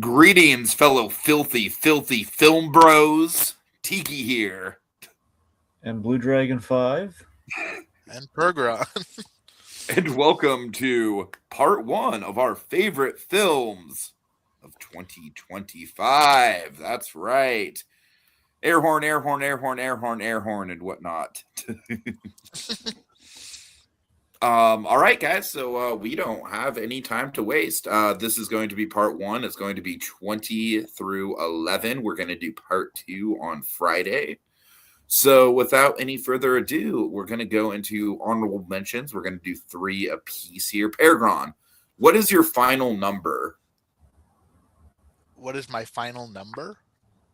Greetings, fellow filthy film bros. Tiki here. And Blue Dragon 5. And PerGron. And welcome to part one of our favorite films of 2025. That's right. Air horn, air horn, air horn, air horn, air horn, and whatnot. All right, guys. So we don't have any time to waste. This is going to be part one. It's going to be 20 through 11. We're going to do part two on Friday. So without any further ado, we're going to go into honorable mentions. We're going to do three apiece here. PerGron, what is your final number? What is my final number?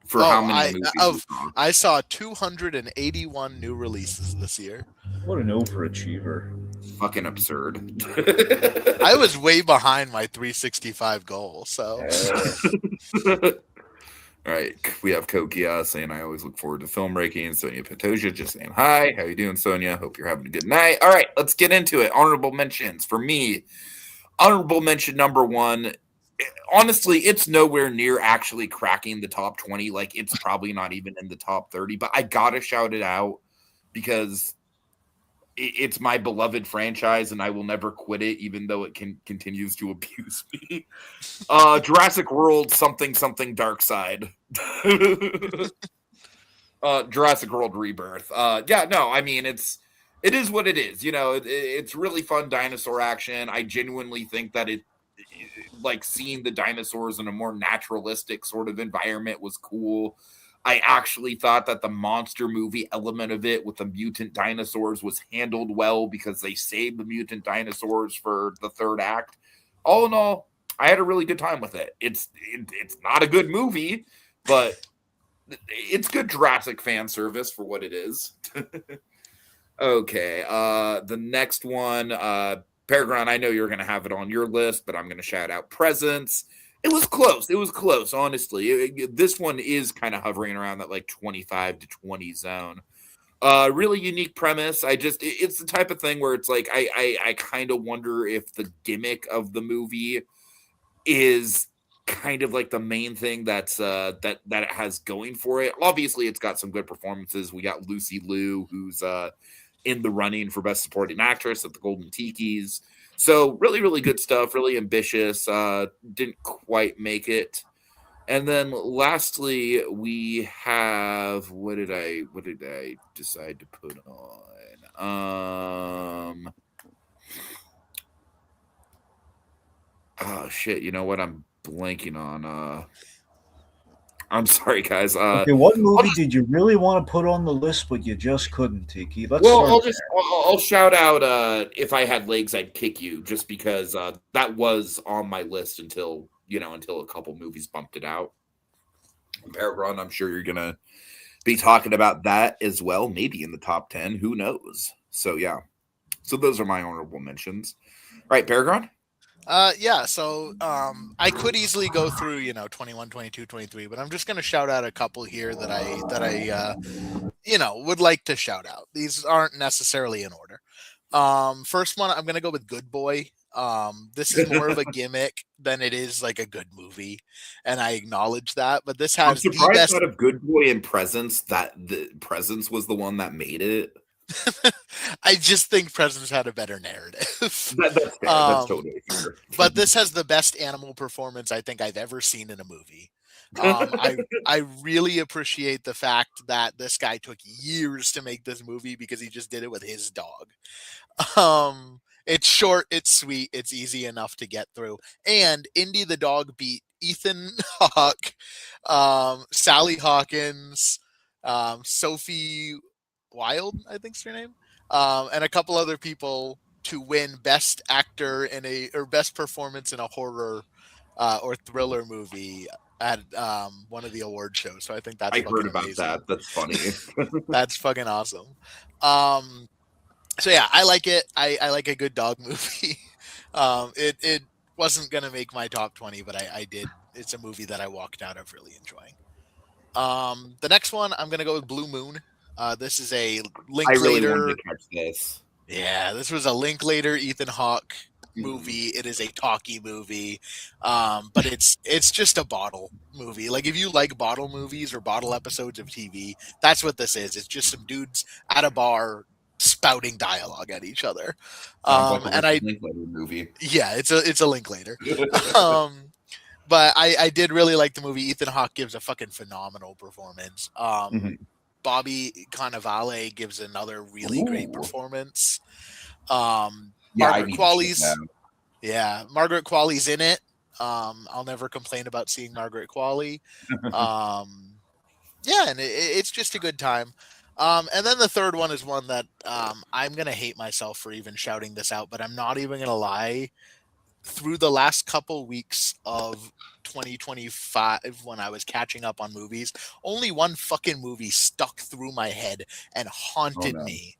For how many movies? I saw 281 new releases this year. What an overachiever. Fucking absurd. I was way behind my 365 goal, so. All right, we have Kokia saying, I always look forward to film ranking. Sonia Patoja just saying hi. How you doing, Sonia? Hope you're having a good night. All right, let's get into it. Honorable mentions. For me, honorable mention number one, honestly, it's nowhere near actually cracking the top 20. Like, it's probably not even in the top 30, but I gotta shout it out because it's my beloved franchise and I will never quit it, even though it continues to abuse me. Jurassic World something Dark Side. Jurassic World Rebirth. I mean, it is what it is. You know, it's really fun dinosaur action. I genuinely think that it like seeing the dinosaurs in a more naturalistic sort of environment was cool. I actually thought that the monster movie element of it with the mutant dinosaurs was handled well because they saved the mutant dinosaurs for the third act. All in all, I had a really good time with it. It's not a good movie, but it's good Jurassic fan service for what it is. Okay, the next one, PerGron, I know you're going to have it on your list, but I'm going to shout out Presence. It was close, honestly. This one is kind of hovering around that like 25 to 20 zone. Really unique premise. It's the type of thing where it's like I kind of wonder if the gimmick of the movie is kind of like the main thing that it has going for it. Obviously, it's got some good performances. We got Lucy Liu, who's in the running for Best Supporting Actress at the Golden Tikis. So really, really good stuff. Really ambitious. Didn't quite make it. And then lastly, we have what did I decide to put on? Oh shit! You know what? I'm blanking on. I'm sorry, guys. Okay, what movie did you really want to put on the list, but you just couldn't, Tiki? I'll shout out If I Had Legs, I'd Kick You, just because that was on my list until a couple movies bumped it out. PerGron, I'm sure you're gonna be talking about that as well, maybe in the top 10. Who knows? So yeah. So those are my honorable mentions. All right, PerGron? So I could easily go through, 21, 22, 23, but I'm just going to shout out a couple here that I would like to shout out. These aren't necessarily in order. First one, I'm going to go with Good Boy. This is more of a gimmick than it is like a good movie, and I acknowledge that, but this has I'm surprised out of Good Boy and Presence that the Presence was the one that made it. I just think Presence had a better narrative. That's fair. That's totally fair. But this has the best animal performance I think I've ever seen in a movie. I really appreciate the fact that this guy took years to make this movie because he just did it with his dog. It's short, it's sweet, it's easy enough to get through. And Indy the dog beat Ethan Hawke, Sally Hawkins, Sophie Wilde, I think's her name, and a couple other people to win Best Actor or Best Performance in a Horror or Thriller movie at one of the award shows. So I think that's I heard about amazing. that. That's funny. That's fucking awesome. So yeah, I like it. I like a good dog movie. It wasn't gonna make my top 20, but I did. It's a movie that I walked out of really enjoying. The next one, I'm gonna go with Blue Moon. This is a Linklater. I really wanted to catch this. Yeah, this was a Linklater, Ethan Hawke movie. It is a talkie movie, but it's just a bottle movie. Like if you like bottle movies or bottle episodes of TV, that's what this is. It's just some dudes at a bar spouting dialogue at each other. Sounds like a And Richard Linklater movie. yeah, it's a link later. But I did really like the movie. Ethan Hawke gives a fucking phenomenal performance. Bobby Cannavale gives another really great performance. Margaret Qualley's Margaret Qualley's in it. I'll never complain about seeing Margaret Qualley. And it's just a good time. And then the third one is one that I'm gonna hate myself for even shouting this out, but I'm not even gonna lie. Through the last couple weeks of 2025, when I was catching up on movies, only one fucking movie stuck through my head and haunted me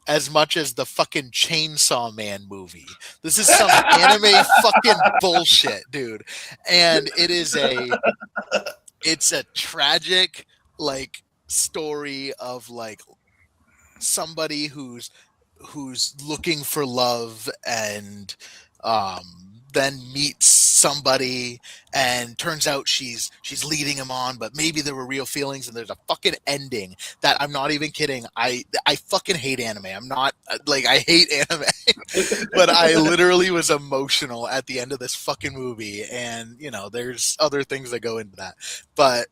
as much as the fucking Chainsaw Man movie. This is some anime fucking bullshit, dude. And it's a tragic like story of like somebody who's looking for love and then meets somebody and turns out she's leading him on, but maybe there were real feelings, and there's a fucking ending that I'm not even kidding. I fucking hate anime. I'm not like I hate anime, but I literally was emotional at the end of this fucking movie, and there's other things that go into that, but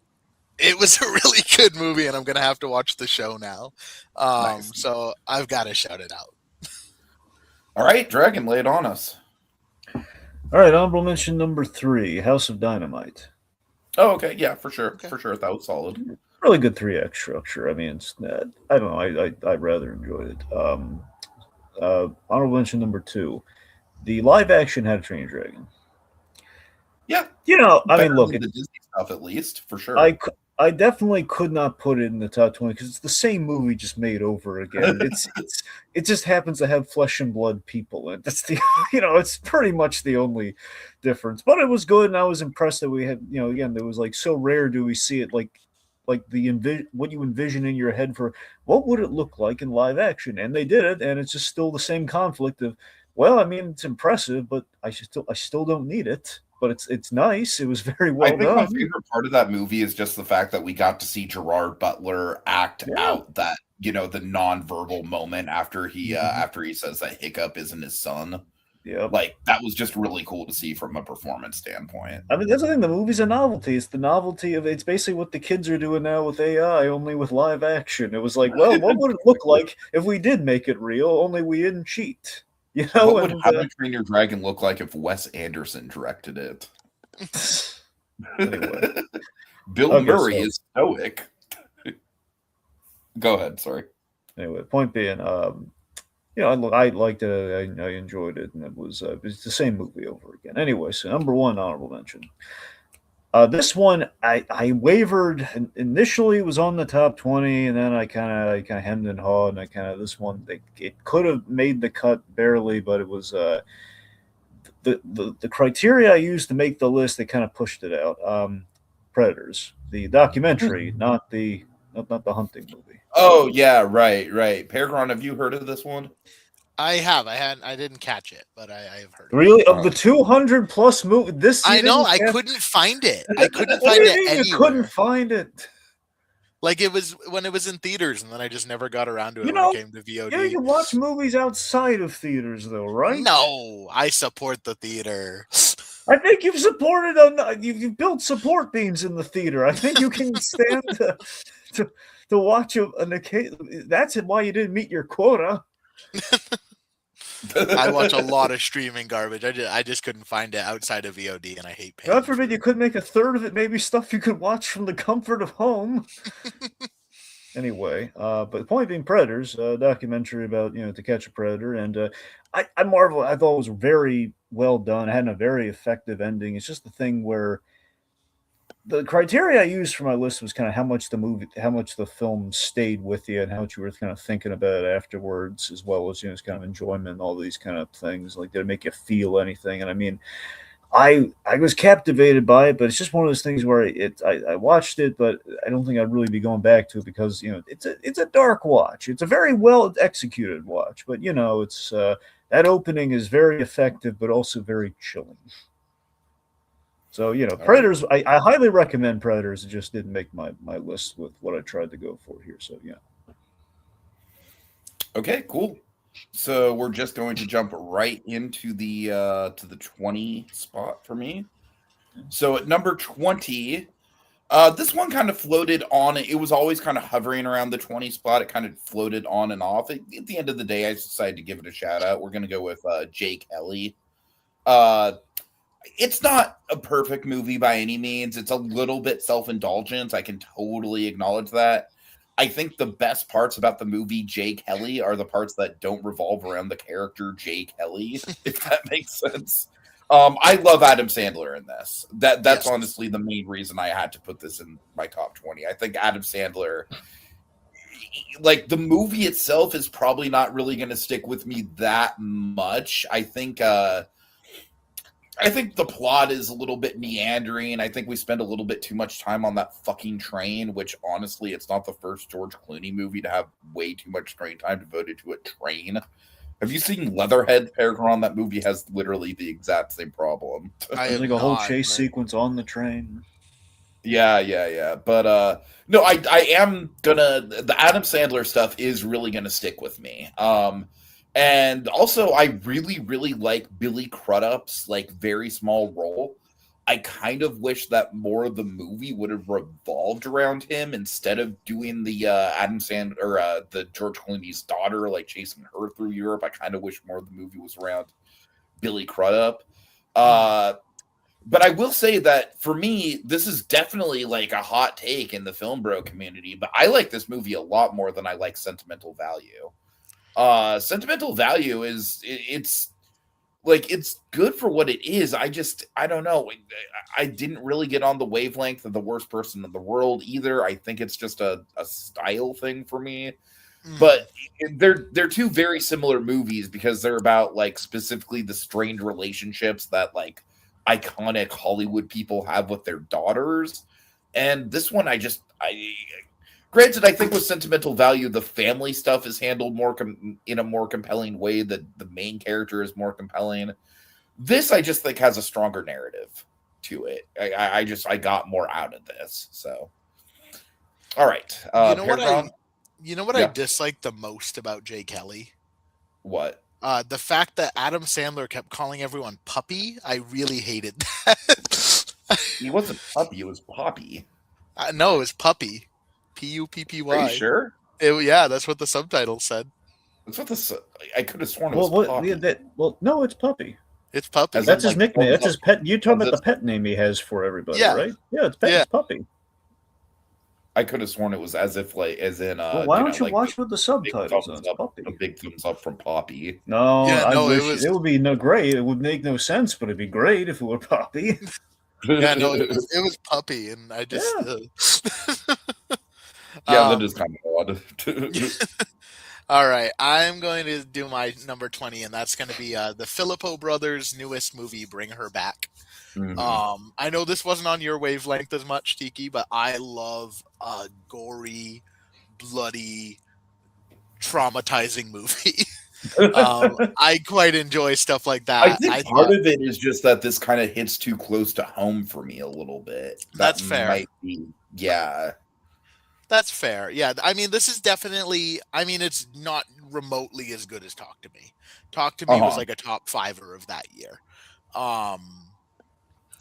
it was a really good movie, and I'm gonna have to watch the show now. Nice. So I've got to shout it out. All right, Dragon, lay it on us. All right, honorable mention number 3, House of Dynamite. Oh, okay, yeah, for sure, for sure, that was solid. Really good 3-act structure. I mean, it's I don't know, I rather enjoyed it. Honorable mention number 2, the live action How to Train Your Dragon. Yeah, I mean, look, the Disney stuff at least for sure. I definitely could not put it in the top 20 because it's the same movie just made over again. It just happens to have flesh and blood people, and that's it's pretty much the only difference. But it was good, and I was impressed that we had again, it was like so rare do we see it like what you envision in your head for what would it look like in live action, and they did it, and it's just still the same conflict of, well, I mean, it's impressive, but I still don't need it. But it's nice. It was very well done. My favorite part of that movie is just the fact that we got to see Gerard Butler act out that the nonverbal moment after he says that Hiccup isn't his son. Yeah, like that was just really cool to see from a performance standpoint. I mean, that's the thing. The movie's a novelty. It's the novelty of it's basically what the kids are doing now with AI, only with live action. It was like, well, what would it look like if we did make it real? Only we didn't cheat. What would How to Train Your Dragon look like if Wes Anderson directed it? Anyway. Bill Murray is stoic. Go ahead, sorry. Anyway, point being, I liked it. I enjoyed it, and it was the same movie over again. Anyway, so number 1 honorable mention. This one I wavered initially. It was on the top 20, and then I kind of hemmed and hawed, and this one it could have made the cut barely, but it was the criteria I used to make the list. They kind of pushed it out. Predators, the documentary, not the hunting movie. Oh yeah, right. PerGron, have you heard of this one? I have. I didn't catch it, but I have heard. Really, of the 200+ movie, this I know. I couldn't find it. I couldn't find it anywhere. You couldn't find it. Like it was when it was in theaters, and then I just never got around to it when it came to VOD. Yeah, you can watch movies outside of theaters, though, right? No, I support the theater. I think you've supported you've built support beams in the theater. I think you can stand to watch an occasion. That's why you didn't meet your quota. I watch a lot of streaming garbage. I just couldn't find it outside of VOD, and I hate paying. God forbid you could make a third of it, maybe stuff you could watch from the comfort of home. Anyway, but the point being, Predators, a documentary about To Catch a Predator, and I marvel. I thought it was very well done. It had a very effective ending. It's just the thing where the criteria I used for my list was kind of how much the film stayed with you, and how much you were kind of thinking about it afterwards, as well as it's kind of enjoyment and all these kind of things. Like, did it make you feel anything? And I mean, I was captivated by it, but it's just one of those things where I watched it, but I don't think I'd really be going back to it because it's a dark watch. It's a very well executed watch, but it's that opening is very effective, but also very chilling. So, you know, All right. Predators, I highly recommend Predators. It just didn't make my list with what I tried to go for here. So, yeah. Okay, cool. So we're just going to jump right into the to the 20 spot for me. So at number 20, this one kind of floated on. It was always kind of hovering around the 20 spot. It kind of floated on and off. At the end of the day, I decided to give it a shout out. We're going to go with Jake Kelly. It's not a perfect movie by any means. It's a little bit self-indulgent. I can totally acknowledge that. I think the best parts about the movie Jay Kelly are the parts that don't revolve around the character Jay Kelly, if that makes sense. I love Adam Sandler in this. That's honestly the main reason I had to put this in my top 20. I think Adam Sandler, like, the movie itself is probably not really going to stick with me that much. I think the plot is a little bit meandering. I think we spend a little bit too much time on that fucking train, which honestly, it's not the first George Clooney movie to have way too much screen time devoted to a train. Have you seen Leatherhead, PerGron? That movie has literally the exact same problem. There's like a whole chase sequence on the train. Yeah. But no, I am gonna, the Adam Sandler stuff is really gonna stick with me. And also I really, really like Billy Crudup's like very small role. I kind of wish that more of the movie would have revolved around him instead of doing the Adam Sandler or the George Clooney's daughter, like chasing her through Europe. I kind of wish more of the movie was around Billy Crudup. But I will say that for me, this is definitely like a hot take in the film bro community. But I like this movie a lot more than I like Sentimental Value. Sentimental Value it's like, it's good for what it is. I don't know. I didn't really get on the wavelength of The Worst Person in the World either. I think it's just a style thing for me. But they're two very similar movies because they're about like specifically the strained relationships that like iconic Hollywood people have with their daughters. And this one, granted, I think with Sentimental Value, the family stuff is handled more in a more compelling way. That the main character is more compelling. This, I just think, has a stronger narrative to it. I got more out of this. So, all right. You know what I dislike the most about Jay Kelly? What? The fact that Adam Sandler kept calling everyone puppy. I really hated that. He wasn't puppy. It was Poppy. No, it was puppy. Puppy. Are you sure? Yeah, that's what the subtitle said. That's what I could have sworn it was Poppy. No, it's Puppy. It's Puppy. That's his nickname. That's his pet. You talking about the pet name he has for everybody, right? Yeah, it's Puppy. I could have sworn it was as if like as in. Well, why don't you watch with the subtitles? Puppy. A big thumbs up from Poppy. No, it would be great. It would make no sense, but it'd be great if it were Poppy. Yeah, no, it was Puppy, and I just. That is kind of odd. All right, I'm going to do my number 20, and that's going to be the Filippo brothers' newest movie, Bring Her Back. Mm-hmm. I know this wasn't on your wavelength as much, Tiki, but I love a gory, bloody, traumatizing movie. I quite enjoy stuff like that. I think part of it is just that this kind of hits too close to home for me a little bit. That's fair. That's fair. Yeah, I mean, this is definitely. I mean, it's not remotely as good as Talk to Me. Talk to Me was like a top fiver of that year.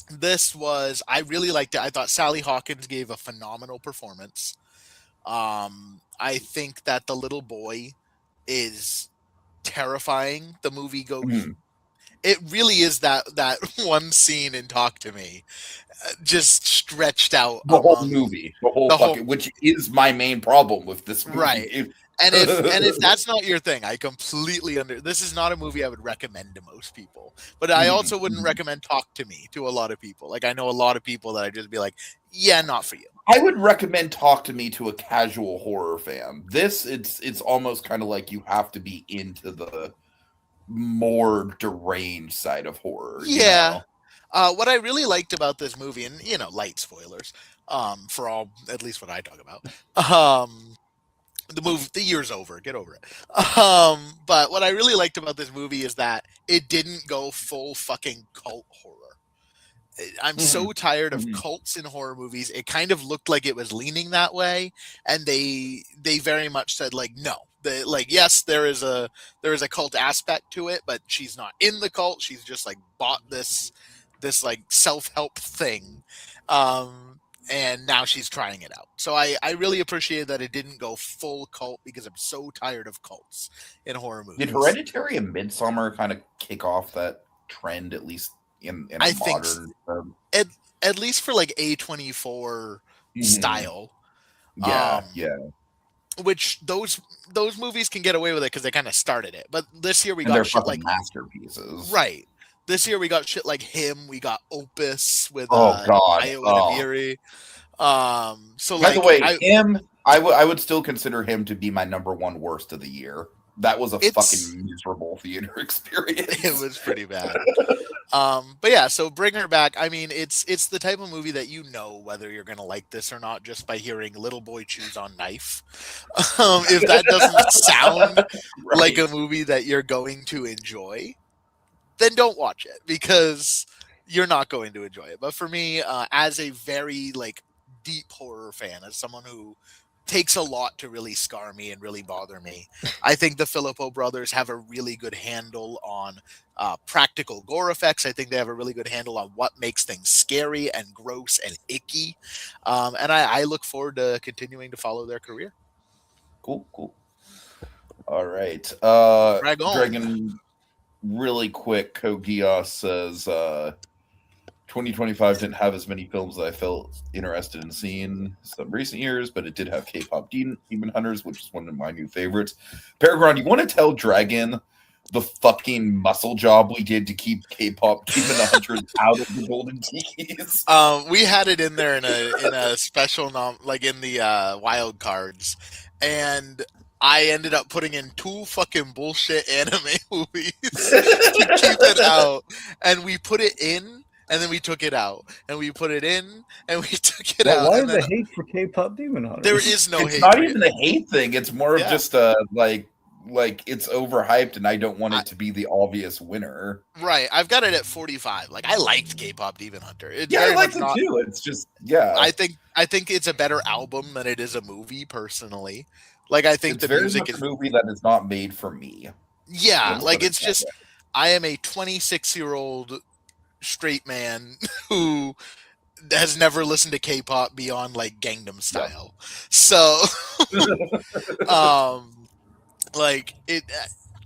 This was. I really liked it. I thought Sally Hawkins gave a phenomenal performance. I think that the little boy is terrifying. The movie goes. It really is that one scene in Talk to Me, just stretched out. The whole movie, which is my main problem with this movie. Right. And if that's not your thing, I completely this is not a movie I would recommend to most people. But I also wouldn't recommend Talk to Me to a lot of people. Like, I know a lot of people that I'd just be like, yeah, not for you. I would recommend Talk to Me to a casual horror fan. This, it's almost kind of like you have to be into the more deranged side of horror. Yeah. What I really liked about this movie, and light spoilers, for all, at least what I talk about, The year's over. Get over it. But what I really liked about this movie is that it didn't go full fucking cult horror. I'm so tired of cults in horror movies. It kind of looked like it was leaning that way, and they very much said like no. Like yes, there is a cult aspect to it, but she's not in the cult. She's just like bought this like self-help thing. And now she's trying it out. So I really appreciate that it didn't go full cult because I'm so tired of cults in horror movies. Did Hereditary and Midsommar kind of kick off that trend, at least in I a think modern at least for like A24 style. Yeah, yeah. Which those movies can get away with it because they kind of started it. But this year we And they're got shit fucking like masterpieces. right. This year we got shit like Him. We got Opus with God, Io Inabiri. So by like, the way, Him, I would still consider him to be my number one worst of the year. That was a fucking miserable theater experience. It was pretty bad. But yeah, so Bring Her Back. I mean, it's the type of movie that you know whether you're gonna like this or not just by hearing "Little Boy Chews on Knife." If that doesn't sound like a movie that you're going to enjoy, then don't watch it because you're not going to enjoy it. But for me, as a very like deep horror fan, as someone who takes a lot to really scar me and really bother me, I think the Filippo brothers have a really good handle on practical gore effects. I think they have a really good handle on what makes things scary and gross and icky. And I look forward to continuing to follow their career. Cool. All right. Dragon. Really quick, Kogias says 2025 didn't have as many films that I felt interested in seeing some recent years, but it did have K-pop Demon Hunters, which is one of my new favorites. PerGron, you want to tell Dragon the fucking muscle job we did to keep K-pop Demon Hunters out of the Golden Tikis? We had it in there in a special like in the wild cards, and I ended up putting in 2 fucking bullshit anime movies to keep it out. And we put it in, and then we took it out. And we put it in, and we took it out. Why and the hate for K-pop Demon Hunters? There is no hate. It's not even a hate thing. It's more of just like it's overhyped, and I don't want it to be the obvious winner. Right. I've got it at 45. Like, I liked K-pop Demon Hunter. I liked it too. It's just, I think it's a better album than it is a movie, personally. Like, I think it's the very music much is a movie that is not made for me. Yeah, like it's just I am a 26-year-old straight man who has never listened to K-pop beyond like Gangnam Style. So like it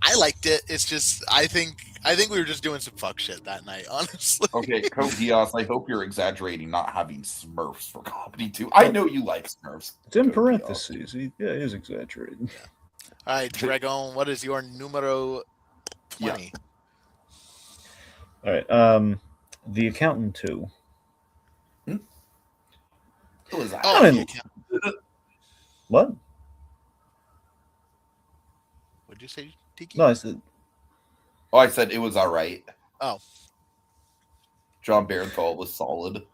I liked it. It's just I think we were just doing some fuck shit that night, honestly. Okay, Diaz, I hope you're exaggerating not having Smurfs for comedy too. I know you like Smurfs. It's in parentheses. He is exaggerating. Yeah. All right, Dragon, what is your numero 20? All right, The Accountant 2. Who is that? Oh, The Accountant. What? What'd you say, Tiki? No, I said... Oh, I said it was all right. Oh. John Barenthal was solid.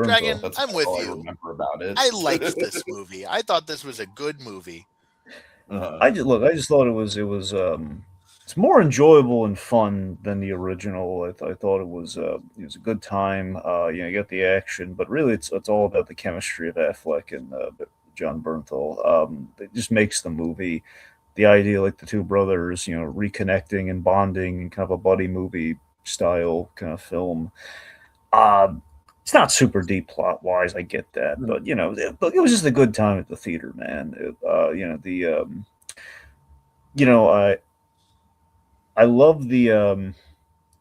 Dragon, That's I'm with all you. I remember about it. I liked this movie. I thought this was a good movie. I just thought it was it's more enjoyable and fun than the original. I thought it was a good time. You get the action, but really it's all about the chemistry of Affleck and John Bernthal. It just makes the movie. The idea, like the two brothers, reconnecting and bonding in kind of a buddy movie style kind of film. It's not super deep plot wise, I get that, but it was just a good time at the theater, man. I love the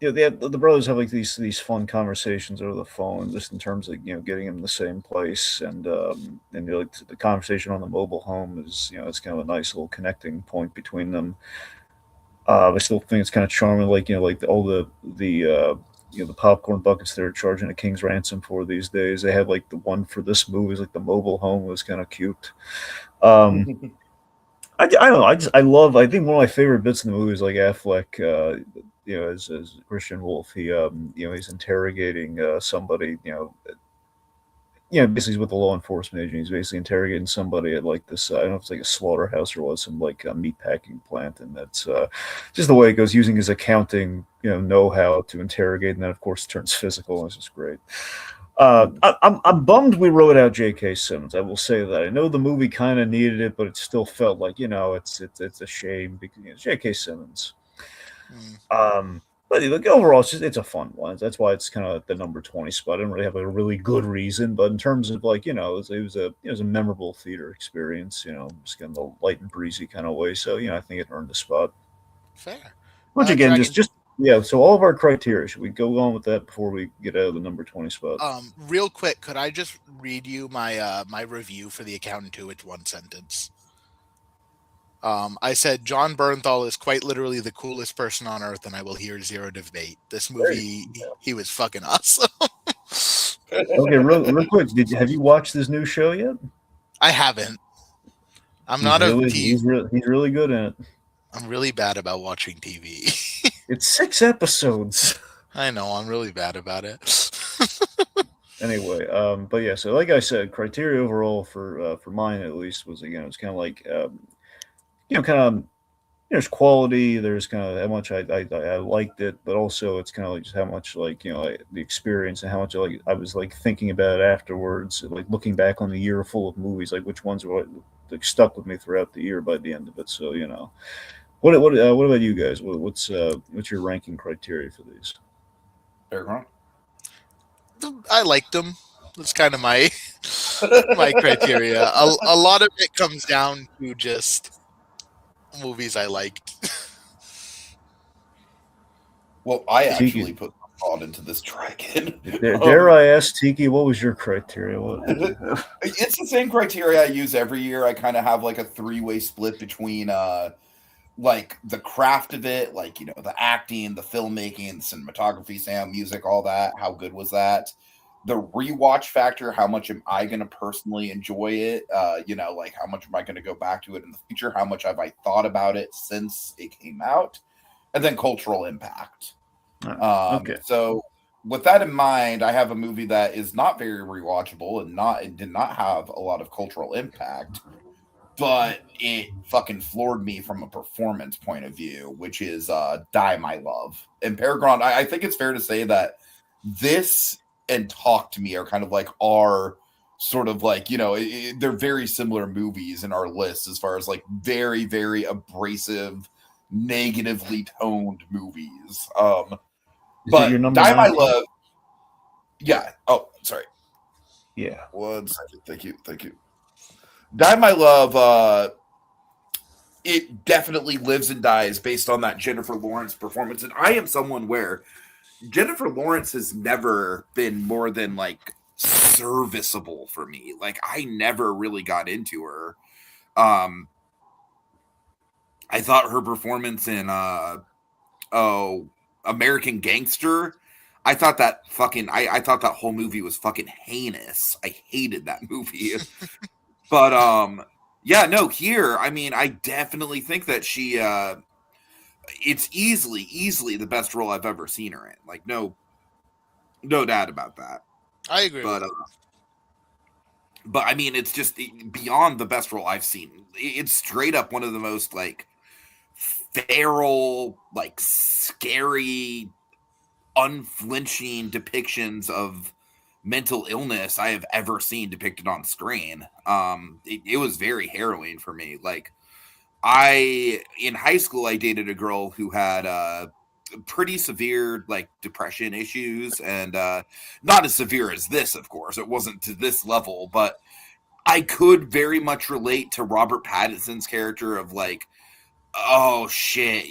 the brothers have like these fun conversations over the phone, just in terms of getting them in the same place, and like the conversation on the mobile home is it's kind of a nice little connecting point between them. I still think it's kind of charming, like all the popcorn buckets they're charging a king's ransom for these days. They have like the one for this movie is like the mobile home was kind of cute. I don't know. I think one of my favorite bits in the movie is like Affleck, as Christian Wolf. He, he's interrogating somebody, basically he's with the law enforcement agent. He's basically interrogating somebody at like this. I don't know if it's like a slaughterhouse or what, some like a meat packing plant, and that's just the way it goes. Using his accounting, know-how to interrogate, and then of course turns physical. It's just great. I'm bummed we wrote out J.K. Simmons. I will say that. I know the movie kind of needed it, but it still felt like it's a shame because J.K. Simmons. But look, overall, it's a fun one. That's why it's kind of the number 20 spot. I didn't really have a really good reason, but in terms of like, it was a memorable theater experience. Just kind of the light and breezy kind of way. So I think it earned a spot. Fair. Which again, just yeah. So all of our criteria. Should we go on with that before we get out of the number 20 spot? Real quick, could I just read you my my review for The Accountant 2? It's one sentence. I said, John Bernthal is quite literally the coolest person on earth, and I will hear zero debate. This movie, he was fucking awesome. Okay, real quick, have you watched this new show yet? I haven't. He's really good in it. I'm really bad about watching TV. It's 6 episodes. I know, I'm really bad about it. Anyway, but yeah, so like I said, criteria overall for mine at least was it's kind of like there's quality, there's kind of how much I liked it, but also it's kind of like just how much the experience and how much I was thinking about it afterwards, like looking back on the year full of movies, like which ones were stuck with me throughout the year by the end of it. So what about you guys? What's your ranking criteria for these? PerGron? I liked them. That's kind of my criteria. A lot of it comes down to just movies I liked. Well, I actually put thought into this Dragon. Dare I ask, Tiki, what was your criteria? It's the same criteria I use every year. I kind of have like a 3-way split between like the craft of it, the acting, the filmmaking, the cinematography, sound, music, all that. How good was that? The rewatch factor, how much am I going to personally enjoy it? How much am I going to go back to it in the future? How much have I thought about it since it came out? And then cultural impact. Okay. So with that in mind, I have a movie that is not very rewatchable and did not have a lot of cultural impact, but it fucking floored me from a performance point of view, which is Die My Love. And PerGron, I think it's fair to say that this and Talk to Me are kind of like our sort of they're very similar movies in our list as far as very, very abrasive, negatively toned movies. But Die My Love, yeah. Oh, sorry. Yeah. 1 second. Thank you. Die My Love, it definitely lives and dies based on that Jennifer Lawrence performance. And I am someone where Jennifer Lawrence has never been more than serviceable for me. I never really got into her. I thought her performance in American Gangster, I thought that I thought that whole movie was fucking heinous. I hated that movie. But here, I mean, I definitely think that she it's easily the best role I've ever seen her in. No doubt about that. I agree. But I mean, it's just beyond the best role I've seen. It's straight up one of the most feral, scary, unflinching depictions of mental illness I have ever seen depicted on screen. It was very harrowing for me. In high school, I dated a girl who had pretty severe depression issues, and not as severe as this, of course. It wasn't to this level, but I could very much relate to Robert Pattinson's character of oh shit,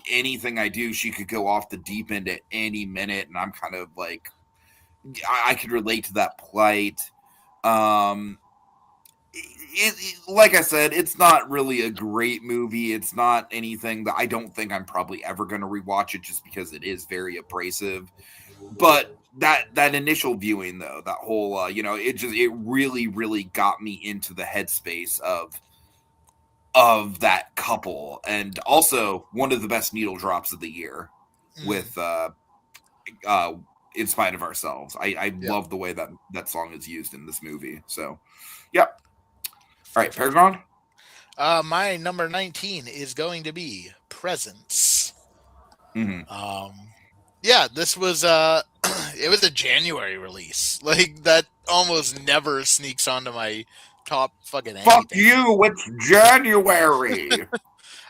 anything I do, she could go off the deep end at any minute, and I'm kind of I could relate to that plight. Like I said, it's not really a great movie. It's not anything that I don't think I'm probably ever going to rewatch it just because it is very abrasive. But that initial viewing, though, that whole, it really, really got me into the headspace of that couple. And also one of the best needle drops of the year with In Spite of Ourselves. I Yeah. love the way that song is used in this movie. So, yep. All right, PerGron. My number 19 is going to be Presents. Yeah, this was it was a January release. Like that almost never sneaks onto my top fucking anything. Fuck you! It's January.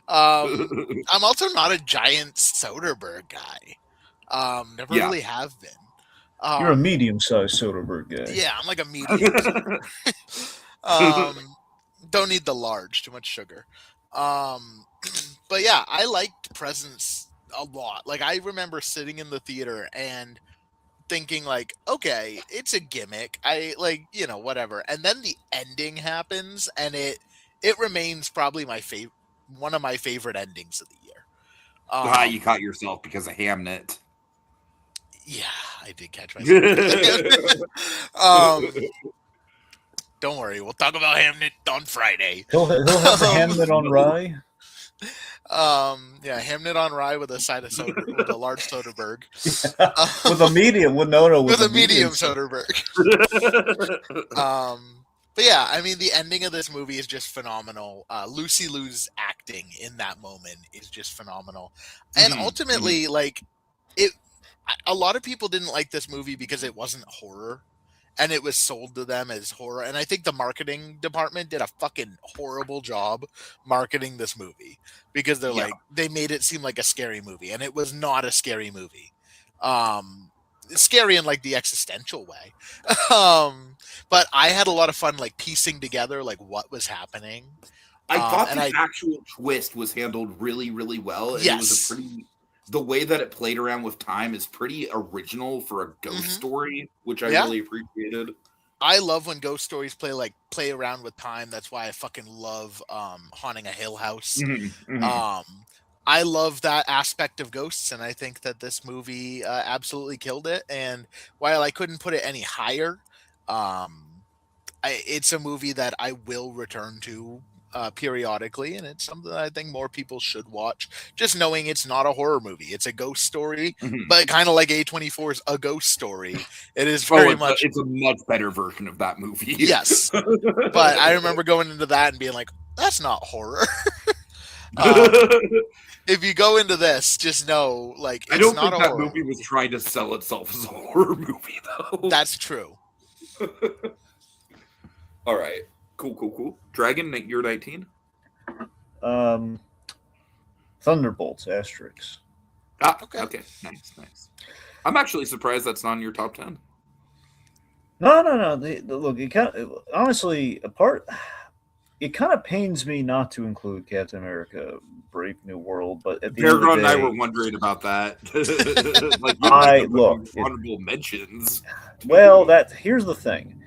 I'm also not a giant Soderbergh guy. Never really have been. You're a medium-sized Soderbergh guy. Yeah, I'm like a medium. Don't need the large, too much sugar. But yeah, I liked Presents a lot. Like I remember sitting in the theater and thinking like, okay, it's a gimmick. I like, whatever. And then the ending happens and it remains probably one of my favorite endings of the year. You caught yourself because of Hamnet. Yeah, I did catch myself. Don't worry, we'll talk about Hamnet on Friday. He'll have the Hamnet on rye. Yeah, Hamnet on rye with a side of soda, with a large Soderbergh. Yeah. With a medium, with a medium Soderbergh. But yeah, I mean, the ending of this movie is just phenomenal. Lucy Liu's acting in that moment is just phenomenal, and ultimately, like it. A lot of people didn't like this movie because it wasn't horror. And it was sold to them as horror. And I think the marketing department did a fucking horrible job marketing this movie because they're like, they made it seem like a scary movie, and it was not a scary movie. Scary in like the existential way. But I had a lot of fun like piecing together like what was happening. I thought the actual twist was handled really, really well. And it was the way that it played around with time is pretty original for a ghost story, which I really appreciated. I love when ghost stories play around with time. That's why I fucking love Haunting a Hill House. I love that aspect of ghosts, and I think that this movie absolutely killed it. And while I couldn't put it any higher, it's a movie that I will return to periodically, and it's something that I think more people should watch, just knowing it's not a horror movie. It's a ghost story, but kind of like A24's A Ghost Story. It is very much... It's a much better version of that movie. Yes. But I remember going into that and being like, that's not horror. If you go into this, just know, like, it's I don't not think a that horror movie was trying to sell itself as a horror movie, though. That's true. All right. Cool. Dragon, you're 19? Thunderbolts, asterisks. Okay. Nice. I'm actually surprised that's not in your top 10. No. Look, honestly, it kind of pains me not to include Captain America: Brave New World, but at the end of the day, and I were wondering about that. Honorable mentions. Well, here's the thing.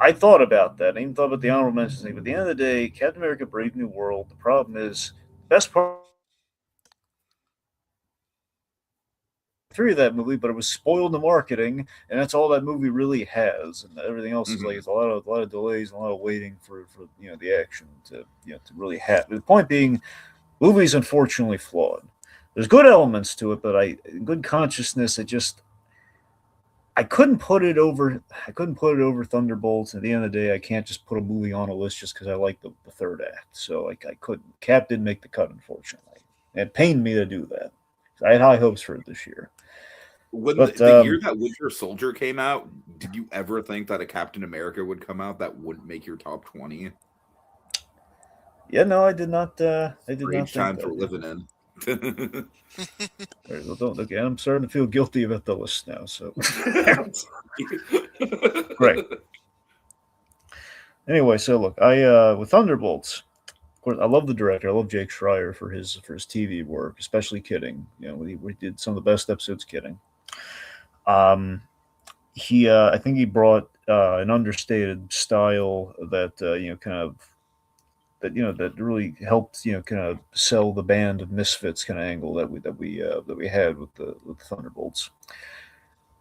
I thought about that. I even thought about the honorable mentions thing. But at the end of the day, Captain America: Brave New World. The problem is, best part of that movie, but it was spoiled in the marketing, and that's all that movie really has. And everything else is like it's a lot of delays and a lot of waiting for the action to really happen. The point being, the movie's unfortunately flawed. There's good elements to it, but good consciousness. I couldn't put it over Thunderbolts. At the end of the day, I can't just put a movie on a list just because I like the third act. So I couldn't. Cap didn't make the cut, unfortunately. It pained me to do that. I had high hopes for it this year. The year that Winter Soldier came out, did you ever think that a Captain America would come out that wouldn't make your top 20? Yeah, no, I did not. I did not. Times we're living in. Okay, I'm starting to feel guilty about the list now. So great. Anyway, so look, I with Thunderbolts, of course, I love the director. I love Jake Schreier for his TV work, especially Kidding. We did some of the best episodes Kidding. I think he brought an understated style that that really helped kind of sell the band of misfits kind of angle that we had with the Thunderbolts.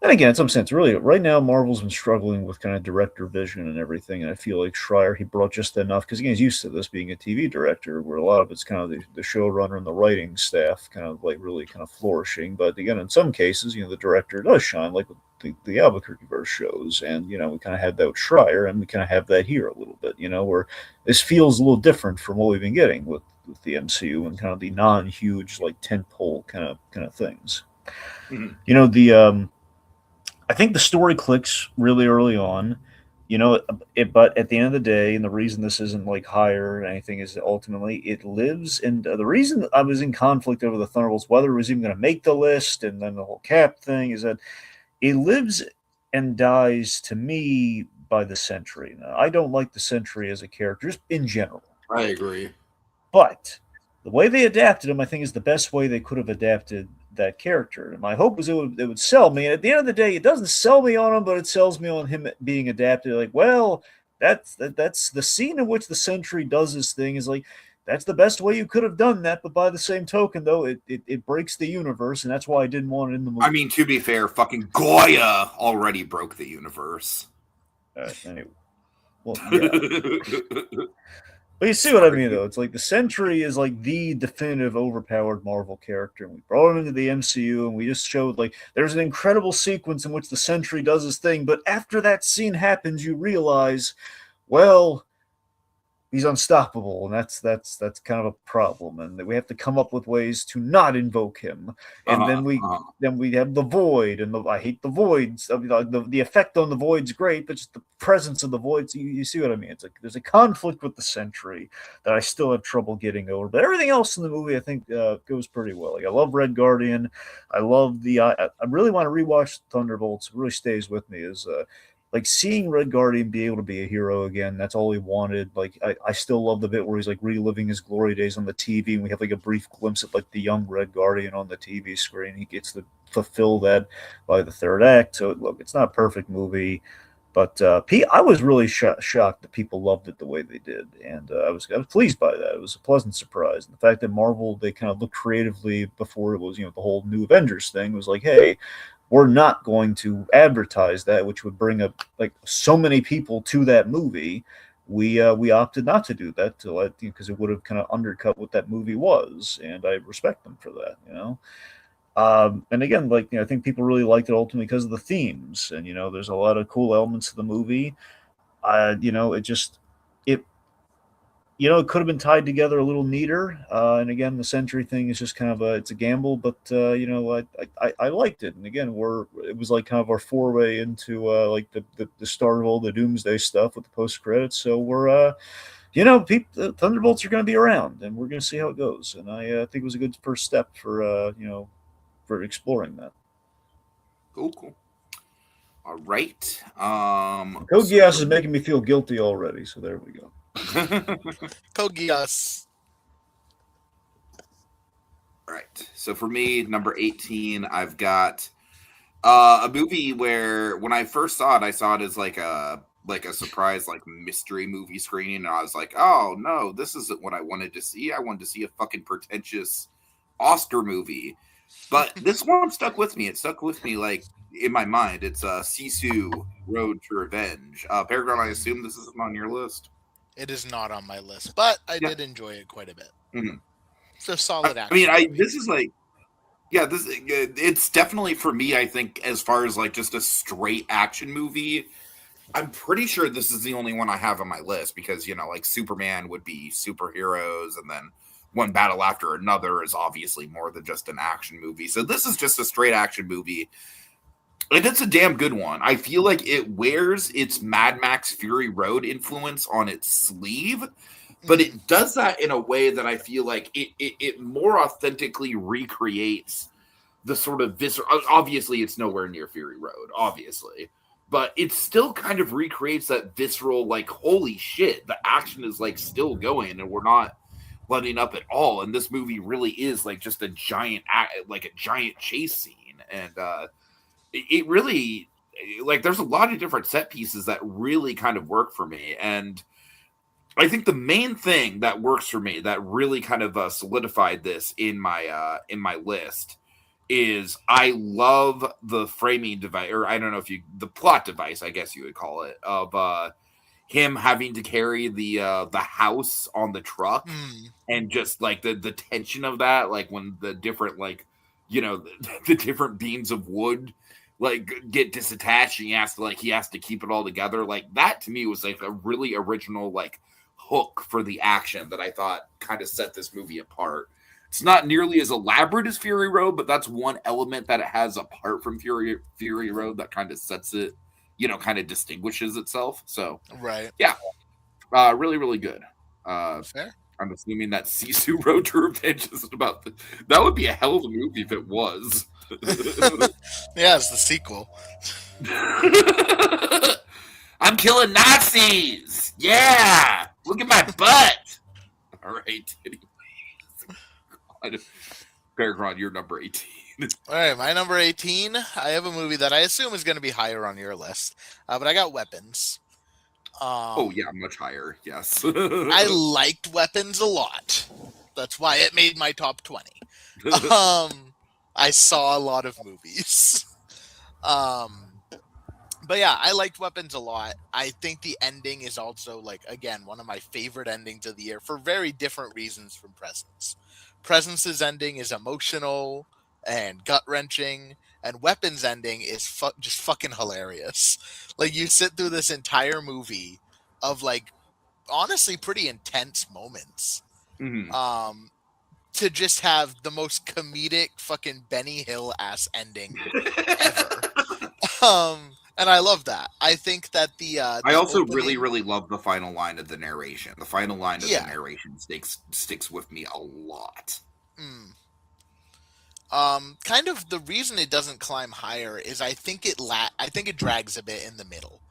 And again, in some sense, really, right now, Marvel's been struggling with kind of director vision and everything. And I feel like Schreier, he brought just enough, because again, he's used to this being a TV director, where a lot of it's kind of the showrunner and the writing staff kind of like really kind of flourishing. But again, in some cases, the director does shine, like with the Albuquerque verse shows. And, we kind of had that with Schreier, and we kind of have that here a little bit, where this feels a little different from what we've been getting with the MCU and kind of the non-huge, like, tentpole kind of things. Mm-hmm. I think the story clicks really early on, but at the end of the day, and the reason this isn't like higher or anything is that ultimately it lives. And the reason I was in conflict over the Thunderbolts, whether it was even going to make the list, and then the whole Cap thing, is that it lives and dies to me by the Sentry. Now, I don't like the Sentry as a character, just in general. I agree. But the way they adapted him, I think, is the best way they could have adapted that character. And my hope was it would sell me. And at the end of the day, it doesn't sell me on him, but it sells me on him being adapted. Like, well, that's the scene in which the Sentry does this thing is like, that's the best way you could have done that. But by the same token, though, it breaks the universe, and that's why I didn't want it in the movie. I mean, to be fair, fucking Goya already broke the universe. Anyway. Well, yeah. But you see what I mean, though. It's like the Sentry is like the definitive overpowered Marvel character. And we brought him into the MCU, and we just showed like there's an incredible sequence in which the Sentry does his thing. But after that scene happens, you realize, well, he's unstoppable, and that's kind of a problem, and we have to come up with ways to not invoke him. And then we have the Void, and I hate the Voids. I mean, the effect on the Void's great, but just the presence of the Voids, you see what I mean? It's like there's a conflict with the Sentry that I still have trouble getting over, but everything else in the movie I think goes pretty well. Like, I love Red Guardian. I love I really want to rewatch Thunderbolts. It really stays with me is like seeing Red Guardian be able to be a hero again. That's all he wanted. Like, I still love the bit where he's like reliving his glory days on the TV, and we have like a brief glimpse of like the young Red Guardian on the TV screen. He gets to fulfill that by the third act. So look, it's not a perfect movie, but I was really shocked that people loved it the way they did, and I was pleased by that. It was a pleasant surprise. And the fact that Marvel, they kind of looked creatively before it was the whole New Avengers thing was like, hey, we're not going to advertise that, which would bring up like so many people to that movie. We opted not to do that because it would have kind of undercut what that movie was, and I respect them for that. And again, like, I think people really liked it ultimately because of the themes, and there's a lot of cool elements of the movie. It could have been tied together a little neater. And again, the Sentry thing is just kind of it's a gamble, but I liked it. And again, it was like kind of our foray into like the start of all the Doomsday stuff with the post credits. So we're the Thunderbolts are going to be around, and we're going to see how it goes. And I think it was a good first step for for exploring that. Cool. All right. Code Geass is making me feel guilty already. So there we go. Code Geass. Right. So for me, number 18, I've got a movie where when I first saw it, I saw it as like a surprise, like mystery movie screening, and I was like, oh no, this isn't what I wanted to see. I wanted to see a fucking pretentious Oscar movie. But this one stuck with me. It stuck with me like in my mind. It's Sisu Road to Revenge. PerGron, I assume this isn't on your list. It is not on my list, but I did enjoy it quite a bit. Mm-hmm. It's a solid action. I mean, this is like, it's definitely for me, I think, as far as like just a straight action movie, I'm pretty sure this is the only one I have on my list because, like Superman would be superheroes, and then one battle after another is obviously more than just an action movie. So this is just a straight action movie. And it's a damn good one. I feel like it wears its Mad Max Fury Road influence on its sleeve, but it does that in a way that I feel like it more authentically recreates the sort of visceral. Obviously, it's nowhere near Fury Road, obviously, but it still kind of recreates that visceral, like, holy shit, the action is like still going, and we're not letting up at all. And this movie really is like just a giant chase scene, and it really, like, there's a lot of different set pieces that really kind of work for me. And I think the main thing that works for me that really kind of solidified this in my list is I love the framing device, or I don't know if the plot device, I guess you would call it, of him having to carry the house on the truck, and just like the tension of that, like when the different the different beams of wood like get disattached, and he has to keep it all together. Like that to me was like a really original like hook for the action that I thought kind of set this movie apart. It's not nearly as elaborate as Fury Road, but that's one element that it has apart from Fury Road that kind of sets it, kind of distinguishes itself. So, right. Yeah, really, really good. Fair. I'm assuming that Sisu Road to Revenge is about that would be a hell of a movie if it was. Yeah, it's the sequel. I'm killing Nazis. Yeah, look at my butt. All right. PerGron, you're number 18. All right, my number 18. I have a movie that I assume is going to be higher on your list, but I got Weapons. Oh yeah, much higher. Yes. I liked Weapons a lot. That's why it made my top 20. I saw a lot of movies. But yeah, I liked Weapons a lot. I think the ending is also, like, again, one of my favorite endings of the year for very different reasons from Presence. Presence's ending is emotional and gut-wrenching, and Weapons' ending is just fucking hilarious. Like, you sit through this entire movie of, like, honestly pretty intense moments. To just have the most comedic fucking Benny Hill-ass ending ever. And I love that. I think that I also really, really love the final line of the narration. The final line of the narration sticks with me a lot. Kind of the reason it doesn't climb higher is I think it drags a bit in the middle.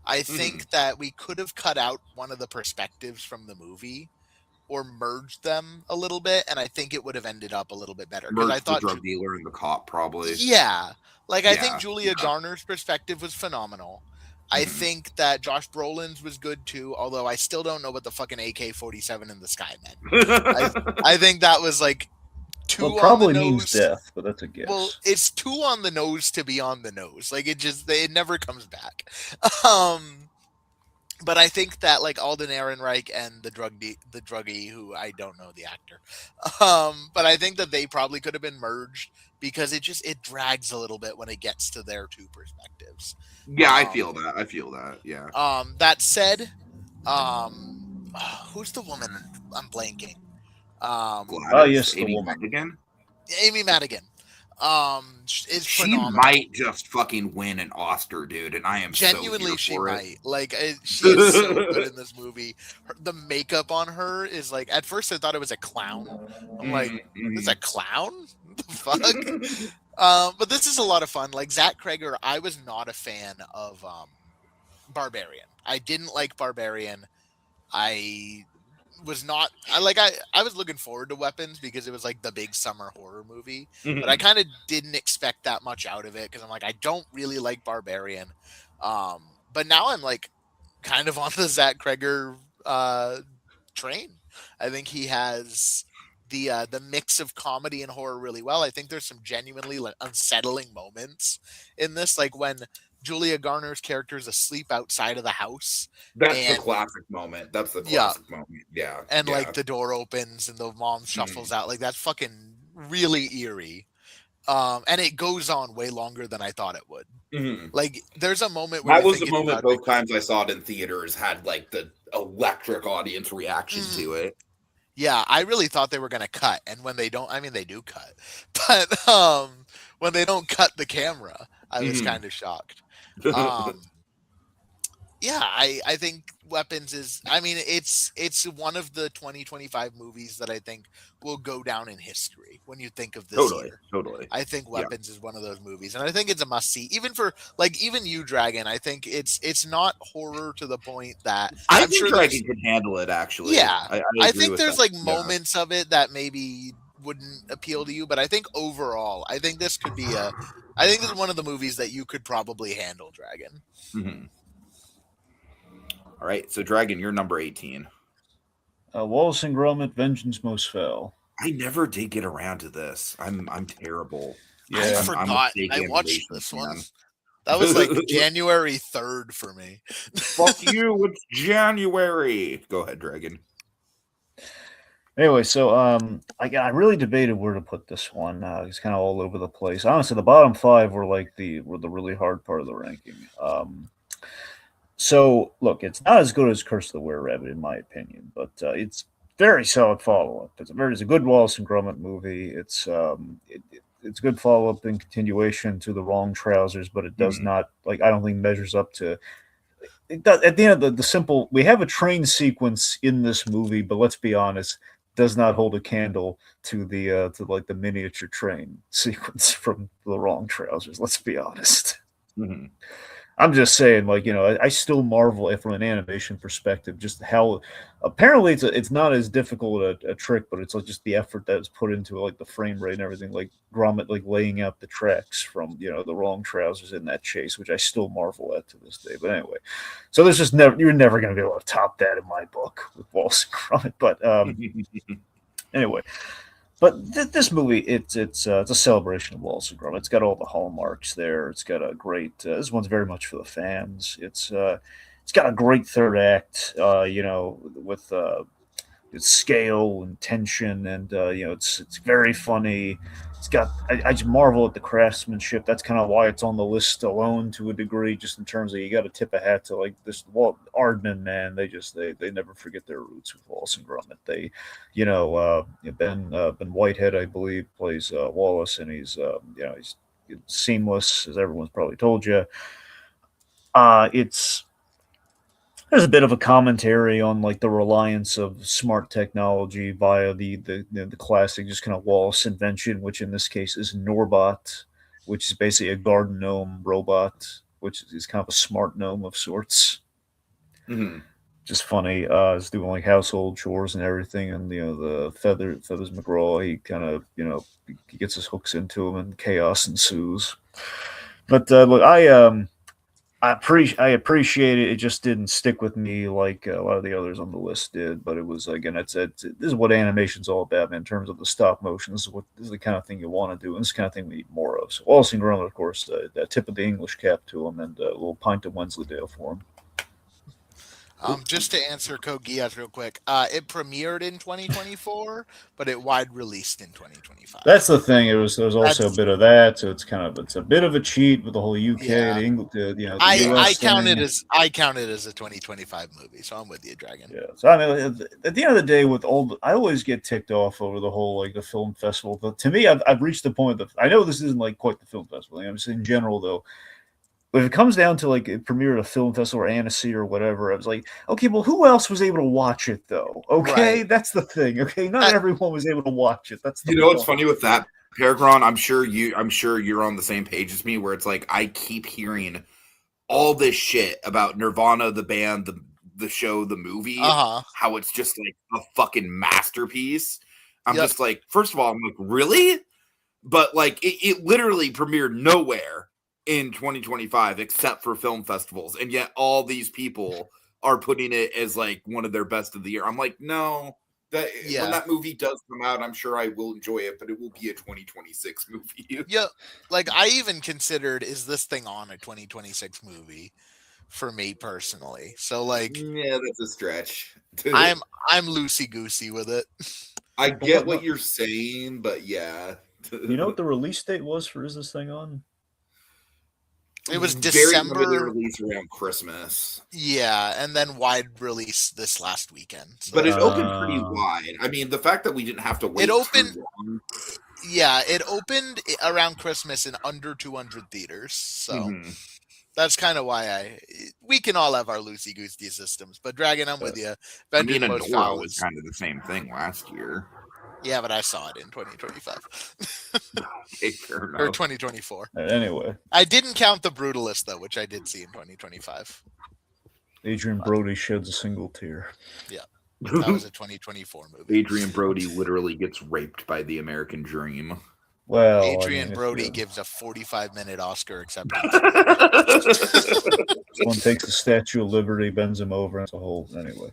I think that we could have cut out one of the perspectives from the movie or merged them a little bit, and I think it would have ended up a little bit better. Merged I thought the drug dealer and the cop, probably. Yeah. Like, I think Julia Garner's perspective was phenomenal. I think that Josh Brolin's was good too, although I still don't know what the fucking AK-47 in the sky meant. I think that was like too on the nose. Probably means death, but that's a guess. Well, it's too on the nose to be on the nose. Like, it never comes back. But I think that, like, Alden Ehrenreich and the druggie, who I don't know the actor, but I think that they probably could have been merged because it drags a little bit when it gets to their two perspectives. Yeah, I feel that. Yeah. That said, who's the woman? I'm blanking. Yes, Amy the woman. Madigan. Amy Madigan. Is she phenomenal. Might just fucking win an Oscar, dude, and I am genuinely so she for might. Like, she is so good in this movie. The makeup on her is like, at first I thought it was a clown. I'm like, it's a clown? What the fuck? But this is a lot of fun. Like, Zach Kreger, I was not a fan of Barbarian. I didn't like Barbarian. I was looking forward to Weapons because it was like the big summer horror movie, but I kind of didn't expect that much out of it because I'm like, I don't really like Barbarian. But now I'm like kind of on the Zach Kreger train. I think he has the mix of comedy and horror really well. I think there's some genuinely unsettling moments in this, like when Julia Garner's character is asleep outside of the house. That's the classic moment. That's the classic moment. Yeah. And like the door opens and the mom shuffles out. Like, that's fucking really eerie. And it goes on way longer than I thought it would. Like, there's a moment where that was the moment both times I saw it in theaters had like the electric audience reaction to it. Yeah, I really thought they were going to cut. And when they don't, I mean, they do cut. But when they don't cut the camera, I was kind of shocked. Yeah, I think Weapons is, I mean, it's one of the 2025 movies that I think will go down in history when you think of this year. Totally. I think Weapons is one of those movies, and I think it's a must see. Even for, like, even you, Dragon, I think it's not horror to the point that I'm think sure Dragon can handle it, actually. Yeah. I think there's like moments of it that maybe wouldn't appeal to you, but I think overall, I think this could be I think this is one of the movies that you could probably handle, Dragon. All right, so Dragon, you're number 18. Wallace and Gromit: Vengeance Most Fell. I never did get around to this. I'm terrible. I Yeah. I'm a forgot. fake I watched animation this one. fan. That was like January 3rd for me. Fuck you! It's January. Go ahead, Dragon. Anyway, so I really debated where to put this one. It's kind of all over the place. Honestly, the bottom five were the really hard part of the ranking. So look, it's not as good as Curse of the Were Rabbit in my opinion, but it's very solid follow up. It's a good Wallace and Gromit movie. It's good follow up and continuation to The Wrong Trousers, but it does not I don't think measures up to. It does, at the end of the simple, we have a train sequence in this movie, but let's be honest, does not hold a candle to the miniature train sequence from The Wrong Trousers. Let's be honest. Mm-hmm. I'm just saying, I still marvel from an animation perspective, just how apparently it's not as difficult a trick, but it's just the effort that is put into it, the frame rate and everything, like Gromit laying out the tracks from The Wrong Trousers in that chase, which I still marvel at to this day. But anyway, so there's just you're never going to be able to top that in my book with Wallace and Gromit. But anyway. But this movie, it's a celebration of Wallace and Gromit. It's got all the hallmarks there. It's got a great. This one's very much for the fans. It's got a great third act. With its scale and tension, and it's very funny. It's got. I just marvel at the craftsmanship. That's kind of why it's on the list alone to a degree, just in terms of you got to tip a hat to this Aardman, man. They never forget their roots with Wallace and Gromit. They, Ben Whitehead, I believe, plays Wallace, and he's seamless, as everyone's probably told you. There's a bit of a commentary on the reliance of smart technology via the classic just kind of Wallace invention, which in this case is Norbot, which is basically a garden gnome robot, which is kind of a smart gnome of sorts. Mm-hmm. Just funny. It's doing household chores and everything, and the Feathers McGraw, he kind of he gets his hooks into him, and chaos ensues. But look, I appreciate it. It just didn't stick with me like a lot of the others on the list did. But it was, again, this is what animation's all about, man. In terms of the stop motion, this is the kind of thing you want to do, and this is the kind of thing we need more of. So Wallace and Gromit, of course, that tip of the English cap to him, and a little pint of Wensleydale for him. Just to answer Kogias real quick, it premiered in 2024, but it wide released in 2025. That's the thing. There's also a bit of that, so it's a bit of a cheat with the whole UK, the English, the I US count thing. it as a 2025 movie, so I'm with you, Dragon. Yeah. So I mean, at the end of the day, I always get ticked off over the whole the film festival. But to me, I've reached the point that I know this isn't quite the film festival. I'm just in general though. But if it comes down to it premiere at a film festival or Annecy or whatever, I was like, okay, well, who else was able to watch it though? Okay, right. That's the thing. Okay, not everyone was able to watch it. That's the point. What's funny with that, PerGron? I'm sure you're on the same page as me, where it's I keep hearing all this shit about Nirvana, the band, the show, the movie, how it's just a fucking masterpiece. I'm just first of all, I'm really? But it literally premiered nowhere in 2025 except for film festivals, and yet all these people are putting it as one of their best of the year. I'm no, when that movie does come out, I'm sure I will enjoy it, but it will be a 2026 movie. Yeah, I even considered, is this thing on a 2026 movie for me personally? So yeah, that's a stretch. I'm loosey goosey with it. I get what you're saying, but yeah. You know what the release date was for Is This Thing On? It was December. Very limited release around Christmas. Yeah, and then wide release this last weekend. So. But it opened pretty wide. I mean, the fact that we didn't have to wait. It opened. Yeah, it opened around Christmas in under 200 theaters. So that's kind of why we can all have our loosey goosey systems. But Dragon, I'm with you. Adora was kind of the same thing last year. Yeah, but I saw it in 2025. Okay, fair enough. Or 2024. Anyway. I didn't count The Brutalist, though, which I did see in 2025. Adrian Brody sheds a single tear. Yeah. That was a 2024 movie. Adrian Brody literally gets raped by the American dream. Well, Adrian if Brody you- gives a 45-minute Oscar acceptance. Someone takes the Statue of Liberty, bends him over, and it's a whole anyway.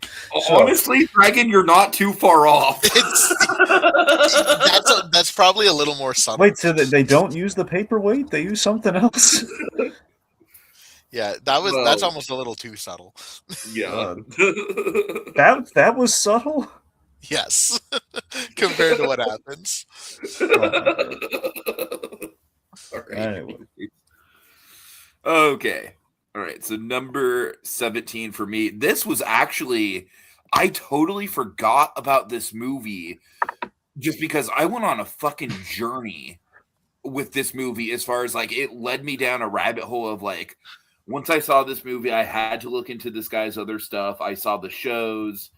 Honestly, Dragon, you're not too far off. That's probably a little more subtle. Wait, so they don't use the paperweight? They use something else? Yeah, that's almost a little too subtle. Yeah. That was subtle? Yes, compared to what happens. All right. Anyway. Okay. All right. So number 17 for me. This was actually, I totally forgot about this movie just because I went on a fucking journey with this movie as far as like it led me down a rabbit hole of like, once I saw this movie, I had to look into this guy's other stuff. I saw the shows.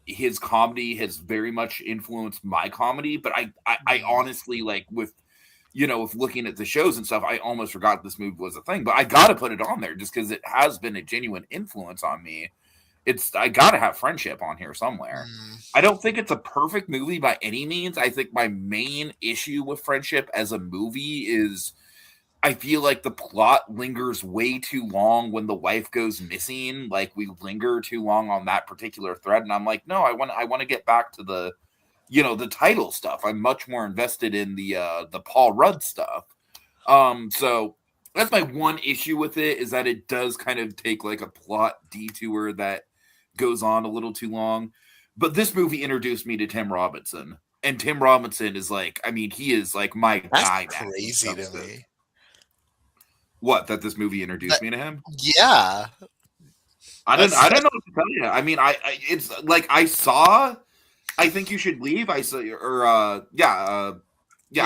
His comedy has very much influenced my comedy, but I honestly like with looking at the shows and stuff, I almost forgot this movie was a thing. But I gotta put it on there just because it has been a genuine influence on me. I gotta have Friendship on here somewhere. I don't think it's a perfect movie by any means. I think my main issue with Friendship as a movie is I feel like the plot lingers way too long when the wife goes missing. Like we linger too long on that particular thread, and I'm like, no, I want to get back to the title stuff. I'm much more invested in the Paul Rudd stuff. So that's my one issue with it is that it does kind of take like a plot detour that goes on a little too long. But this movie introduced me to Tim Robinson, and Tim Robinson is like, I mean, he is like my guy. That's crazy to me. What, that this movie introduced me to him? Yeah. I don't know what to tell you. I mean, it's like I saw I Think You Should Leave. I saw I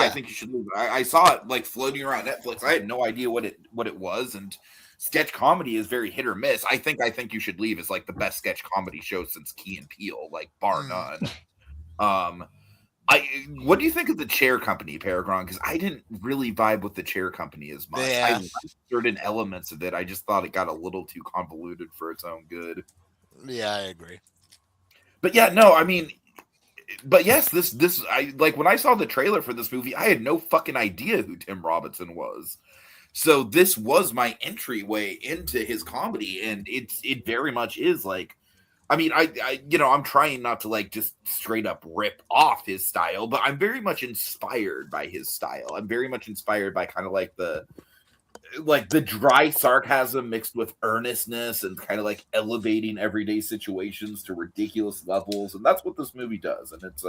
Think You Should Leave. I saw it like floating around Netflix. I had no idea what it was, and sketch comedy is very hit or miss. I Think You Should Leave is like the best sketch comedy show since Key and Peele, like bar none. What do you think of the Chair Company, PerGron? Because I didn't really vibe with the Chair Company as much. Yeah. I liked certain elements of it. I just thought it got a little too convoluted for its own good. Yeah, I agree. But yeah, no, I mean, but yes, this I like when I saw the trailer for this movie, I had no fucking idea who Tim Robinson was. So this was my entryway into his comedy, and it very much is like. I mean, I'm trying not to like just straight up rip off his style, but I'm very much inspired by his style. I'm very much inspired by kind of like the dry sarcasm mixed with earnestness and kind of like elevating everyday situations to ridiculous levels. And that's what this movie does. And it's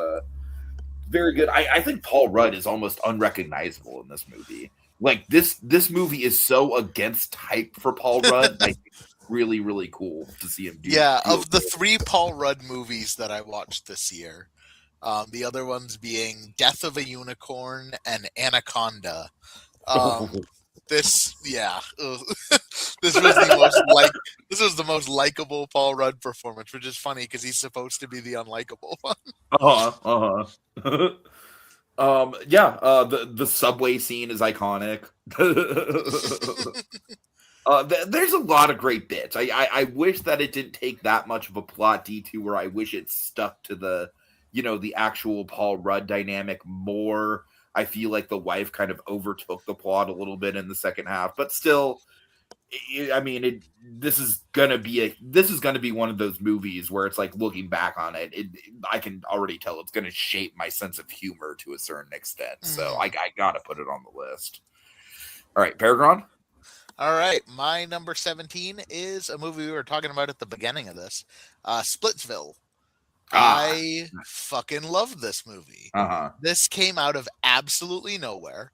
very good. I think Paul Rudd is almost unrecognizable in this movie. Like this movie is so against type for Paul Rudd. I think really, really cool to see him do. Yeah, of the 3 Paul Rudd movies that I watched this year, the other ones being Death of a Unicorn and Anaconda. This was the most likable Paul Rudd performance, which is funny because he's supposed to be the unlikable one. The subway scene is iconic. There's a lot of great bits. I wish that it didn't take that much of a plot detour. I wish it stuck to the actual Paul Rudd dynamic more. I feel like the wife kind of overtook the plot a little bit in the second half, but still, I mean, this is gonna be one of those movies where it's like looking back on it, I can already tell it's gonna shape my sense of humor to a certain extent. So I gotta put it on the list. All right, PerGron. All right, my number 17 is a movie we were talking about at the beginning of this, Splitsville. I fucking love this movie. This came out of absolutely nowhere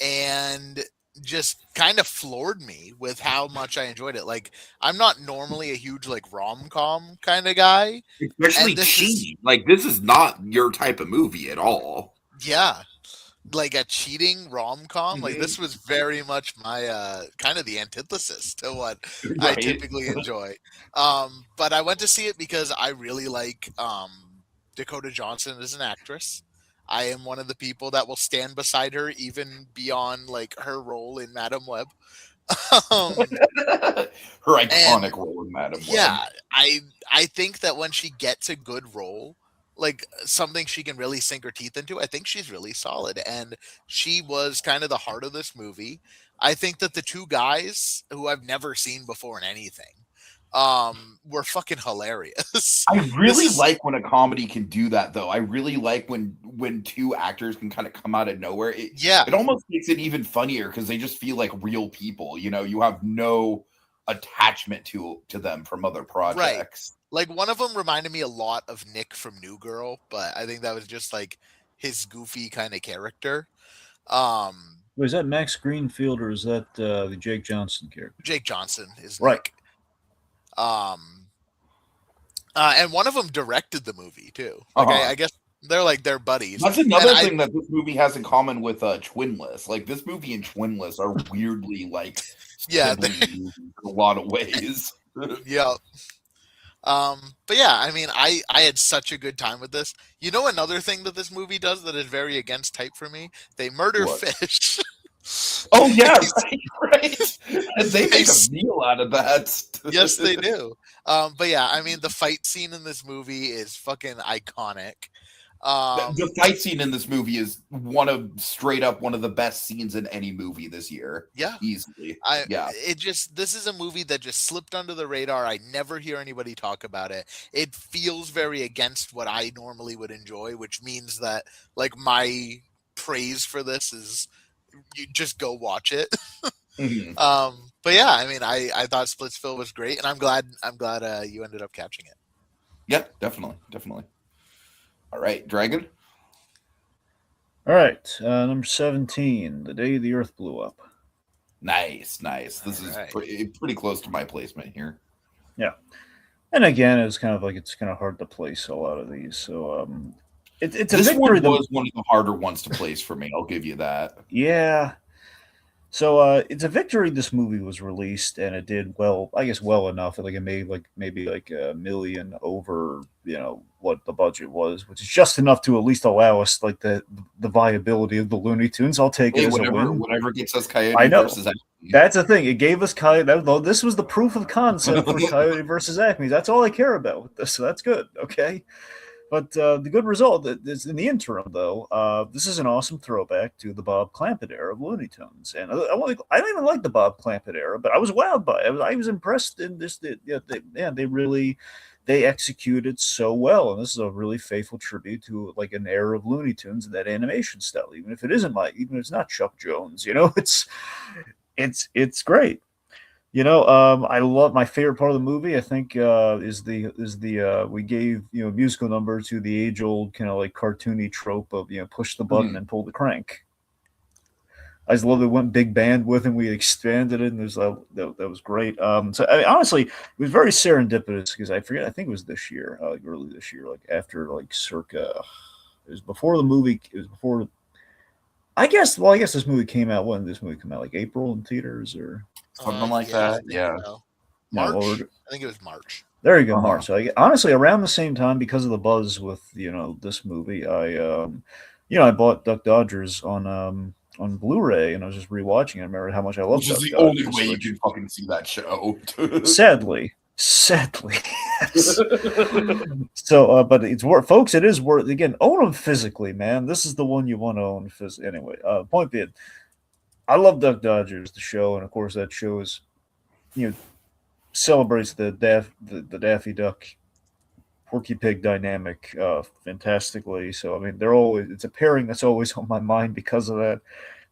and just kind of floored me with how much I enjoyed it. Like, I'm not normally a huge like rom-com kind of guy. Especially cheating. Like, this is not your type of movie at all. Yeah. Like a cheating rom-com. Like, this was very much my kind of the antithesis to what I typically enjoy. But I went to see it because I really like Dakota Johnson as an actress. I am one of the people that will stand beside her even beyond like her role in Madam Web. Her iconic role in Madam Web. Yeah, I think that when she gets a good role, like something she can really sink her teeth into. I think she's really solid, and she was kind of the heart of this movie. I think that the two guys who I've never seen before in anything were fucking hilarious. I This really is like when a comedy can do that, though. I really like when two actors can kind of come out of nowhere. yeah, It almost makes it even funnier because they just feel like real people. You know, you have no attachment to them from other right. projects. Like one of them reminded me a lot of Nick from New Girl, but I think that was just like his goofy kind of character. Um Was that Max Greenfield or is that the Jake Johnson character? Jake Johnson is Right. Nick. Um and one of them directed the movie too. Like Uh-huh. I guess they're buddies. That's And another thing that this movie has in common with Twinless. Like this movie and Twinless are weirdly like yeah, sibling movies in a lot of ways. yeah. But yeah, I mean, I had such a good time with this. You know, another thing that this movie does that is very against type for me, they murder What? fish. Oh yeah, right. And they make a They- meal out of that. yes, they do. But yeah, I mean, the fight scene in this movie is fucking iconic. The fight scene in this movie is straight up one of the best scenes in any movie this year. Yeah. Easily. This is a movie that just slipped under the radar. I never hear anybody talk about it. It feels very against what I normally would enjoy, which means that like my praise for this is you just go watch it. Mhm. But yeah, I mean, I thought Splitsville was great, and I'm glad you ended up catching it. Yeah, definitely. All right, Dragon. All right, number 17, The Day the Earth Blew Up. Nice. This All is right. pretty close to my placement here. Yeah, and again, it's kind of hard to place a lot of these. So it's a This victory. one was one of the harder ones to place for me. I'll give you that. Yeah. So it's a victory. This movie was released and it did well. I guess well enough. Like it made maybe like $1 million over what the budget was, which is just enough to at least allow us like the viability of the Looney Tunes. I'll take it as a win. Whatever gets us Coyote I know. versus Acme. That's the thing. It gave us Coyote. This was the proof of concept for Coyote versus Acme. That's all I care about with this. So that's good. Okay. But the good result is in the interim, though. This is an awesome throwback to the Bob Clampett era of Looney Tunes, and I don't even like the Bob Clampett era, but I was wowed by it. I was impressed in this. They executed so well, and this is a really faithful tribute to like an era of Looney Tunes and that animation style. Even if it's not Chuck Jones, it's great. I love my favorite part of the movie. I think is the we gave musical number to the age old kind of like cartoony trope of push the button and pull the crank. I just love that we went big band with him. We expanded it, and that was great. So honestly, it was very serendipitous because I forget. I think it was this year, early this year, like after like circa. It was before the movie. It was before. I guess this movie came out. When did this movie come out? Like April in theaters or Something like that. Yeah. So. Yeah, March. I think it was March. There you go, March. So honestly, around the same time, because of the buzz with this movie, I bought Duck Dodgers on Blu-ray, and I was just rewatching it. I remember how much I loved Which is Duck the Dodgers. only way you can fucking see that show. Sadly, yes. So, but it's worth, folks. It is worth. Again, own them physically, man. This is the one you want to own physically. Anyway, point being, I love Duck Dodgers, the show, and of course that show is, celebrates the Daffy Duck, Porky Pig dynamic fantastically. So I mean, it's a pairing that's always on my mind because of that.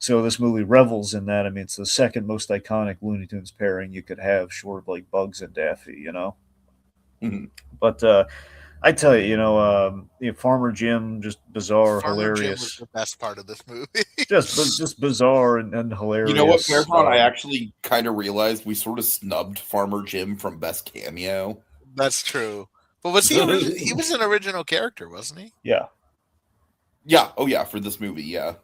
So this movie revels in that. I mean, it's the second most iconic Looney Tunes pairing you could have, short of like Bugs and Daffy, Mm-hmm. But I tell you, Farmer Jim, just bizarre, Farmer hilarious. Jim was the best part of this movie. just bizarre and hilarious. You know what, PerGron? I actually kind of realized we sort of snubbed Farmer Jim from Best Cameo. That's true. But was he? He was an original character, wasn't he? Yeah. Yeah. Oh yeah, for this movie, yeah.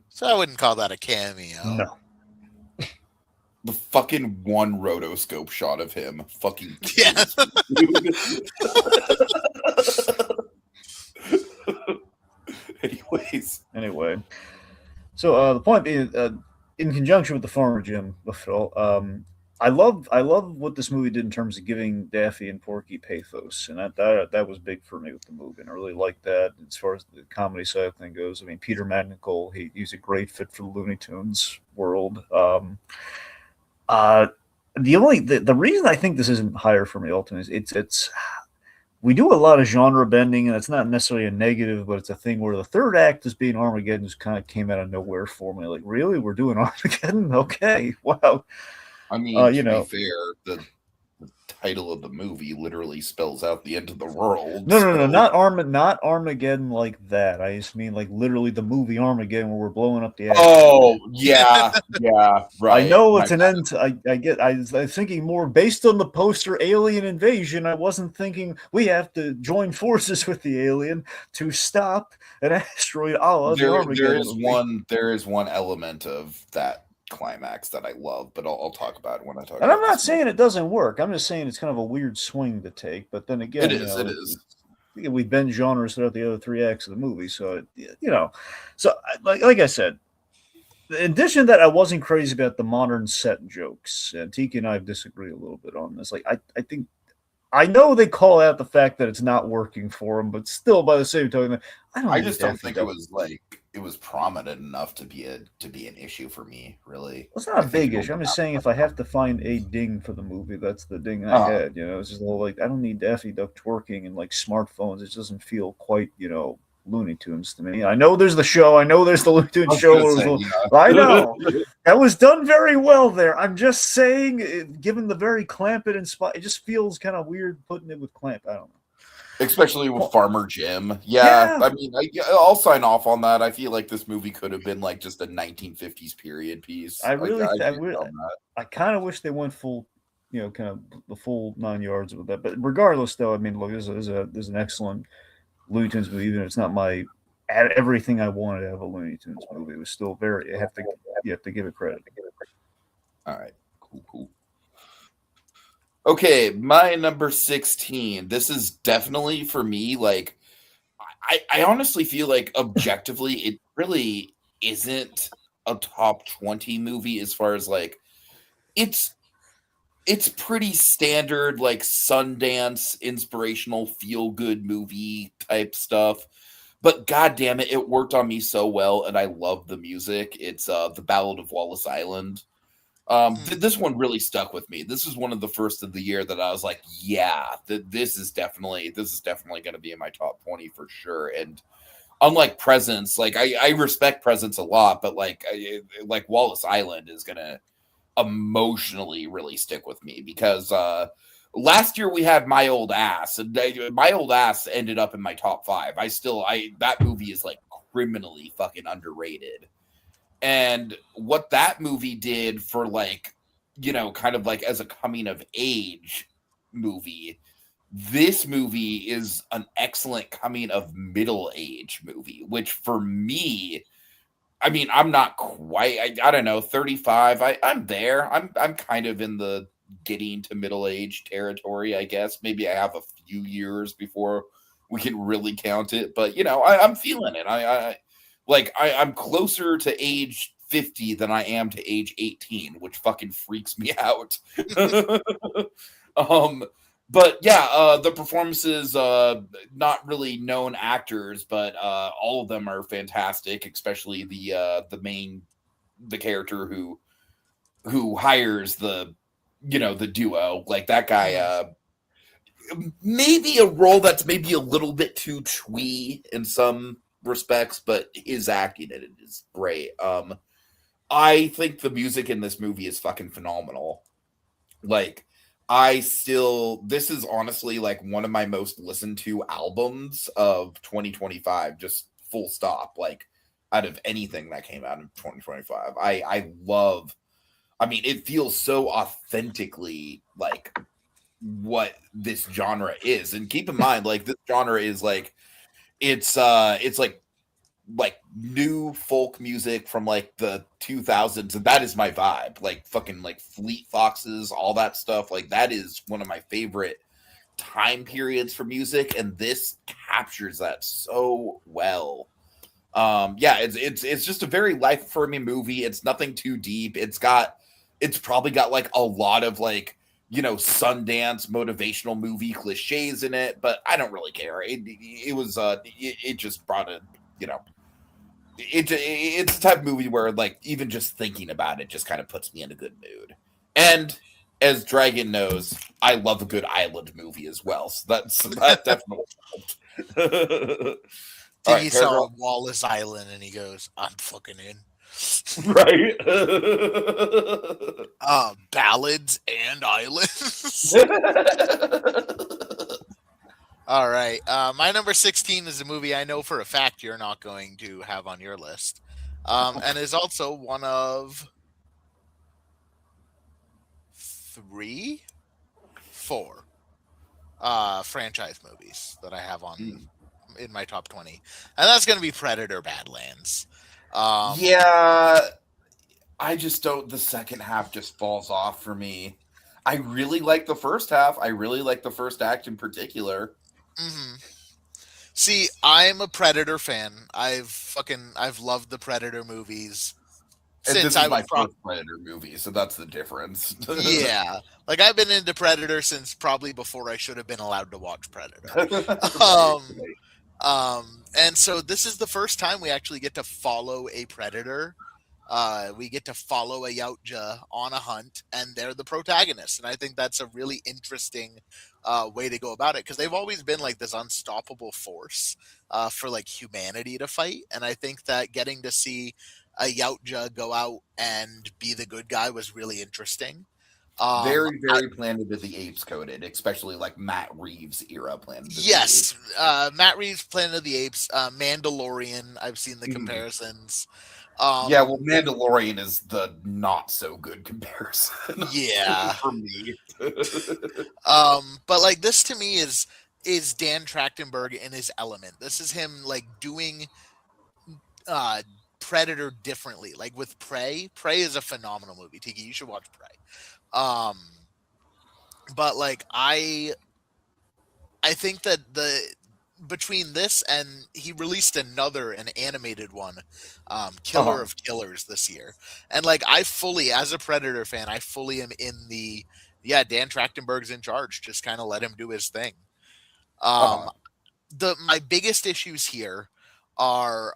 So I wouldn't call that a cameo. No. The fucking one rotoscope shot of him fucking Yeah. Anyway, so the point being, in conjunction with the Farmer Jim film, I love what this movie did in terms of giving Daffy and Porky pathos, and that was big for me with the movie, and I really liked that. As far as the comedy side of thing goes, I mean, Peter Magnicol, he's a great fit for the Looney Tunes world. Uh, the reason I think this isn't higher for me ultimately is it's we do a lot of genre bending, and it's not necessarily a negative, but it's a thing where the third act is being Armageddon just kind of came out of nowhere for me. Like, really, we're doing Armageddon? Okay, wow. I mean, You to know, be fair, the title of the movie literally spells out the end of the world. no, not Armageddon like that. I just mean like literally the movie Armageddon where we're blowing up the. Oh yeah, yeah, right. I know it's an end. I get. I was thinking more based on the poster "Alien Invasion." I wasn't thinking we have to join forces with the alien to stop an asteroid. Oh, the Armageddon. There is one element of that climax that I love, but I'll talk about it when I talk. And I'm not saying it doesn't work. I'm just saying it's kind of a weird swing to take. But then again, it is. We bend genres throughout the other three acts of the movie, so so like I said. In addition to that, I wasn't crazy about the modern set jokes, and Tiki and I disagree a little bit on this. Like, I think I know they call out the fact that it's not working for them, but still, by the same token, I just don't think it was prominent enough to be an issue for me. Really, well, it's not a big issue. I'm just saying if I have to find a ding for the movie, that's the ding I had. It's just a little like I don't need Daffy Duck twerking and like smartphones. It doesn't feel quite Looney Tunes to me. I know there's the show. I know there's the Looney Tunes show. I know that was done very well there. I'm just saying, given the very Clampett inspired, it just feels kind of weird putting it with Clamp. I don't know. Especially with Farmer Jim. Yeah. I mean, I'll sign off on that. I feel like this movie could have been like just a 1950s period piece. I kind of wish they went full, kind of the full 9 yards with that. But regardless, though, I mean, look, there's an excellent Looney Tunes movie, even if it's not everything I wanted out of a Looney Tunes movie. It was still very. You have to give it credit. All right, cool. Okay, my number 16. This is definitely for me. Like, I honestly feel like objectively, it really isn't a top 20 movie as far as like it's pretty standard, like Sundance inspirational feel good movie type stuff. But god damn it, it worked on me so well, and I love the music. It's The Ballad of Wallace Island. This one really stuck with me. This is one of the first of the year that I was like, yeah, this is definitely going to be in my top 20 for sure. And unlike Presence, like I respect Presence a lot, but like Wallace Island is gonna emotionally really stick with me because last year we had My Old Ass, and My Old Ass ended up in my top 5. That movie is like criminally fucking underrated. And what that movie did for like, kind of like as a coming of age movie, this movie is an excellent coming of middle age movie, which for me, I mean, I'm not quite, I don't know, 35. I'm there. I'm kind of in the getting to middle age territory, I guess. Maybe I have a few years before we can really count it, but I'm feeling it. I'm closer to age 50 than I am to age 18, which fucking freaks me out. But yeah, the performances, not really known actors, but all of them are fantastic, especially the character who hires the duo. Like that guy, maybe a role that's maybe a little bit too twee in some respects, but his acting in it is great. I think the music in this movie is fucking phenomenal. Like, this is honestly like one of my most listened to albums of 2025, just full stop. Like, out of anything that came out in 2025, I mean, it feels so authentically like what this genre is. And keep in mind, like, this genre is like, it's like new folk music from like the 2000s, and that is my vibe. Like fucking like Fleet Foxes, all that stuff. Like that is one of my favorite time periods for music, and this captures that so well. It's just a very life affirming movie. It's nothing too deep. It's got It's probably got like a lot of like, Sundance motivational movie cliches in it, but I don't really care. It just brought a, you know, it's the type of movie where like even just thinking about it just kind of puts me in a good mood. And as Dragon knows, I love a good island movie as well. So that definitely helped. All right, Tiki saw PerGron. Wallace Island and he goes, "I'm fucking in." Right. Ballads and islands. All right. My number 16 is a movie I know for a fact you're not going to have on your list, and is also one of 4 franchise movies that I have on in my top 20, and that's going to be Predator: Badlands. Yeah, I just don't. The second half just falls off for me. I really like the first half. I really like the first act in particular. Mm-hmm. See, I'm a Predator fan. I've loved the Predator movies And since this I is was my first Predator movie, so that's the difference. yeah. Like I've been into Predator since probably before I should have been allowed to watch Predator. Um, and so this is the first time we actually get to follow a predator. We get to follow a Yautja on a hunt, and they're the protagonists. And I think that's a really interesting way to go about it, because they've always been like this unstoppable force for like humanity to fight. And I think that getting to see a Yautja go out and be the good guy was really interesting. Very, very Planet of the Apes coded, especially like Matt Reeves era Planet of the Yes, Apes. Matt Reeves, Planet of the Apes, Mandalorian. I've seen the comparisons. Yeah, well, Mandalorian is the not so good comparison. Yeah. For me. But like this to me is Dan Trachtenberg in his element. This is him like doing Predator differently. Like with Prey. Prey is a phenomenal movie. Tiki, you should watch Prey. But like I think that between this and he released an animated one, Killer of Killers this year. And like I fully, as a Predator fan, I fully am in the Dan Trachtenberg's in charge. Just kind of let him do his thing. My biggest issues here are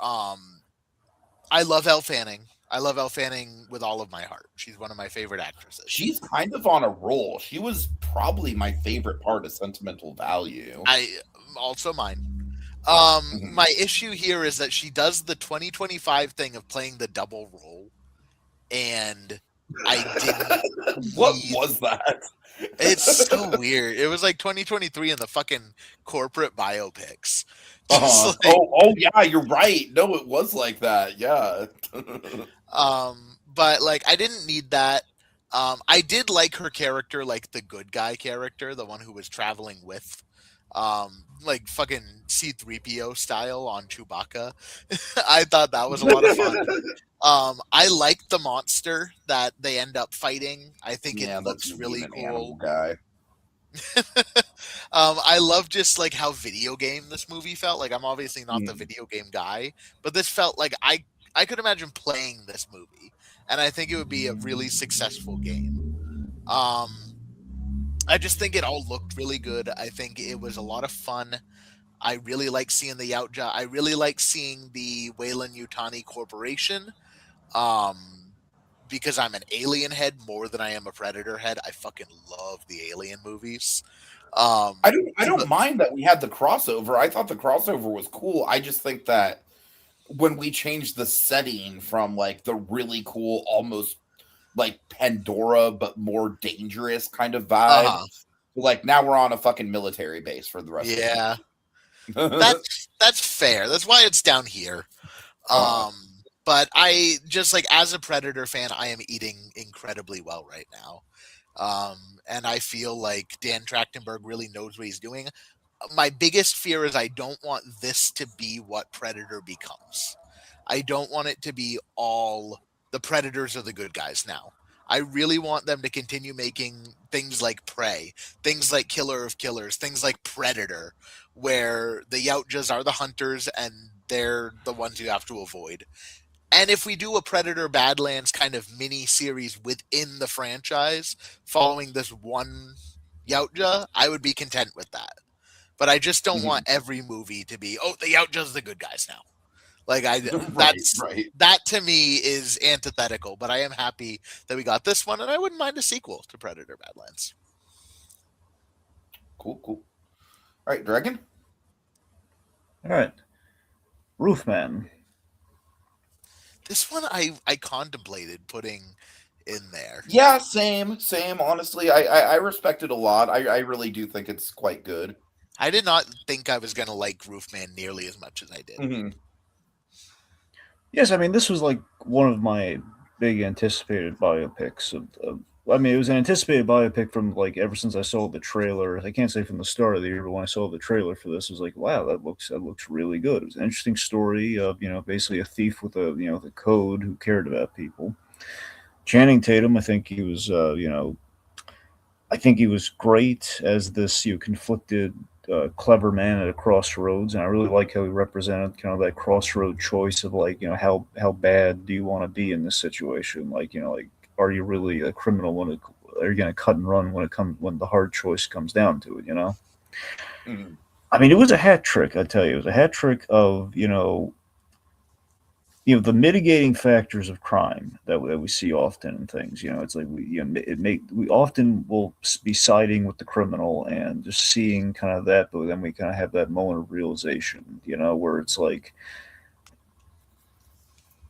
I love Elle Fanning. I love Elle Fanning with all of my heart. She's one of my favorite actresses. She's kind of on a roll. She was probably my favorite part of Sentimental Value. Also mine. My issue here is that she does the 2025 thing of playing the double role, and I didn't. What was that? It's so weird. It was like 2023 in the fucking corporate biopics. Like, oh yeah, you're right. No, it was like that. Yeah. But like I didn't need that. I did like her character, like the good guy character, the one who was traveling with like fucking C-3PO style on Chewbacca. I thought that was a lot of fun. I liked the monster that they end up fighting. I think it looks really cool. Guy. I love just like how video game this movie felt. Like I'm obviously not the video game guy, but this felt like I could imagine playing this movie, and I think it would be a really successful game. I just think it all looked really good. I think it was a lot of fun. I really like seeing the Yautja. I really like seeing the Weyland Yutani Corporation. Because I'm an Alien head more than I am a Predator head. I fucking love the Alien movies. I don't mind that we had the crossover. I thought the crossover was cool. I just think that when we changed the setting from like the really cool, almost like Pandora, but more dangerous kind of vibe, like now we're on a fucking military base for the rest of the movie. That's fair. That's why it's down here. But I just like as a Predator fan, I am eating incredibly well right now. And I feel like Dan Trachtenberg really knows what he's doing. My biggest fear is I don't want this to be what Predator becomes. I don't want it to be all the Predators are the good guys now. I really want them to continue making things like Prey, things like Killer of Killers, things like Predator, where the Yautjas are the hunters and they're the ones you have to avoid. And if we do a Predator Badlands kind of mini series within the franchise following this one Yautja, I would be content with that. But I just don't want every movie to be, oh, the Yautja's the good guys now. Like that to me is antithetical, but I am happy that we got this one, and I wouldn't mind a sequel to Predator Badlands. Cool. All right, Dragon. All right, Roofman. This one I contemplated putting in there. Yeah, same. Honestly, I respect it a lot. I really do think it's quite good. I did not think I was going to like Roofman nearly as much as I did. Mm-hmm. Yes, I mean, this was like one of my big anticipated biopics. I mean, it was an anticipated biopic from like ever since I saw the trailer. I can't say from the start of the year, but when I saw the trailer for this, I was like, wow, that looks really good. It was an interesting story of basically a thief with the code who cared about people. Channing Tatum, I think he was I think he was great as this conflicted, clever man at a crossroads, and I really like how he represented kind of that crossroad choice of like how bad do you want to be in this situation? Like are you really a criminal are you going to cut and run when the hard choice comes down to it? Mm-hmm. I mean, it was a hat trick. I tell you, it was a hat trick of the mitigating factors of crime that we see often in things. It's like we often will be siding with the criminal and just seeing kind of that, but then we kind of have that moment of realization, where it's like,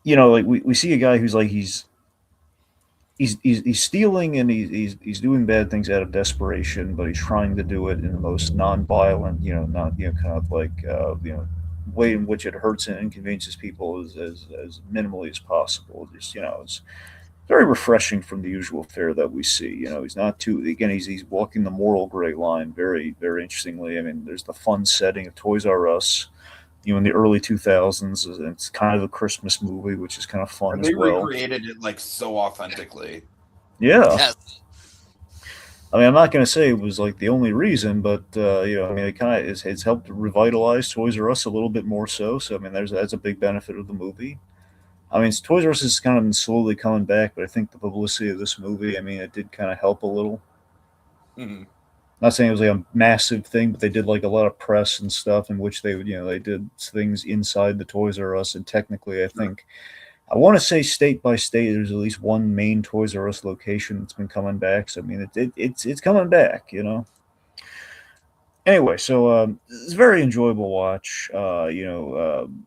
like we see a guy who's like he's stealing and he's doing bad things out of desperation, but he's trying to do it in the most non-violent, not kind of like way in which it hurts and inconveniences people as minimally as possible. Just it's very refreshing from the usual fare that we see. He's not too again. He's walking the moral gray line very very interestingly. I mean, there's the fun setting of Toys R Us. In the early 2000s, it's kind of a Christmas movie, which is kind of fun as well. They recreated it like so authentically. Yeah. Yes. I mean, I'm not going to say it was like the only reason, but I mean, it kind of it's helped revitalize Toys R Us a little bit more so. So I mean, that's a big benefit of the movie. I mean, Toys R Us is kind of been slowly coming back, but I think the publicity of this movie, I mean, it did kind of help a little. Mm-hmm. Not saying it was like a massive thing, but they did like a lot of press and stuff in which they would, they did things inside the Toys R Us, and technically, I think. I want to say state by state, there's at least one main Toys R Us location that's been coming back. So I mean, it's coming back, Anyway, so it's a very enjoyable watch. Given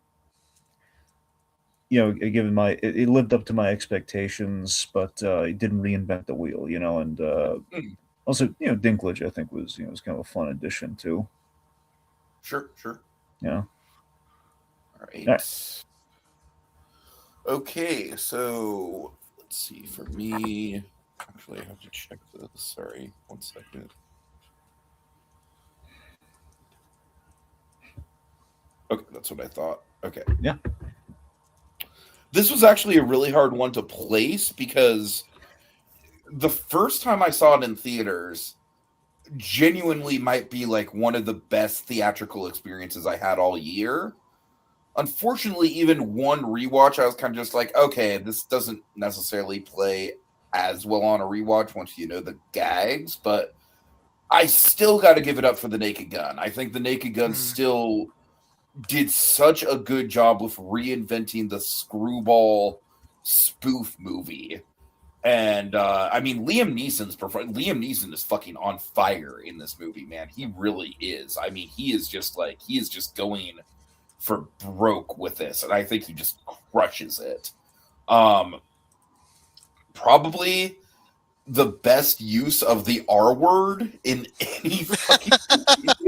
it lived up to my expectations, but it didn't reinvent the wheel, and also Dinklage I think was was kind of a fun addition too. Sure. Yeah. All right. Okay, so let's see. For me, actually, I have to check this. Sorry, 1 second. Okay, that's what I thought. Okay. Yeah. This was actually a really hard one to place because the first time I saw it in theaters genuinely might be like one of the best theatrical experiences I had all year. Unfortunately, even one rewatch, I was kind of just like, okay, this doesn't necessarily play as well on a rewatch once you know the gags, but I still got to give it up for The Naked Gun. I think The Naked Gun still did such a good job with reinventing the screwball spoof movie. And I mean, Liam Neeson is fucking on fire in this movie, man. He really is. I mean, he is just going for broke with this, and I think he just crushes it. Probably the best use of the R word in any fucking movie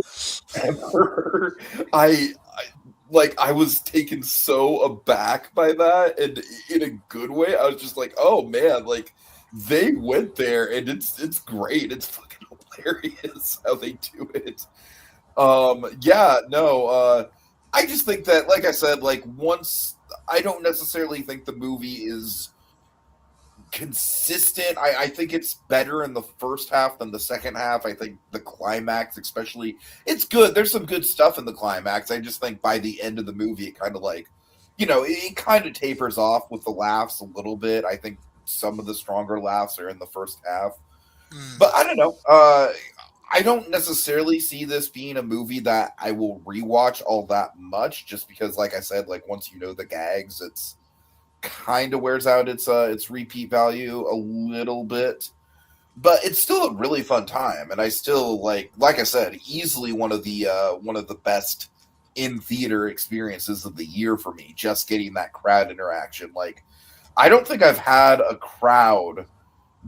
ever. I was taken so aback by that, and in a good way. I was just like, oh man, like they went there, and it's great. It's fucking hilarious how they do it. I just think that, like I said, I don't necessarily think the movie is consistent. I think it's better in the first half than the second half. I think the climax, especially, it's good. There's some good stuff in the climax. I just think by the end of the movie, it kind of like it kind of tapers off with the laughs a little bit. I think some of the stronger laughs are in the first half. But I don't know. I don't necessarily see this being a movie that I will rewatch all that much, just because, like I said, like once you know the gags, it's kind of wears out its repeat value a little bit. But it's still a really fun time, and I still like I said, easily one of the best in theater experiences of the year for me. Just getting that crowd interaction, like I don't think I've had a crowd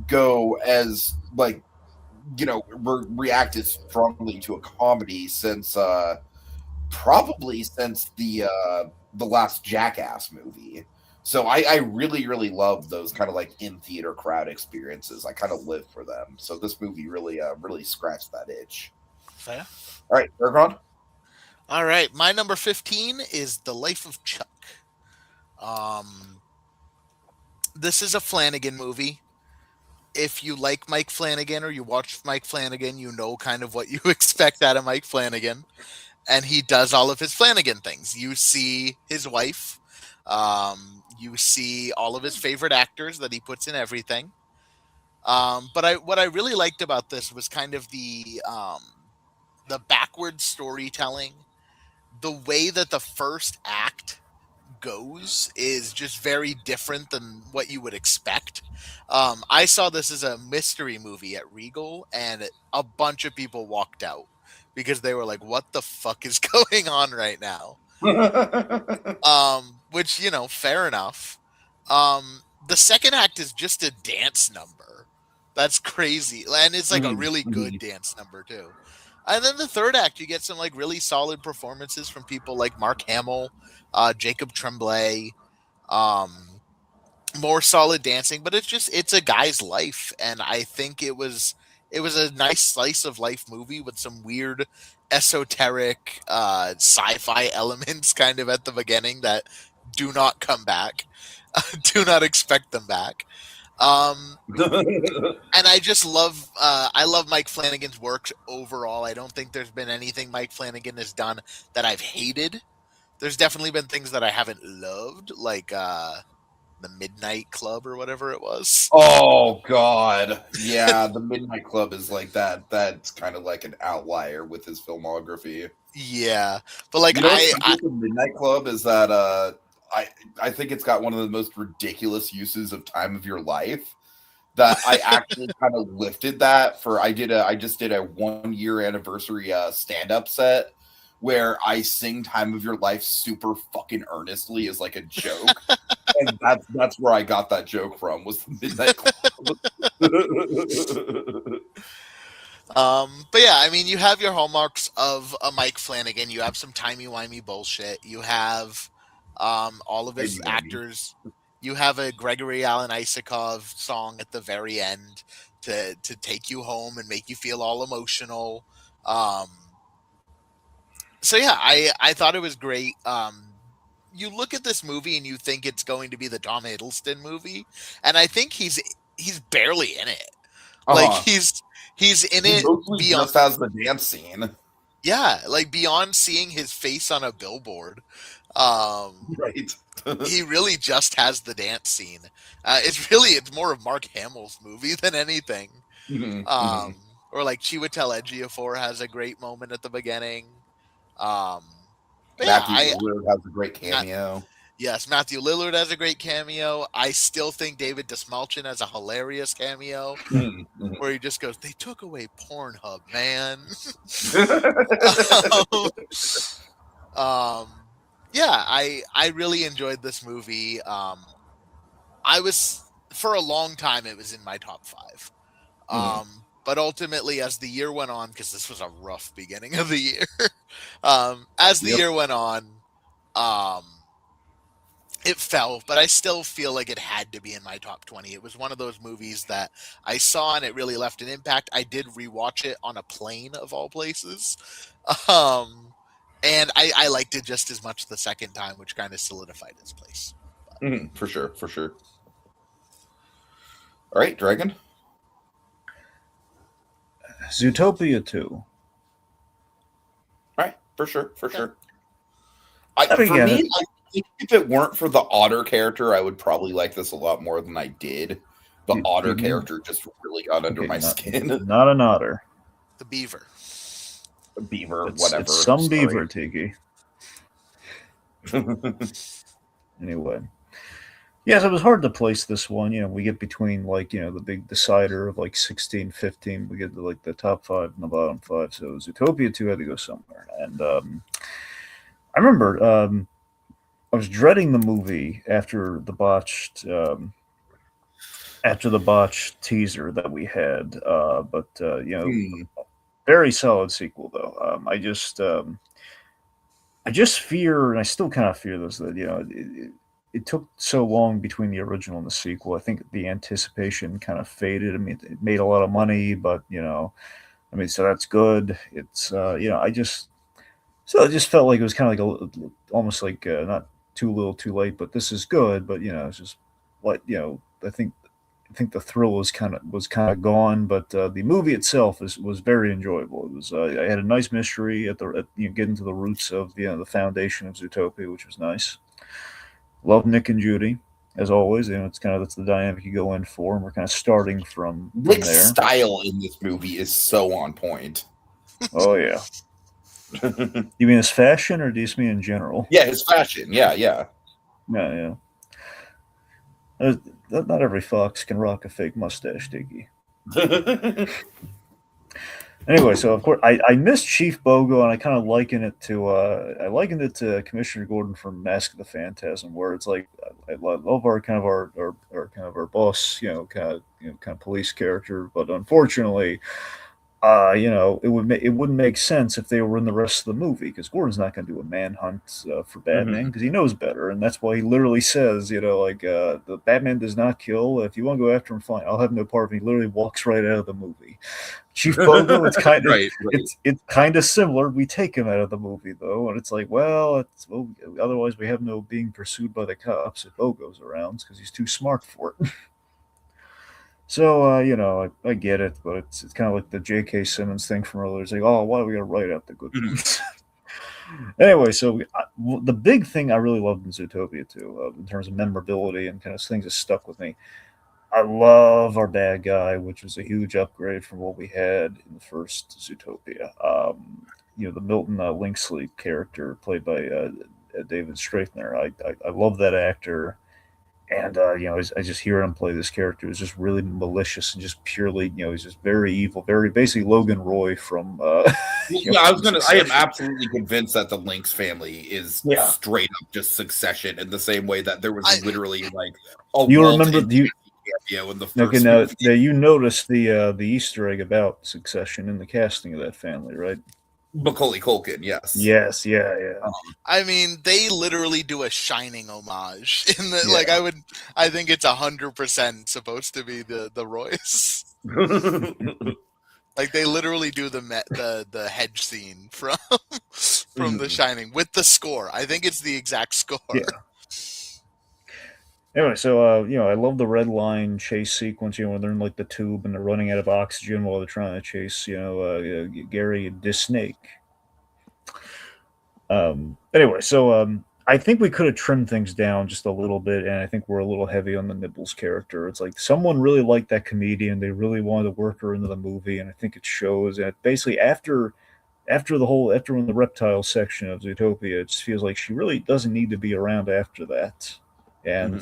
go as like react as strongly to a comedy since probably since the last Jackass movie. So I really, really love those kind of like in theater crowd experiences. I kind of live for them. So this movie really really scratched that itch. Fair. All right, PerGron. All right, my number 15 is The Life of Chuck. This is a Flanagan movie. If you like Mike Flanagan or you watch Mike Flanagan, you know kind of what you expect out of Mike Flanagan. And he does all of his Flanagan things. You see his wife. You see all of his favorite actors that he puts in everything. But what I really liked about this was kind of the backward storytelling. The way that the first act goes is just very different than what you would expect. I saw this as a mystery movie at Regal, and a bunch of people walked out because they were like, "What the fuck is going on right now?" Which fair enough. The second act is just a dance number. That's crazy, and it's like a really good dance number too. And then the third act, you get some like really solid performances from people like Mark Hamill, Jacob Tremblay, more solid dancing. But it's a guy's life, and I think it was a nice slice of life movie with some weird esoteric sci-fi elements kind of at the beginning that do not come back. Do not expect them back. And I just love I love Mike Flanagan's work overall. I don't think there's been anything Mike Flanagan has done that I've hated. There's definitely been things that I haven't loved, like the Midnight Club or whatever it was. Oh God, yeah, the Midnight Club is like that. That's kind of like an outlier with his filmography. Yeah, but like the Midnight Club is that I think it's got one of the most ridiculous uses of Time of Your Life. That I actually kind of lifted that for. I just did a 1 year anniversary stand up set where I sing Time of Your Life super fucking earnestly as like a joke. And that's where I got that joke from, was the Midnight Club. But yeah, I mean, you have your hallmarks of a Mike Flanagan. You have some timey-wimey bullshit. You have all of his actors. You have a Gregory Alan Isakov song at the very end to take you home and make you feel all emotional. So yeah, I thought it was great. You look at this movie and you think it's going to be the Tom Hiddleston movie, and I think he's barely in it. Like he's in it beyond, just has the dance scene. Yeah, like beyond seeing his face on a billboard. Right. He really just has the dance scene. It's more of Mark Hamill's movie than anything. Or like Chiwetel Ejiofor has a great moment at the beginning. Matthew Lillard has a great cameo. Yes, Matthew Lillard has a great cameo. I still think David Dastmalchian has a hilarious cameo where he just goes, "They took away Pornhub, man." Yeah, I really enjoyed this movie. For a long time, it was in my top 5. But ultimately, as the year went on, because this was a rough beginning of the year, as the year went on, it fell, but I still feel like it had to be in my top 20. It was one of those movies that I saw and it really left an impact. I did rewatch it on a plane, of all places. And I liked it just as much the second time, which kind of solidified its place. For sure. All right, Dragon. Zootopia 2. All right, for sure. I If it weren't for the otter character, I would probably like this a lot more than I did. The otter character just really got under my skin. Not an otter. The beaver. Beaver, It's whatever. some Sorry. beaver, Tiki. Anyway. Yes, it was hard to place this one. We get between the big decider of 16, 15. We get to the top 5 and the bottom 5. So Zootopia 2 had to go somewhere. And I remember I was dreading the movie after the botched teaser that we had. But very solid sequel though. I just fear, and I still kind of fear this, that it took so long between the original and the sequel. I think the anticipation kind of faded. I mean, it made a lot of money, but so that's good. It's I just felt like it was kind of almost like not too little, too late. But this is good. But it's just I think the thrill was kind of gone. But the movie itself was very enjoyable. It was I had a nice mystery at getting to the roots of the foundation of Zootopia, which was nice. Love Nick and Judy, as always. It's that's the dynamic you go in for, and we're kind of starting from Nick's there. style in this movie is so on point. Oh yeah. You mean his fashion, or do you just mean in general? Yeah, his fashion. Yeah. Yeah. Not every fox can rock a fake mustache, Tiki. Anyway, so of course I missed Chief Bogo, and I kind of likened it to Commissioner Gordon from Mask of the Phantasm, where it's like I love our boss, kind of police character, but unfortunately, it wouldn't make sense if they were in the rest of the movie, because Gordon's not going to do a manhunt for Batman, because he knows better, and that's why he literally says, the Batman does not kill. If you want to go after him, fine. I'll have no part of it. He literally walks right out of the movie. Chief Bogo, it's kind of right. It's kind of similar. We take him out of the movie though, and it's like, otherwise we have no being pursued by the cops if Bogo's around, because he's too smart for it. So, I get it, but it's kind of like the J.K. Simmons thing from earlier. It's like, oh, why do we got to write out the good ones? Anyway, so the big thing I really loved in Zootopia 2, in terms of memorability and kind of things that stuck with me, I love our bad guy, which was a huge upgrade from what we had in the first Zootopia. The Milton Linksley character played by David Strathner. I love that actor. And I just hear him play this character who's just really malicious and just purely, he's just very evil, very basically Logan Roy from. I am absolutely convinced that the Lynx family is straight up just Succession, in the same way that there was literally a you remember cameo in the first movie. Now you noticed the Easter egg about Succession in the casting of that family, right? Macaulay Culkin, yes. Yes, yeah. I mean, they literally do a Shining homage in the I think it's 100% supposed to be the Royce. They literally do the hedge scene from The Shining with the score. I think it's the exact score. Yeah. Anyway, so I love the red line chase sequence. When they're in the tube and they're running out of oxygen while they're trying to chase Gary Snake. Anyway, so I think we could have trimmed things down just a little bit, and I think we're a little heavy on the Nibbles character. It's like someone really liked that comedian; they really wanted to work her into the movie, and I think it shows. And basically, after in the reptile section of Zootopia, it just feels like she really doesn't need to be around after that. And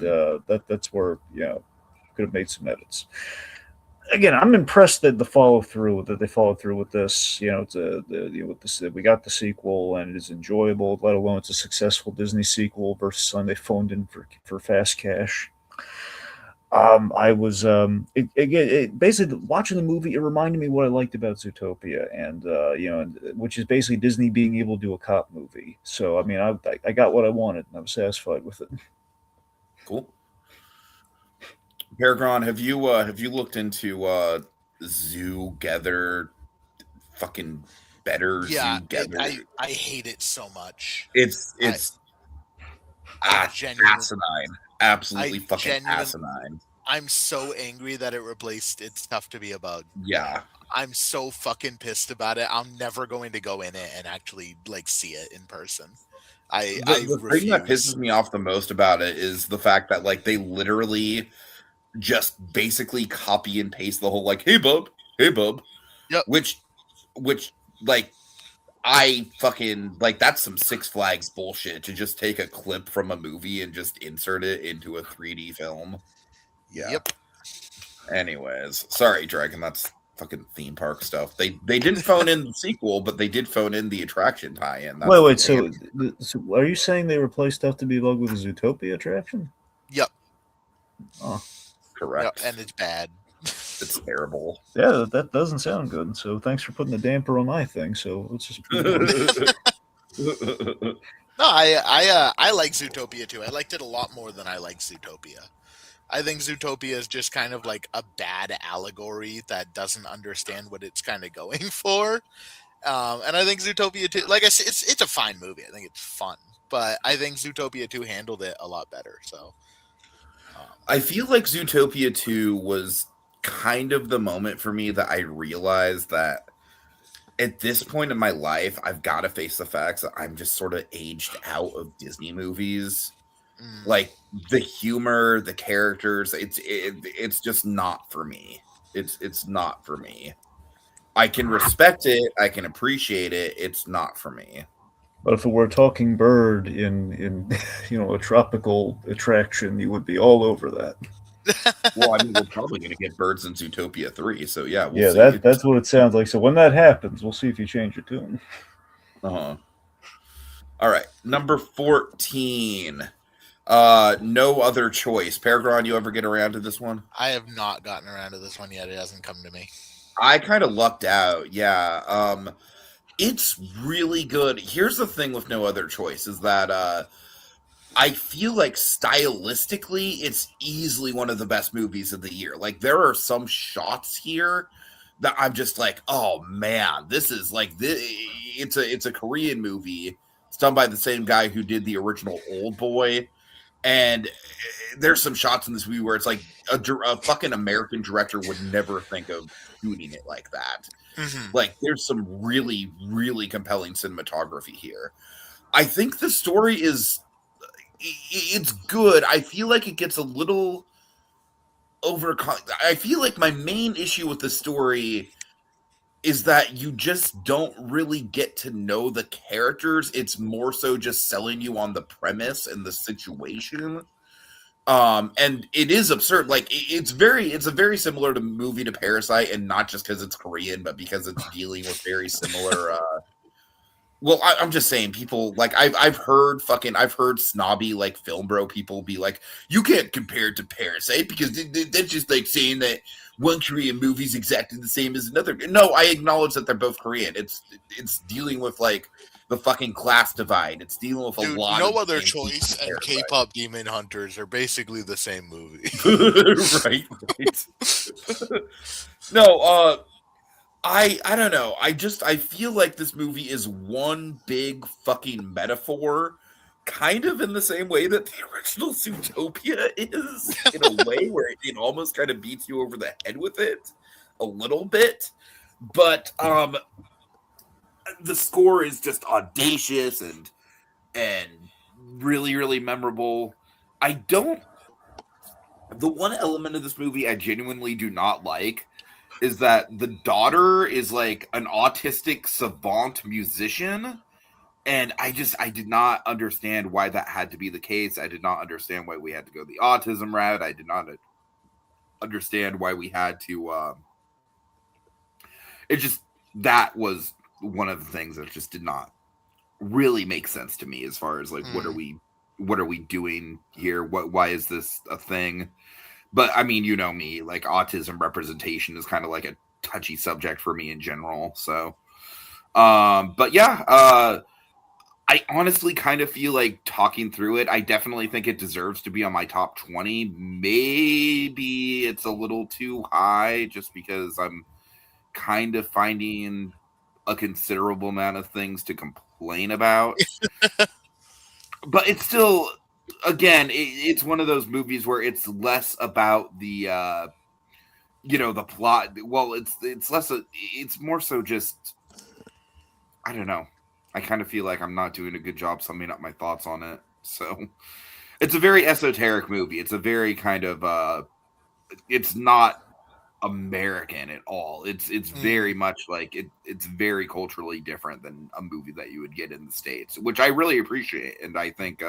that's where could have made some edits. Again, I'm impressed that they followed through with this. We got the sequel and it is enjoyable. Let alone it's a successful Disney sequel versus something they phoned in for fast cash. I was basically watching the movie. It reminded me what I liked about Zootopia, and which is basically Disney being able to do a cop movie. So I mean, I got what I wanted, and I was satisfied with it. Cool. PerGron, have you looked into Zoogether? Fucking better Zoogether. I hate it so much. It's asinine. Absolutely fucking asinine. I'm so angry that it replaced It's Tough to Be a Bug. Yeah. I'm so fucking pissed about it. I'm never going to go in it and actually see it in person. I The thing that refuse. pisses me off the most about it is the fact that like they literally just basically copy and paste the whole like hey bub, Yep. which like I fucking like that's some Six Flags bullshit to just take a clip from a movie and just insert it into a 3D film. Yeah. Yep. Anyways, sorry, Dragon. That's fucking theme park stuff. They didn't phone in the sequel, but they did phone in the attraction tie-in. That's Wait. the So, are you saying they replaced Stuff to Be Loved with a Zootopia attraction? Yep. Oh, correct. Yep. And it's bad. It's terrible. yeah, that doesn't sound good. So, thanks for putting the damper on my thing. So, let's just move on. No, I like Zootopia too. I liked it a lot more than I like Zootopia. I think Zootopia is just kind of like a bad allegory that doesn't understand what it's kind of going for. And I think Zootopia 2, like I said, it's a fine movie. I think it's fun, but I think Zootopia 2 handled it a lot better. So I feel like Zootopia 2 was kind of the moment for me that I realized that at this point in my life, I've got to face the facts that I'm just sort of aged out of Disney movies. Like the humor, the characters, it's just not for me. It's not for me. I can respect it, I can appreciate it. It's not for me. But if it were a talking bird in a tropical attraction, you would be all over that. Well, I mean, we're probably going to get birds in Zootopia 3, so yeah, we'll Yeah, see. that's what it sounds like. So when that happens, we'll see if you change your tune. Uh-huh. All right, number 14. No Other Choice. PerGron, you ever get around to this one? I have not gotten around to this one yet. It hasn't come to me. I kind of lucked out. Yeah. It's really good. Here's the thing with No Other Choice is that I feel like stylistically it's easily one of the best movies of the year. Like there are some shots here that I'm just like, "Oh man, this is like this it's a Korean movie. It's done by the same guy who did the original Old Boy." And there's some shots in this movie where it's like a fucking American director would never think of shooting it like that. Mm-hmm. Like, there's some really, really compelling cinematography here. I think the story it's good. I feel like it gets a little I feel like my main issue with the story is that you just don't really get to know the characters. It's more so just selling you on the premise and the situation. And it is absurd. Like it's a very similar to movie to Parasite, and not just because it's Korean, but because it's dealing with very similar well, I'm just saying, people like I've heard snobby like film bro people be like, you can't compare it to Parasite because that's just like saying that one Korean movie is exactly the same as another. No, I acknowledge that they're both Korean. It's dealing with like the fucking class divide. It's dealing with a lot. No of Other things Choice and K-pop Demon Hunters are basically the same movie. right. No, I don't know. I feel like this movie is one big fucking metaphor, kind of in the same way that the original Zootopia is, in a way where it almost kind of beats you over the head with it a little bit. But the score is just audacious and really, really memorable. The one element of this movie I genuinely do not like is that the daughter is like an autistic savant musician, and I did not understand why that had to be the case. I did not understand why we had to go the autism route. I did not understand why we had to that was one of the things that just did not really make sense to me as far as like what are we doing here? Why is this a thing? But I mean, you know me, like autism representation is kind of like a touchy subject for me in general. So, but yeah, I honestly kind of feel like talking through it. I definitely think it deserves to be on my top 20. Maybe it's a little too high just because I'm kind of finding a considerable amount of things to complain about. But it's still, again, it's one of those movies where it's less about the the plot. Well, it's less it's more so just I don't know. I kind of feel like I'm not doing a good job summing up my thoughts on it. So it's a very esoteric movie. It's a very kind of it's not American at all. It's very much like it's very culturally different than a movie that you would get in the States, which I really appreciate. And I think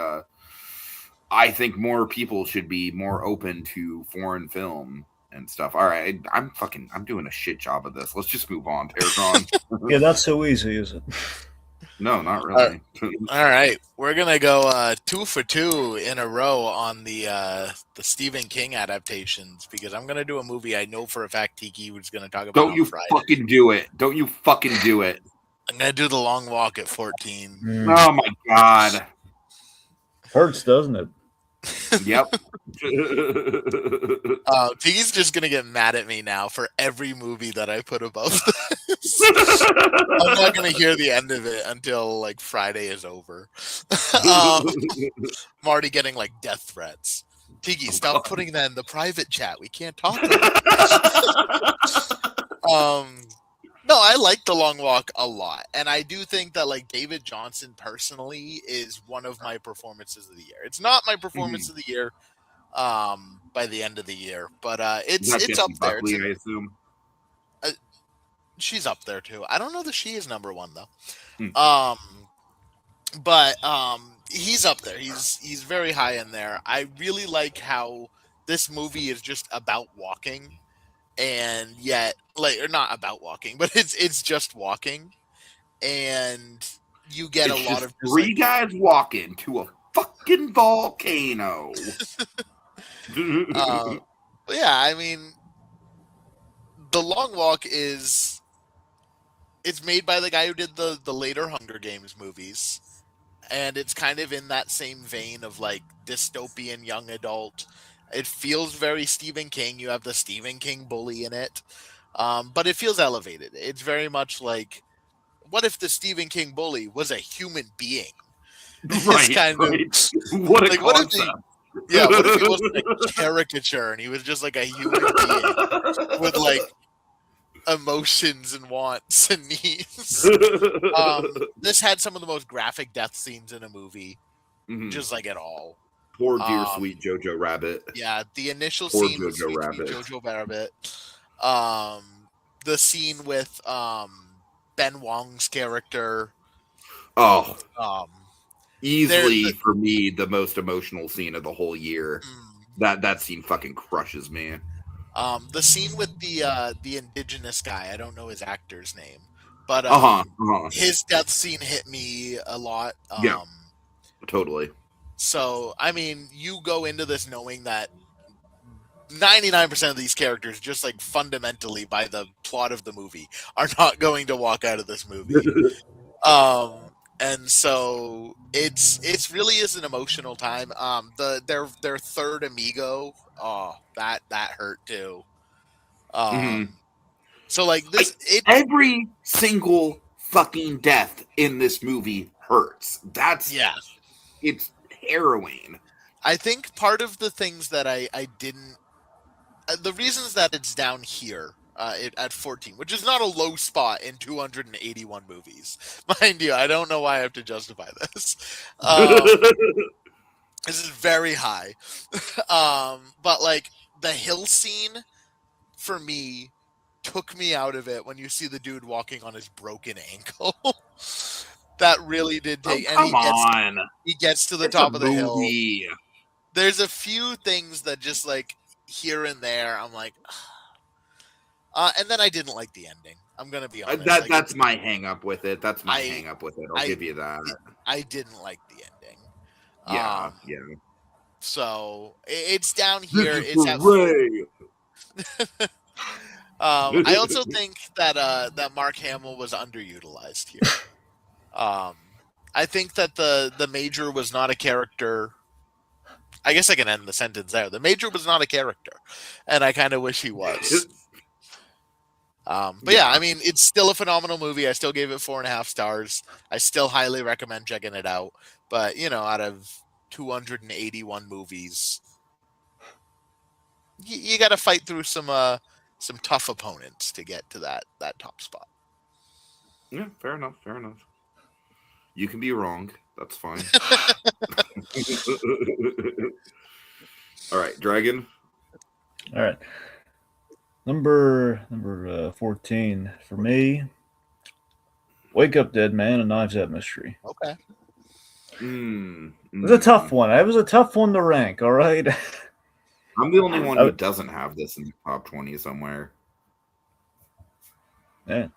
more people should be more open to foreign film and stuff. All right, I'm doing a shit job of this. Let's just move on, PerGron. Yeah, not so easy, is it? No, not really. All right, we're gonna go 2 for 2 in a row on the Stephen King adaptations because I'm gonna do a movie I know for a fact Tiki was gonna talk about. Don't on you Friday. fucking do it! Don't you fucking do it! I'm gonna do The Long Walk at 14. Oh my god! Hurts, doesn't it? Yep. Tiki's just gonna get mad at me now for every movie that I put above this. I'm not gonna hear the end of it until like Friday is over. I'm already getting like death threats. Tiki, stop putting that in the private chat. We can't talk about it. No, I like The Long Walk a lot, and I do think that like David Johnson personally is one of my performances of the year. It's not my performance of the year by the end of the year, but it's up there. Buckley, I assume. She's up there too. I don't know that she is number one though. But he's up there. He's very high in there. I really like how this movie is just about walking. And yet, like, or not about walking, but it's just walking, and you get It's a lot of just, three guys walking to a fucking volcano. But yeah, I mean, The Long Walk it's made by the guy who did the later Hunger Games movies, and it's kind of in that same vein of like dystopian young adult. It feels very Stephen King. You have the Stephen King bully in it, but it feels elevated. It's very much like, what if the Stephen King bully was a human being? Right, kind right. of What a like, concept. what if he wasn't a caricature and he was just like a human being with like emotions and wants and needs? This had some of the most graphic death scenes in a movie, just like at all. Poor dear sweet Jojo Rabbit. Yeah, the initial Poor scene with Jojo sweet Rabbit. Jojo Rabbit. The scene with Ben Wong's character. Oh, easily for me the most emotional scene of the whole year. That scene fucking crushes me. The scene with the indigenous guy. I don't know his actor's name, but his death scene hit me a lot. Yeah, totally. So, I mean, you go into this knowing that 99% of these characters, just like fundamentally by the plot of the movie, are not going to walk out of this movie. And so it's really is an emotional time. Their third amigo, that hurt too. So like this, every single fucking death in this movie hurts. It's harrowing. I think part of the things that I didn't, the reasons that it's down here at 14, which is not a low spot in 281 movies, mind you. I don't know why I have to justify this. This is very high, but like the hill scene for me took me out of it when you see the dude walking on his broken ankle. That really did take. He gets to the top of the hill. There's a few things that just like here and there, I'm like, and then I didn't like the ending. I'm gonna be honest. That's my hang up with it. I'll give you that. I didn't like the ending. Yeah. So it's down here. It's at. I also think that Mark Hamill was underutilized here. I think that the Major was not a character. I guess I can end the sentence there. The Major was not a character, and I kind of wish he was. But yeah, I mean, it's still a phenomenal movie. I still gave it 4.5 stars. I still highly recommend checking it out. But you know, out of 281 movies, you got to fight through some tough opponents to get to that top spot. Yeah, fair enough. You can be wrong. That's fine. All right, Dragon. All right. Number 14 for me. Wake Up Dead Man, a Knives Out mystery. Okay. It was a tough one. It was a tough one to rank. All right. I'm the only one who doesn't have this in the top 20 somewhere. Yeah.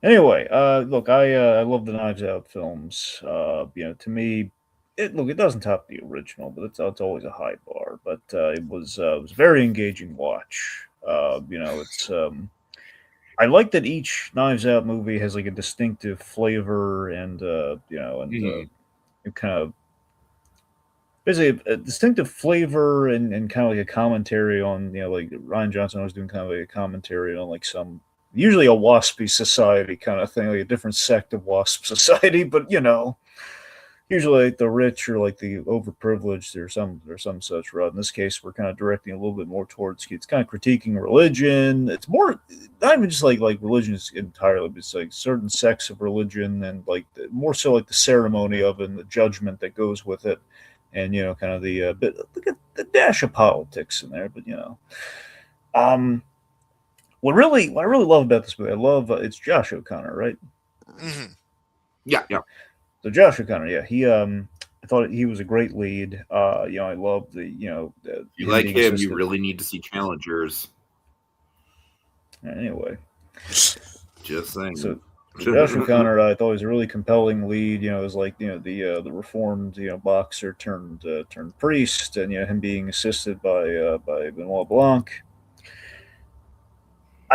Anyway, look, I love the Knives Out films. To me, it doesn't top the original, but it's always a high bar. But it was a very engaging watch. It's I like that each Knives Out movie has like a distinctive flavor and it kind of basically a distinctive flavor and kind of like a commentary on like Ryan Johnson was doing kind of like a commentary on like some usually a waspy society kind of thing, like a different sect of wasp society, but usually like the rich or like the overprivileged or some such. Right, in this case, we're kind of directing a little bit more towards it's kind of critiquing religion. It's more not even just like religion is entirely, but it's like certain sects of religion and like more so like the ceremony of it and the judgment that goes with it, and kind of the bit look at the dash of politics in there, but what I really love about this movie, I love it's Josh O'Connor, right? Mm-hmm. Yeah. So Josh O'Connor, yeah, he I thought he was a great lead. I love the you like him, you really need to see Challengers. Anyway, just saying. So Josh O'Connor, I thought was a really compelling lead. It was like the reformed boxer turned priest, and him being assisted by Benoit Blanc.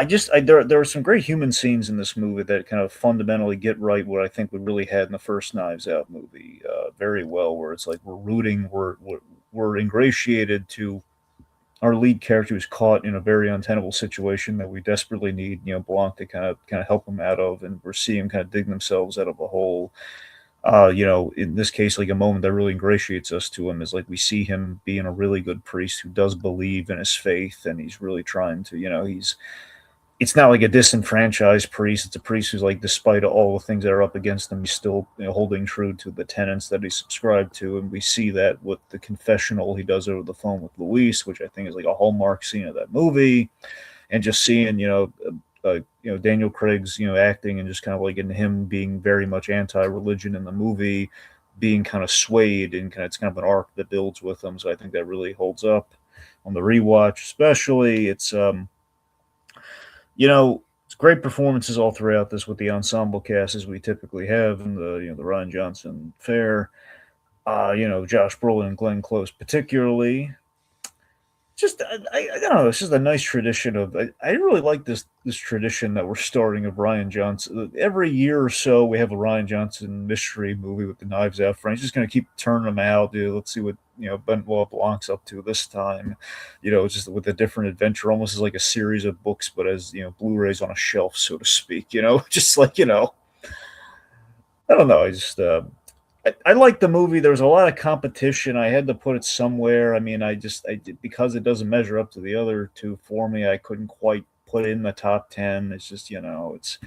There are some great human scenes in this movie that kind of fundamentally get right what I think we really had in the first Knives Out movie very well, where it's like we're ingratiated to our lead character who's caught in a very untenable situation that we desperately need Blanc to kind of help him out of, and we're seeing him kind of dig themselves out of a hole. In this case, like a moment that really ingratiates us to him is like we see him being a really good priest who does believe in his faith, and he's really trying to it's not like a disenfranchised priest. It's a priest who's like, despite all the things that are up against him, he's still holding true to the tenets that he subscribed to. And we see that with the confessional he does over the phone with Luis, which I think is like a hallmark scene of that movie. And just seeing, Daniel Craig's, acting and just kind of like in him being very much anti-religion in the movie, being kind of swayed and it's kind of an arc that builds with him. So I think that really holds up on the rewatch, especially. It's great performances all throughout this with the ensemble cast as we typically have in the the Ryan Johnson fare. Josh Brolin and Glenn Close particularly. Just I don't know. It's just a nice tradition of. I really like this tradition that we're starting of Ryan Johnson. Every year or so, we have a Ryan Johnson mystery movie with the Knives Out franchise. Just going to keep turning them out. Dude. Let's see what Benoit Blanc's up to this time. Just with a different adventure, almost as like a series of books, but as Blu-rays on a shelf, so to speak. Just like I don't know. I like the movie. There was a lot of competition. I had to put it somewhere. I mean, I did, because it doesn't measure up to the other two for me. I couldn't quite put it in the top 10. It's just, it's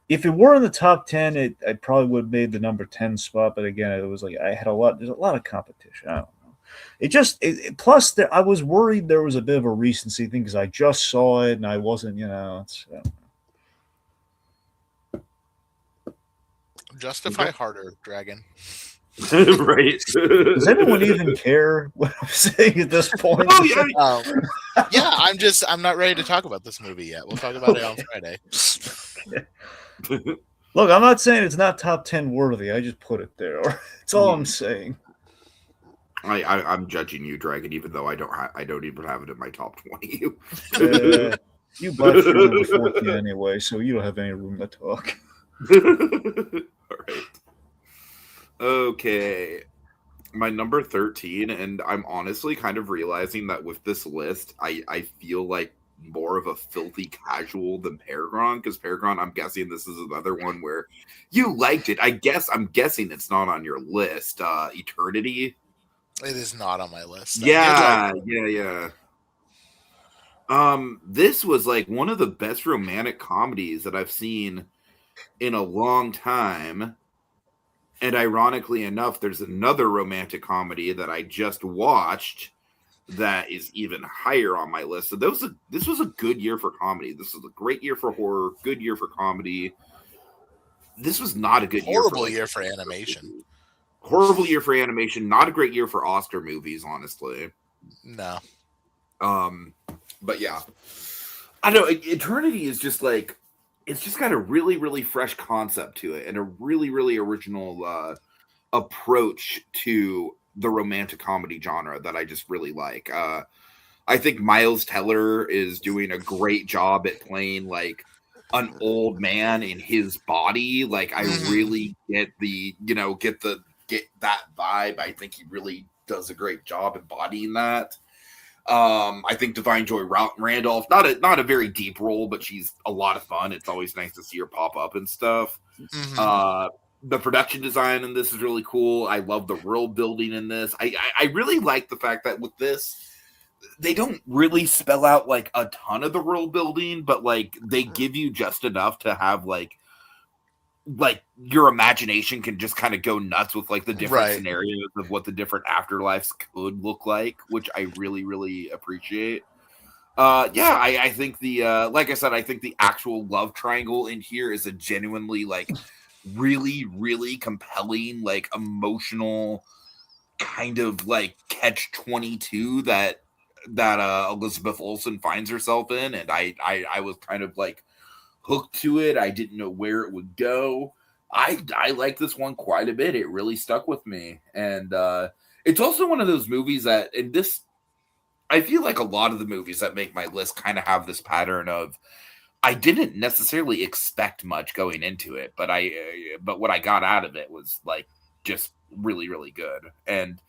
if it were in the top 10, I probably would have made the number 10 spot. But again, it was like there's a lot of competition. I don't know. Plus, I was worried there was a bit of a recency thing because I just saw it and I wasn't, Justify harder, Dragon. Right. Does anyone even care what I'm saying at this point? Oh, yeah. I'm not ready to talk about this movie yet. We'll talk about it on Friday. Look, I'm not saying it's not top 10 worthy. I just put it there. That's all I'm saying. I'm judging you, Dragon, even though I don't even have it in my top 20. You botched number 14 anyway, so you don't have any room to talk. All right. Okay. My number 13, and I'm honestly kind of realizing that with this list, I feel like more of a filthy casual than PerGron, because PerGron, I'm guessing this is another one where you liked it. I'm guessing it's not on your list. Eternity. It is not on my list. Yeah. This was like one of the best romantic comedies that I've seen in a long time. And ironically enough, there's another romantic comedy that I just watched that is even higher on my list. So this was a good year for comedy. This was a great year for horror, good year for comedy. This was not a good Horrible year for animation. Horrible year for animation. Not a great year for Oscar movies, honestly. No. But yeah, I don't know. Eternity is just like, it's just got a really, really fresh concept to it and a really, really original approach to the romantic comedy genre that I just really like. I think Miles Teller is doing a great job at playing like an old man in his body. Like I really get that vibe. I think he really does a great job embodying that. I think Divine Joy Randolph, not a very deep role, but she's a lot of fun. It's always nice to see her pop up and stuff. The production design in this is really cool. I love the world building in this. I really like the fact that with this, they don't really spell out like a ton of the world building, but like they give you just enough to have like your imagination can just kind of go nuts with like the different scenarios of what the different afterlives could look like, which I really, really appreciate. I think like I said, I think the actual love triangle in here is a genuinely like really, really compelling, like emotional kind of like catch-22 that Elizabeth Olsen finds herself in, and I was kind of like hooked to it. I didn't know where it would go. I like this one quite a bit. It really stuck with me, and it's also one of those movies that, and this, I feel like a lot of the movies that make my list kind of have this pattern of I didn't necessarily expect much going into it, but what I got out of it was like just really, really good. And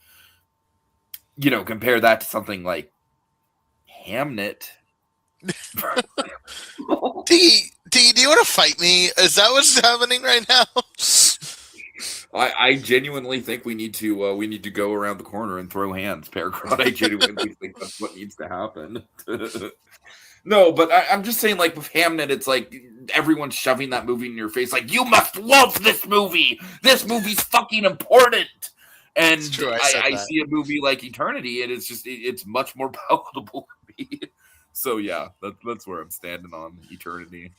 compare that to something like Hamnet. Tiki, do you want to fight me? Is that what's happening right now? I genuinely think we need to go around the corner and throw hands, PerGron. I genuinely think that's what needs to happen. No, but I'm just saying, like with Hamnet, it's like everyone's shoving that movie in your face, like you must love this movie. This movie's fucking important. And true, I see a movie like Eternity, and it's much more palatable to me. So yeah, that's where I'm standing on Eternity.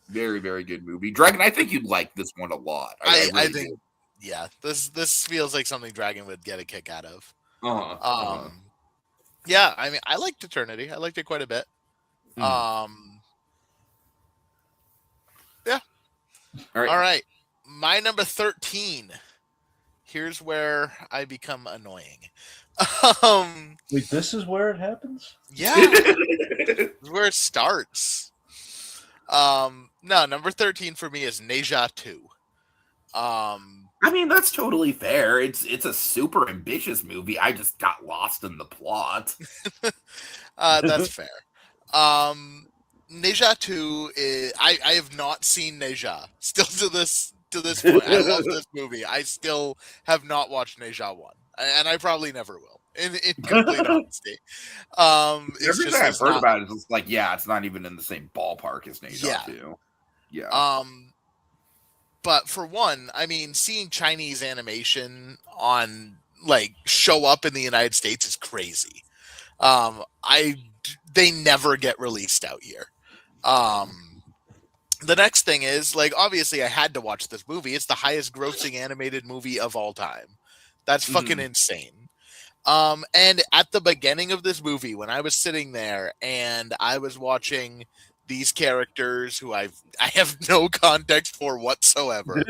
Very, very good movie. Dragon, I think you'd like this one a lot. I really think, do. Yeah, this feels like something Dragon would get a kick out of. Yeah, I mean, I liked Eternity. I liked it quite a bit. Yeah. All right. My number 13. Here's where I become annoying. Wait, this is where it happens? Yeah. This is where it starts. No, number 13 for me is Neja 2. I mean, that's totally fair. It's a super ambitious movie. I just got lost in the plot. That's fair. Neja 2 is, I have not seen Neja still to this point. I love this movie. I still have not watched Neja 1, and I probably never will. In complete honesty, everything I've heard about it is like, it's not even in the same ballpark as Neja 2. Yeah. But for one, I mean, seeing Chinese animation on like show up in the United States is crazy. They never get released out here. The next thing is, like, obviously I had to watch this movie. It's the highest grossing animated movie of all time. That's fucking insane. And at the beginning of this movie, when I was sitting there and I was watching these characters who I have no context for whatsoever,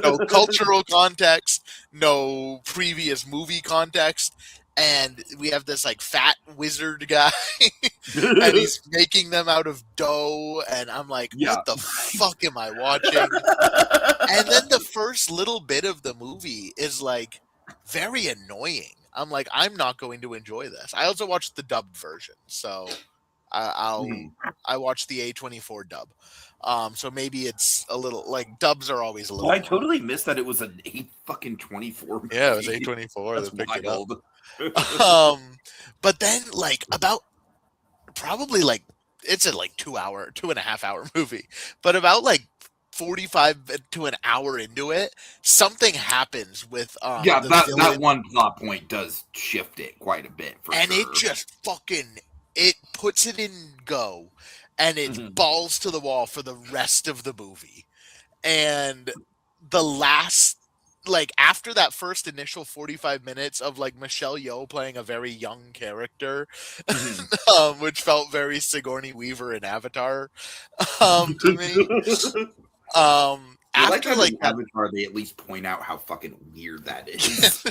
no cultural context, no previous movie context, and we have this like fat wizard guy and he's making them out of dough, and I'm like, what the fuck am I watching? And then the first little bit of the movie is like very annoying. I'm like, I'm not going to enjoy this. I also watched the dubbed version, so I watched the A24 dub. So maybe it's a little like dubs are always a little. I totally missed that it was an A24 movie. Yeah, it was A24. That's wild. But then like about probably like it's a like 2.5 hour movie, but about like 45 to an hour into it, something happens with Yeah, the that villain, one plot point does shift it quite a bit for and sure. it just fucking it puts it in go, and it's Mhm. balls to the wall for the rest of the movie. And the last, like, after that first initial 45 minutes of like Michelle Yeoh playing a very young character, Mhm. which felt very Sigourney Weaver in Avatar, to me. I like After how like in that, Avatar they at least point out how fucking weird that is.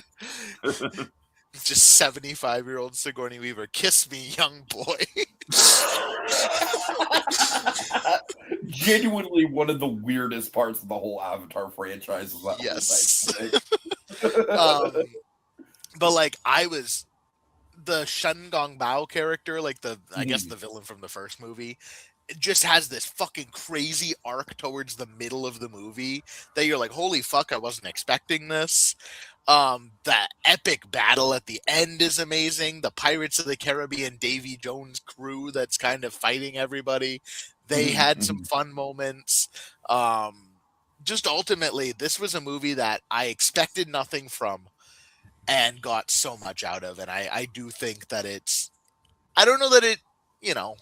just 75-year-old Sigourney Weaver, kiss me, young boy. Genuinely one of the weirdest parts of the whole Avatar franchise is that Yes. whole dynamic. But like the Shen Gong Bao character, like I guess Mhm. the villain from the first movie, it just has this fucking crazy arc towards the middle of the movie that you're like, holy fuck, I wasn't expecting this. That epic battle at the end is amazing. The Pirates of the Caribbean Davy Jones crew that's kind of fighting everybody, they had some fun moments. Just ultimately, this was a movie that I expected nothing from and got so much out of. And I do think that I don't know that you know,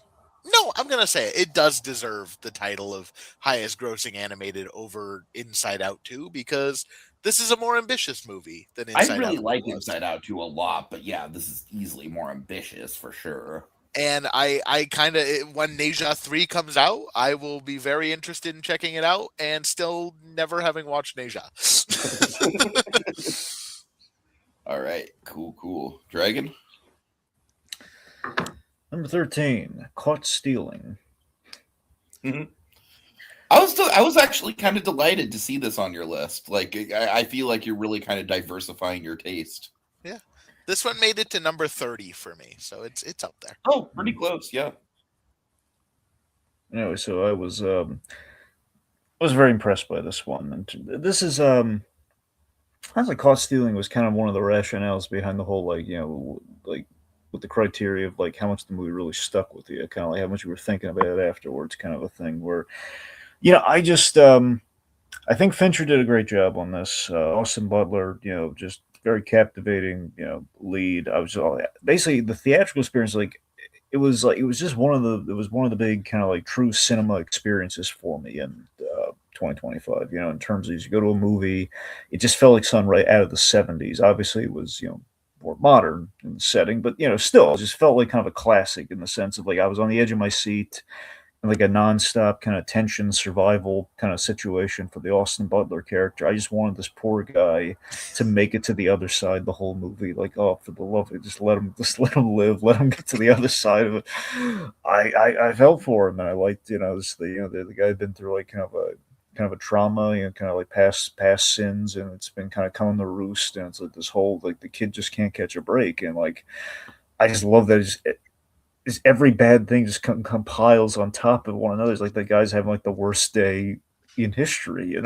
no, I'm going to say it does deserve the title of highest grossing animated over Inside Out 2, because this is a more ambitious movie than I Inside really Out 2 like was. Inside Out 2 a lot, but yeah, this is easily more ambitious for sure. And I kind of, when Neja 3 comes out, I will be very interested in checking it out, and still never having watched Neja. All right, cool. Dragon? Number 13, Caught Stealing. I was actually kind of delighted to see this on your list. Like, I feel like you're really kind of diversifying your taste. Yeah. This one made it to number 30 for me, so it's up there. Oh, pretty close, yeah. Anyway, so I was very impressed by this one, and this is honestly, Caught Stealing was kind of one of the rationales behind the whole, like, like with the criteria of like how much the movie really stuck with you, kind of like how much you were thinking about it afterwards, kind of a thing. Where, I just I think Fincher did a great job on this. Austin Butler, just very captivating, lead. I was basically the theatrical experience, like it was just it was one of the big kind of like true cinema experiences for me in 2025. In terms of you go to a movie, it just felt like something right out of the 70s. Obviously, it was more modern in the setting, but still, it just felt like kind of a classic in the sense of like I was on the edge of my seat, like a nonstop kind of tension survival kind of situation for the Austin Butler character. I just wanted this poor guy to make it to the other side the whole movie. Like, oh, for the love of it, just let him live, let him get to the other side of it. I felt for him, and I liked the guy had been through like kind of a trauma, kind of like past sins, and it's been kind of coming to roost, and it's like this whole like the kid just can't catch a break, and like I just love that is every bad thing just compiles on top of one another. It's like the guy's having like the worst day in history.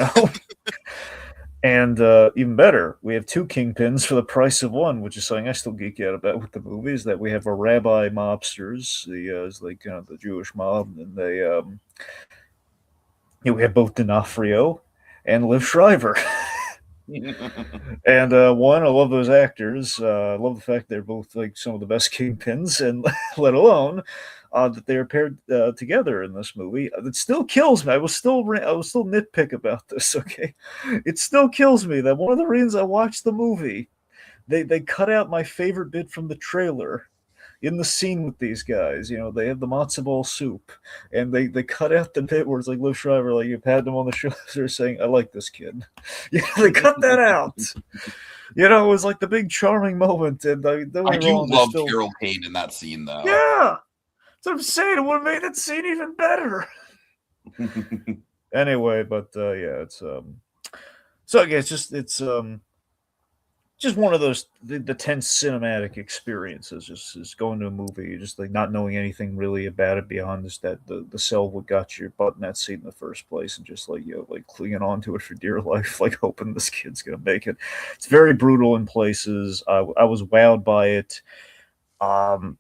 And even better, we have two kingpins for the price of one, which is something I still geek out about with the movies. That we have a rabbi mobsters, is like the Jewish mob, and we have both D'Onofrio and Liv Schreiber. And one, I love those actors. I love the fact they're both like some of the best kingpins, and let alone that they are paired together in this movie. It still kills me. I will still nitpick about this. Okay, it still kills me that one of the reasons I watched the movie, they cut out my favorite bit from the trailer. In the scene with these guys, they have the matzo ball soup, and they cut out the bit where it's like Liv Schreiber, like you pat them on the shoulder, saying, "I like this kid." Yeah, they cut that out. It was like the big charming moment, and don't I get me do wrong, love still, Carol Kane in that scene, though. yeah. That's what I'm saying. It would have made that scene even better. Anyway, but yeah, it's so again, it's just one of those the tense cinematic experiences. Just going to a movie, just like not knowing anything really about it beyond just that the cell what got your butt in that seat in the first place, and just like like clinging on to it for dear life, like hoping this kid's gonna make it. It's very brutal in places. I was wowed by it. Um,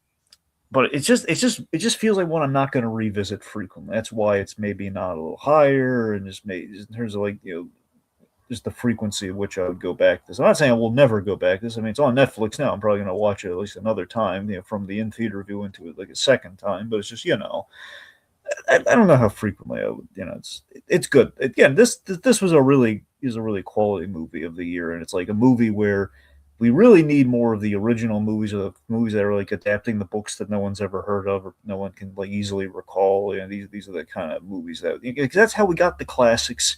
but it just feels like one I'm not going to revisit frequently. That's why it's maybe not a little higher, and just maybe in terms of like just the frequency of which I would go back to this. I'm not saying I will never go back to this. I mean, it's on Netflix now. I'm probably going to watch it at least another time, from the in theater view into it like a second time. But it's just I don't know how frequently I would. It's good. Again, this was a really quality movie of the year, and it's like a movie where we really need more of the original movies, or the movies that are like adapting the books that no one's ever heard of or no one can like easily recall. These are the kind of movies because that's how we got the classics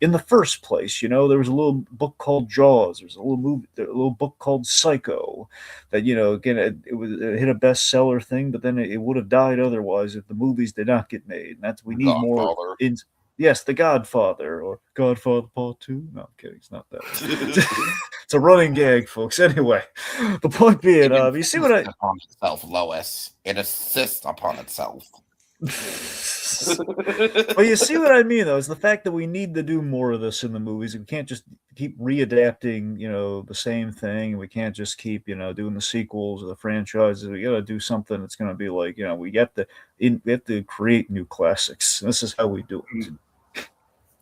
in the first place. There was a little book called Jaws. There was a little book called Psycho that, again, it hit a bestseller thing, but then it would have died otherwise if the movies did not get made. And we need more. Yes, The Godfather or Godfather Part 2. No, I'm kidding. It's not that. It's a running gag, folks. Anyway, the point being, you see what upon itself, Lois. It insists upon itself. But you see what I mean, though, is the fact that we need to do more of this in the movies. We can't just keep readapting, the same thing. We can't just keep, doing the sequels or the franchises. We got to do something that's going to be like, we have to create new classics. This is how we do it.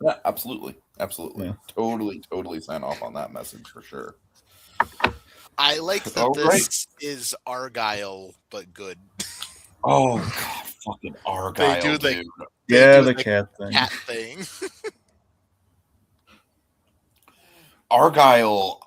Yeah, absolutely. Yeah. Totally sign off on that message for sure. I like that this is Argyle, but good. Oh God, fucking Argyle, They do dude. The cat thing. Cat thing. Argyle,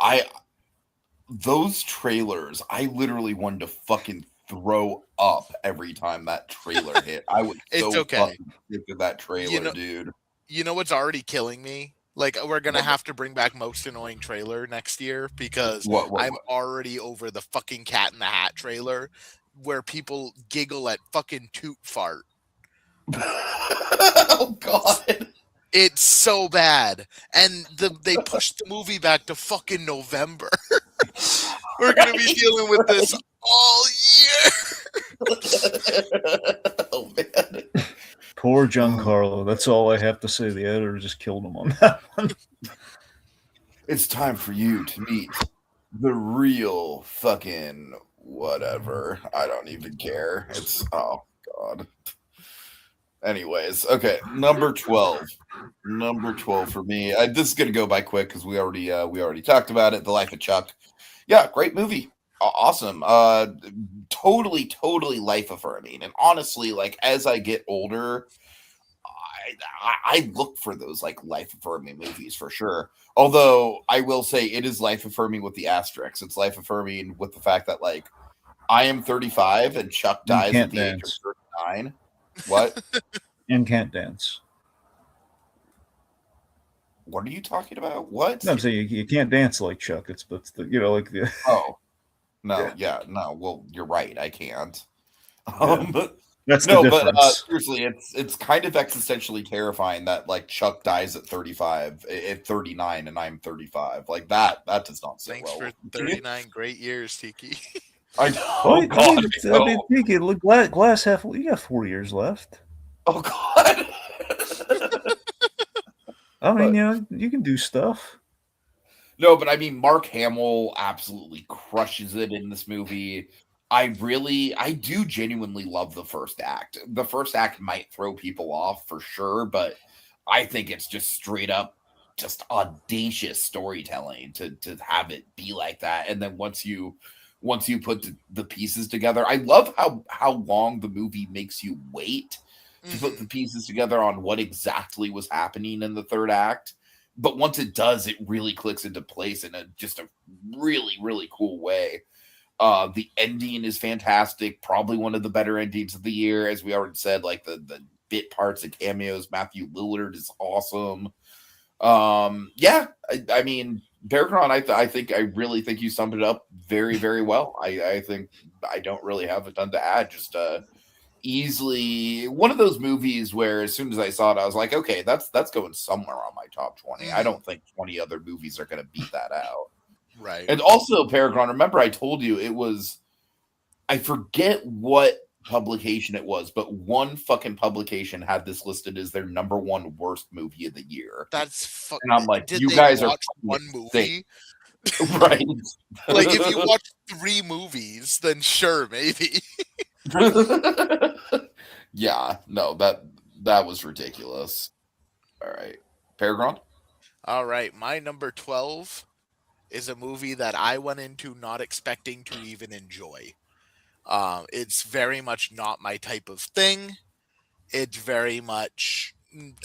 those trailers, I literally wanted to fucking throw up every time that trailer hit. I was fucking sick of that trailer, dude. You know what's already killing me? Like, we're going to have to bring back Most Annoying Trailer next year because I'm already over the fucking Cat in the Hat trailer where people giggle at fucking Toot Fart. Oh, God. It's so bad. And they pushed the movie back to fucking November. We're going to be dealing with this all year. Oh, man. Poor Giancarlo. That's all I have to say. The editor just killed him on that one. It's time for you to meet the real fucking whatever. I don't even care. Oh God. Anyways, okay. Number 12 for me. This is gonna go by quick because we already talked about it. The Life of Chuck. Yeah, great movie. Awesome. Totally life affirming. And honestly, like as I get older, I look for those like life affirming movies for sure. Although I will say it is life affirming with the asterisks. It's life affirming with the fact that like I am 35 and Chuck dies at the age of 39. What? And can't dance. What are you talking about? What? No, I'm saying you can't dance like Chuck. It's the like the. Oh. No, no. Well, you're right. I can't. That's the difference. But seriously, it's kind of existentially terrifying that like Chuck dies at 35, at 39, and I'm 35. Like that does not sit well. Thanks for 39 great years, Tiki. I know. I mean, Tiki, look, glass half. You got 4 years left. Oh God. I mean, you can do stuff. No, but I mean, Mark Hamill absolutely crushes it in this movie. I do genuinely love the first act. The first act might throw people off for sure, but I think it's just straight up, just audacious storytelling to have it be like that. And then once you put the pieces together, I love how long the movie makes you wait to put the pieces together on what exactly was happening in the third act. But once it does, it really clicks into place in just a really, really cool way. The ending is fantastic. Probably one of the better endings of the year. As we already said, like the bit parts and cameos. Matthew Lillard is awesome. Yeah, I mean, PerGron, I really think you summed it up very, very well. I think I don't really have a ton to add. Just easily one of those movies where as soon as I saw it, I was like, okay, that's going somewhere on my top 20. I don't think 20 other movies are going to beat that out. Right. And also, PerGron, remember I told you it was, I forget what publication it was, but one fucking publication had this listed as their number one worst movie of the year. That's fucking. And I'm like, you guys are one movie, right? Like if you watch 3 movies, then sure, maybe. Yeah, no, that was ridiculous. All right, PerGron. All right, my number 12 is a movie that I went into not expecting to even enjoy. It's very much not my type of thing. It's very much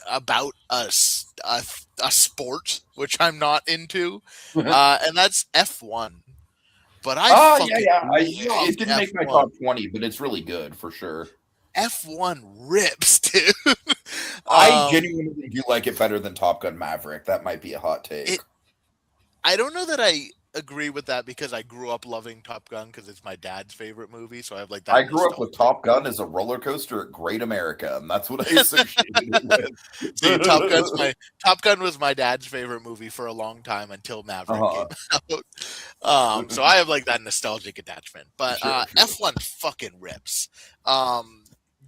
about a sport, which I'm not into, and that's F1. But I Oh yeah, fucking yeah. It loved didn't make my F1. top 20, but it's really good for sure. F1 rips, dude. I um, genuinely do like it better than Top Gun Maverick. That might be a hot take. it I don't know that I agree with that because I grew up loving Top Gun because it's my dad's favorite movie, so I have like I that grew up with nostalgia. Top Gun as a roller coaster at Great America, and that's what I associated it See, with. Top Gun was my dad's favorite movie for a long time until Maverick came Uh-huh. out. So I have like that nostalgic attachment. But Sure, sure. F1 fucking rips.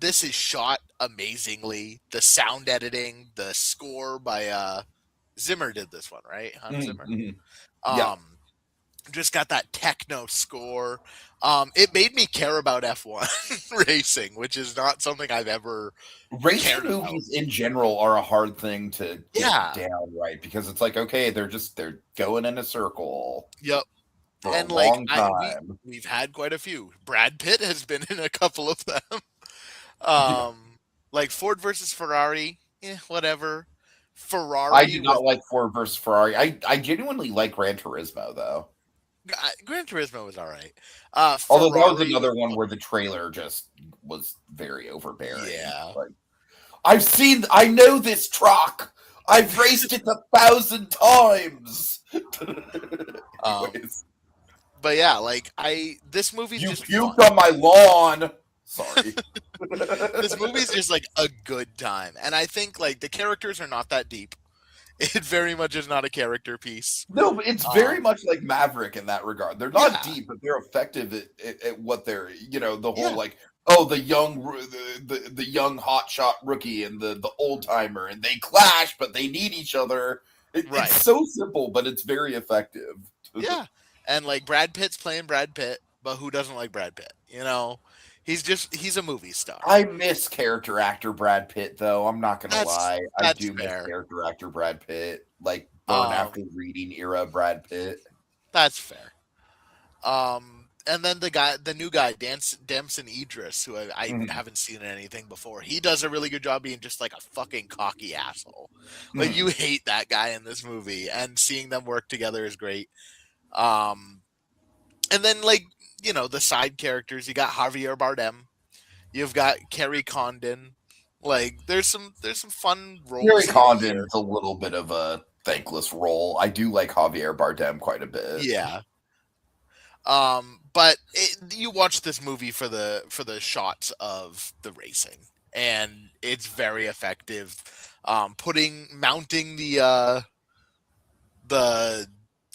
This is shot amazingly. The sound editing, the score by Zimmer did this one, right? Hans Zimmer. Mhm. Yeah. Just got that techno score. It made me care about F1 racing, which is not something I've ever Racing cared about. movies in general are a hard thing to get Yeah. down right because it's like, okay, they're going in a circle Yep. for And a like long time. we've had quite a few. Brad Pitt has been in a couple of them. Yeah. Like Ford versus Ferrari, whatever. I Ferrari do was not like Ford versus Ferrari. I genuinely like Gran Turismo though. Gran Turismo was all right. Although that was Ferrari another was one where the trailer just was very overbearing. yeah. Like, I know this truck. I've raced it 1,000 times. Anyways, But yeah, like this movie's you just puked fun. on my lawn. Sorry. This movie's just like a good time, and I think like the characters are not that deep. It very much is not a character piece. No, but it's very Um, much like Maverick in that regard. They're not yeah, deep, but they're effective at what they're, the whole yeah, like, oh, the young hotshot rookie and the old timer, and they clash, but they need each other. right, It's so simple, but it's very effective. yeah. And like Brad Pitt's playing Brad Pitt, but who doesn't like Brad Pitt? He's a movie star. I miss character actor Brad Pitt, though. I'm not gonna lie. I That's do miss fair. character actor Brad Pitt, like burn after reading era Brad Pitt. That's fair. And then the new guy, Damson Idris, who I Mhm. haven't seen in anything before. He does a really good job being just like a fucking cocky asshole. Like Mhm. you hate that guy in this movie, and seeing them work together is great. And then like the side characters, you got Javier Bardem, you've got Kerry Condon. Like there's some fun Gary roles here. Condon's a little bit of a thankless role. I do like Javier Bardem quite a bit. Yeah. But you watch this movie for the shots of the racing, and it's very effective. Mounting the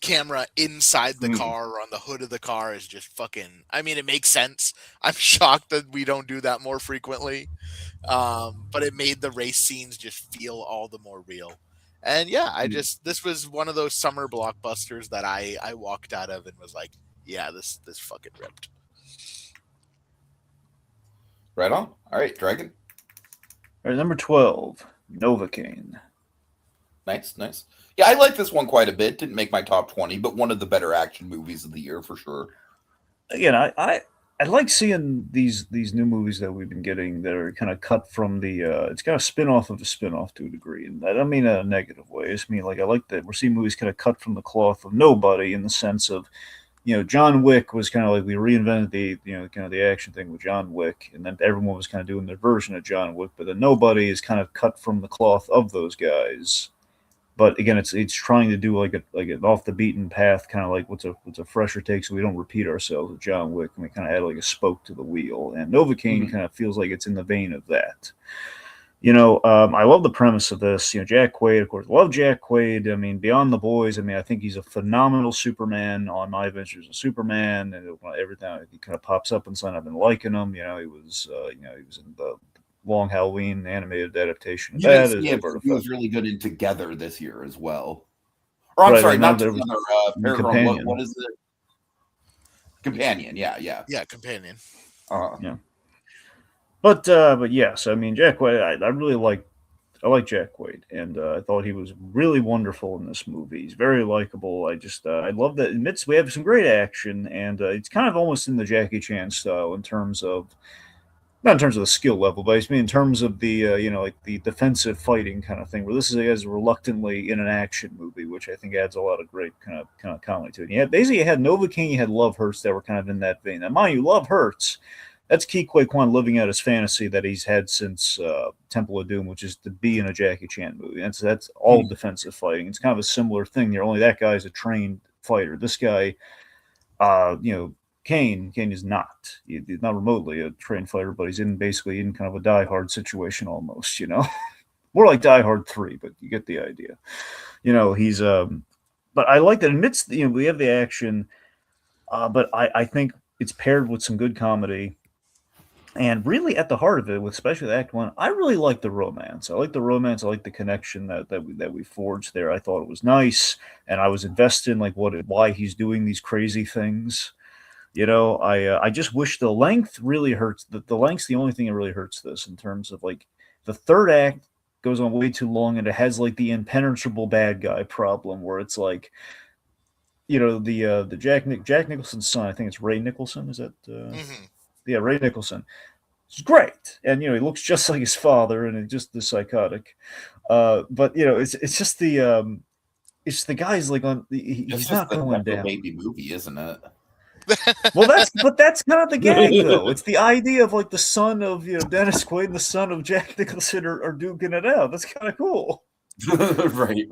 camera inside the car or on the hood of the car is just fucking. I mean, it makes sense. I'm shocked that we don't do that more frequently. But it made the race scenes just feel all the more real. And yeah, this was one of those summer blockbusters that I walked out of and was like, yeah, this fucking ripped. Right on. All right, Dragon. All right, number 12, Novocaine. Nice, nice. Yeah, I like this one quite a bit. Didn't make my top 20, but one of the better action movies of the year for sure. Again, I like seeing these new movies that we've been getting that are kind of cut from the. It's kind of spin off of a spin off to a degree, and I don't mean in a negative way. I just mean like I like that we're seeing movies kind of cut from the cloth of nobody in the sense of, John Wick was kind of like we reinvented the kind of the action thing with John Wick, and then everyone was kind of doing their version of John Wick, but then nobody is kind of cut from the cloth of those guys. But again, it's trying to do like an off the beaten path, kind of like what's a fresher take, so we don't repeat ourselves with John Wick, and we kind of add like a spoke to the wheel. And Novocaine kind of feels like it's in the vein of that. I love the premise of this. Jack Quaid, of course, love Jack Quaid. I mean, beyond the boys, I mean, I think he's a phenomenal Superman on My Adventures of Superman, and every time he kind of pops up and something, I've been liking him. He was in the Long Halloween animated adaptation of that. He was really good in Together this year as well. Or I'm sorry, not Together. Companion. What is it? Companion. Yeah. Yeah, Companion. Yeah. But yes, I mean Jack White. I really like Jack White, and I thought he was really wonderful in this movie. He's very likable. I love that. Admits we have some great action, and it's kind of almost in the Jackie Chan style in terms of not in terms of the skill level, but I mean in terms of the like the defensive fighting kind of thing. Where this is reluctantly in an action movie, which I think adds a lot of great kind of comedy to it. Yeah, basically you had Novocaine, you had Love Hurts that were kind of in that vein. Now, mind you, Love Hurts. That's Ke Huy Quan living out his fantasy that he's had since Temple of Doom, which is to be in a Jackie Chan movie. That's all defensive fighting. It's kind of a similar thing there. Only that guy's a trained fighter. This guy, Kane is not. He's not remotely a trained fighter, but he's basically in kind of a Die Hard situation almost. More like Die Hard 3, but you get the idea. He's but I like that amidst we have the action, but I think it's paired with some good comedy. And really, at the heart of it, especially with Act One, I really like the romance. I like the romance. I like the connection that we forged there. I thought it was nice, and I was invested in why he's doing these crazy things. I just wish the length really hurts. The length's the only thing that really hurts this in terms of the third act goes on way too long, and it has the impenetrable bad guy problem where it's the Jack Nicholson's son. I think it's Ray Nicholson. Is that? Yeah, Ray Nicholson. It's great, and he looks just like his father, and it's just the psychotic. But it's just the guy's he's not going down. Baby movie, isn't it? Well, that's kind of the gag, though. It's the idea of the son of Dennis Quaid and the son of Jack Nicholson are duking it out. That's kind of cool. right.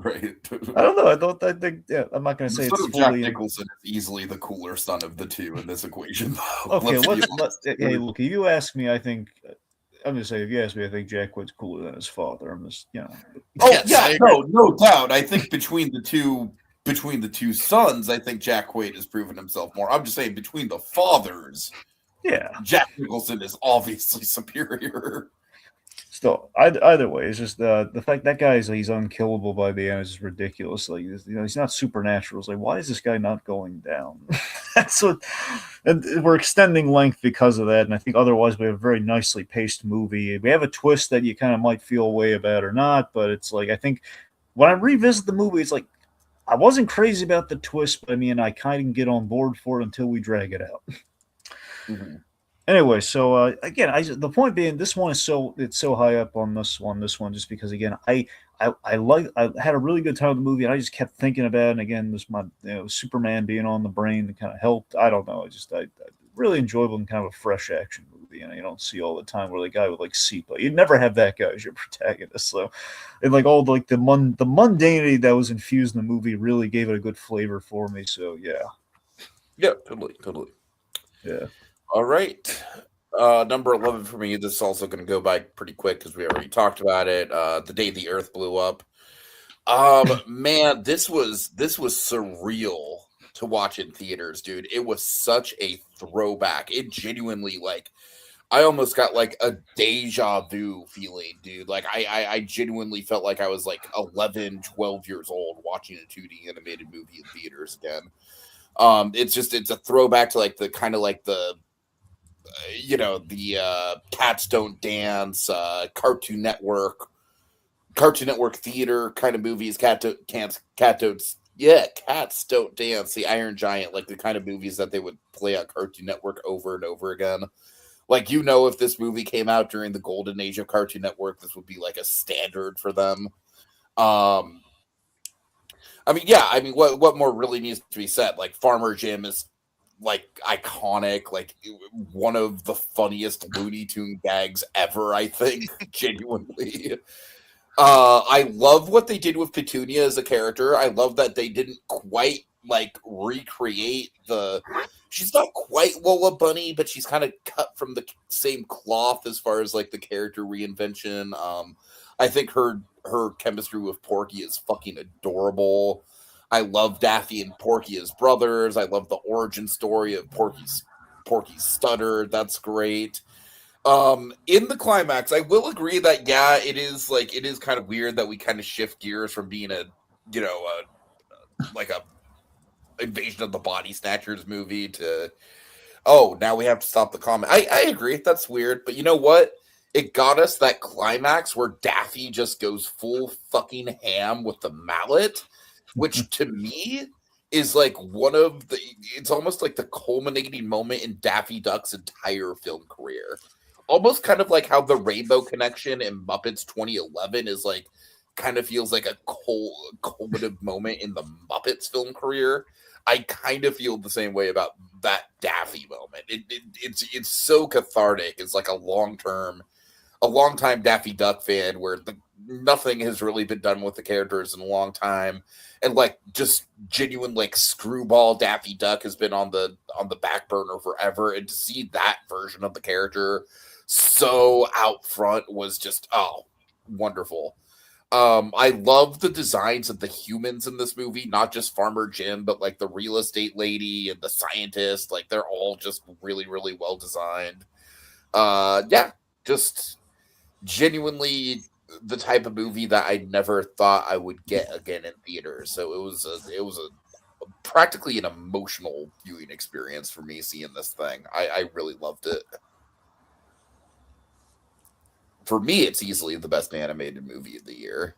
I don't know. I think I'm not going to say it's fully. Jack Nicholson is easily the cooler son of the two in this equation. Okay, hey, look. If you ask me, I'm going to say if you ask me, I think Jack Quaid's cooler than his father. I'm just Oh yes, yeah, no doubt. I think between the two sons, I think Jack Quaid has proven himself more. I'm just saying between the fathers, yeah, Jack Nicholson is obviously superior. Still, either way, it's just the fact that he's unkillable by the end is just ridiculous. He's not supernatural. It's why is this guy not going down? That's what, and we're extending length because of that. And I think otherwise we have a very nicely paced movie. We have a twist that you kind of might feel a way about or not, but it's I think when I revisit the movie, it's I wasn't crazy about the twist, but I mean I kind of get on board for it until we drag it out. Mm-hmm. Anyway, so again, the point being, this one is so high up on this one just because again, I had a really good time with the movie, and I just kept thinking about it. And again, this my Superman being on the brain that kind of helped. I don't know, I really enjoyable and kind of a fresh action movie. You don't see all the time where the guy with Sepia, you'd never have that guy as your protagonist. So, and all the mundanity that was infused in the movie really gave it a good flavor for me. So yeah, totally. Yeah. All right. Number 11 for me. This is also going to go by pretty quick because we already talked about it. The Day the Earth Blew Up. Man, this was surreal to watch in theaters, dude. It was such a throwback. It genuinely I almost got a deja vu feeling, dude. I genuinely felt like I was 11, 12 years old watching a 2D animated movie in theaters again. It's a throwback to the kind of the Cats Don't Dance, Cartoon Network theater kind of movies. Cats Don't Dance, the Iron Giant, the kind of movies that they would play on Cartoon Network over and over again. If this movie came out during the golden age of Cartoon Network, this would be a standard for them. What more really needs to be said? Farmer Jim is iconic, one of the funniest Looney Tune gags ever, I think. Genuinely. I love what they did with Petunia as a character. I love that they didn't quite recreate she's not quite Lola Bunny, but she's kind of cut from the same cloth as far as the character reinvention. I think her chemistry with Porky is fucking adorable. I love Daffy and Porky as brothers. I love the origin story of Porky's stutter. That's great. In the climax, I will agree that it is kind of weird that we kind of shift gears from being a Invasion of the Body Snatchers movie to now we have to stop the comment. I agree, that's weird, but you know what? it got us that climax where Daffy just goes full fucking ham with the mallet, which to me is like it's almost like the culminating moment in Daffy Duck's entire film career. Almost kind of like how the Rainbow Connection in Muppets 2011 is like, kind of feels like a culminative moment in the Muppets film career. I kind of feel the same way about that Daffy moment. It's so cathartic. It's like a long time Daffy Duck fan where nothing has really been done with the characters in a long time, and like just genuine like screwball Daffy Duck has been on the back burner forever, and to see that version of the character so out front was just wonderful. I love the designs of the humans in this movie, not just Farmer Jim, but like the real estate lady and the scientist. Like they're all just really, really well designed. Yeah, just genuinely the type of movie that I never thought I would get again in theaters. So it was a practically an emotional viewing experience for me seeing this thing. I really loved it. For me, it's easily the best animated movie of the year.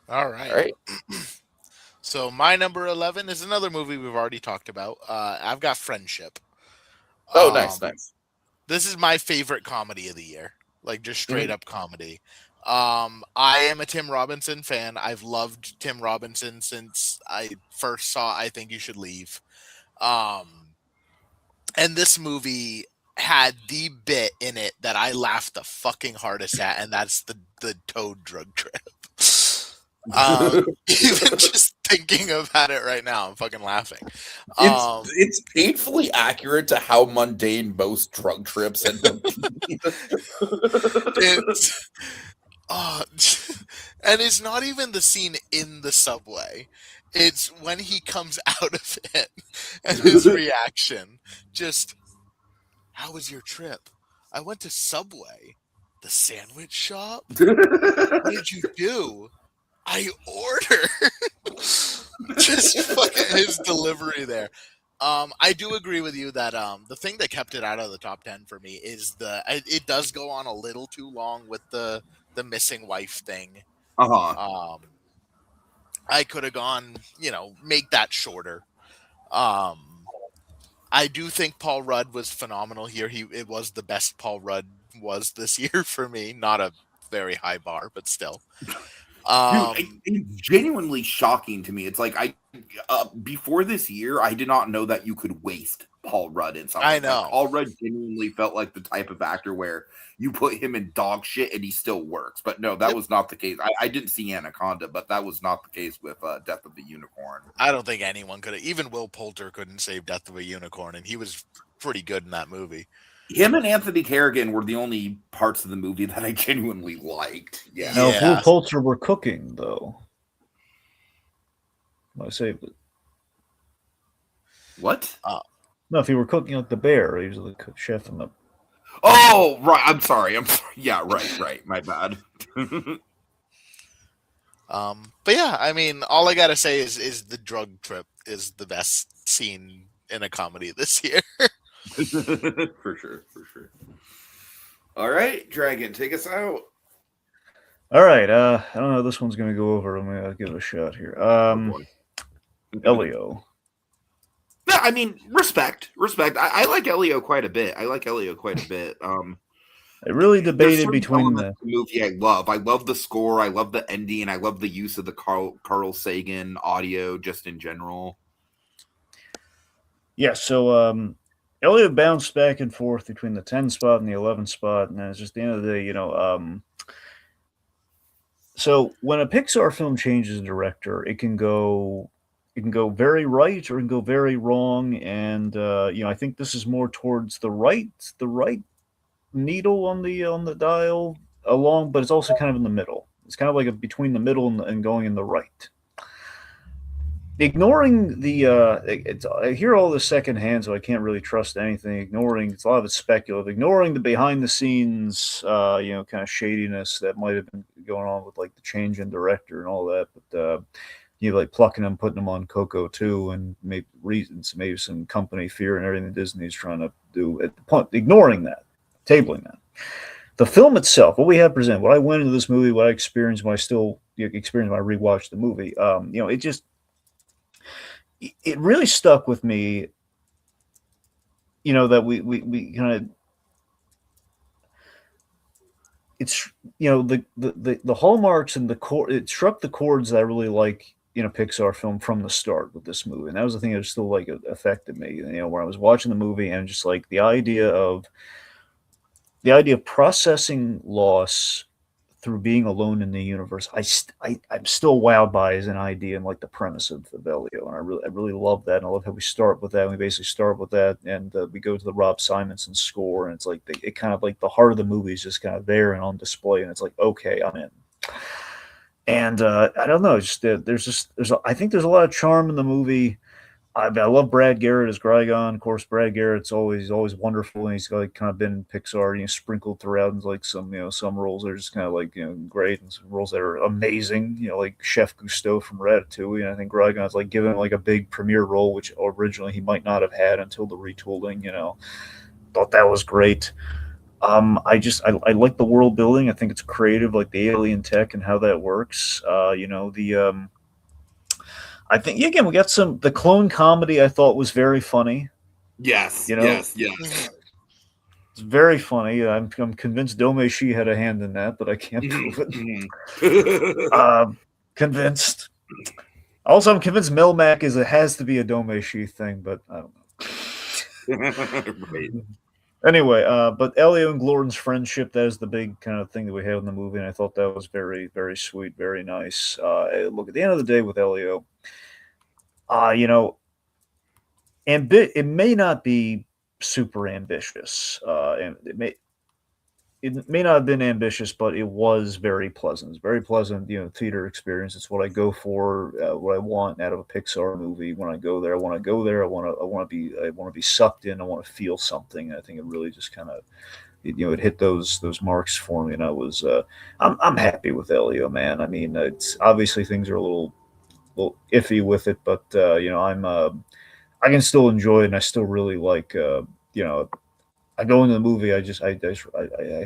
All right. All right. So my number 11 is another movie we've already talked about. I've got Friendship. Oh, nice. This is my favorite comedy of the year. Like just straight up comedy. I am a Tim Robinson fan. I've loved Tim Robinson since I first saw I Think You Should Leave. And this movie had the bit in it that I laughed the fucking hardest at, and that's the Toad drug trip. Even just thinking about it right now, I'm fucking laughing. It's painfully accurate to how mundane most drug trips end up being. And it's not even the scene in the subway. It's when he comes out of it and his reaction. Just, how was your trip? I went to Subway, the sandwich shop. What did you do? I ordered. Just fucking his delivery there. I do agree with you that the thing that kept it out of the top 10 for me is it does go on a little too long with the missing wife thing. I could have gone, make that shorter. I do think Paul Rudd was phenomenal here. It was the best Paul Rudd was this year for me. Not a very high bar, but still. Dude, it's genuinely shocking to me. It's like before this year, I did not know that you could waste Paul Rudd in something. I know. Like, Paul Rudd genuinely felt like the type of actor where you put him in dog shit and he still works. But no, that was not the case. I didn't see Anaconda, but that was not the case with Death of the Unicorn. I don't think anyone could have. Even Will Poulter couldn't save Death of a Unicorn, and he was pretty good in that movie. Him and Anthony Carrigan were the only parts of the movie that I genuinely liked. Yeah. Now, if Will Poulter were cooking, though, I saved it. What? No, if he were cooking like the bear, he was the chef in the. Oh, right. I'm sorry. Yeah, right. My bad. But yeah, I mean, all I gotta say is the drug trip is the best scene in a comedy this year. For sure. All right, Dragon, take us out. All right. I don't know how this one's going to go over. I'm going to give it a shot here. Elio. Yeah, I mean, respect. I like Elio quite a bit. I really debated between the movie I love. I love the score. I love the ending. I love the use of the Carl Sagan audio just in general. Yeah, so Elliot bounced back and forth between the 10 spot and the 11 spot, and it's just the end of the day, so when a Pixar film changes a director, it can go very right or it can go very wrong, and I think this is more towards the right needle on the dial along, but it's also kind of in the middle. It's kind of like between the middle and going in the right. Ignoring I hear all this secondhand, so I can't really trust anything. It's a lot of it's speculative. Ignoring the behind the scenes, kind of shadiness that might have been going on with like the change in director and all that. But like plucking them, putting them on Coco too, and maybe reasons, maybe some company fear and everything Disney's trying to do at the point. Ignoring that, tabling that. The film itself, what we have presented, what I went into this movie, what I experienced when I still experienced when I rewatched the movie, it really stuck with me. That we kind of it's the hallmarks and the core. It struck the chords that I really like in a Pixar film from the start with this movie, and that was the thing that still like affected me. When I was watching the movie and just like the idea of processing loss through being alone in the universe, I'm still wowed by as an idea and like the premise of Elio, and I really love that, and I love how we start with that. And we basically start with that, and we go to the Rob Simonson score, and it's like it kind of like the heart of the movie is just kind of there and on display, and it's like, okay, I'm in. And I don't know, I think there's a lot of charm in the movie. I love Brad Garrett as Grigon. Of course, Brad Garrett's always wonderful, and he's like kind of been in Pixar, sprinkled throughout, and like some roles are just kind of like great, and some roles that are amazing, like Chef Gusteau from Ratatouille. And I think Grigon is like given like a big premiere role, which originally he might not have had until the retooling. Thought that was great. I like the world building. I think it's creative, like the alien tech and how that works. I think again we got the clone comedy. I thought was very funny. Yes, It's very funny. I'm convinced Domeishi had a hand in that, but I can't prove it. Convinced. Also, I'm convinced Melmac has to be a Domeishi thing, but I don't know. Right. Anyway, but Elio and Glorton's friendship, that is the big kind of thing that we have in the movie, and I thought that was very, very sweet, very nice. Look, at the end of the day with Elio, it may not be super ambitious, and it may not have been ambitious, but it was very pleasant. It's very pleasant, theater experience. It's what I go for, what I want out of a Pixar movie. When I go there, I want to go there. I want to be sucked in. I want to feel something. And I think it really just kind of, it hit those marks for me. And I'm happy with Elio, man. I mean, it's obviously things are a little iffy with it, but I can still enjoy it, and I still really like, I go into the movie. I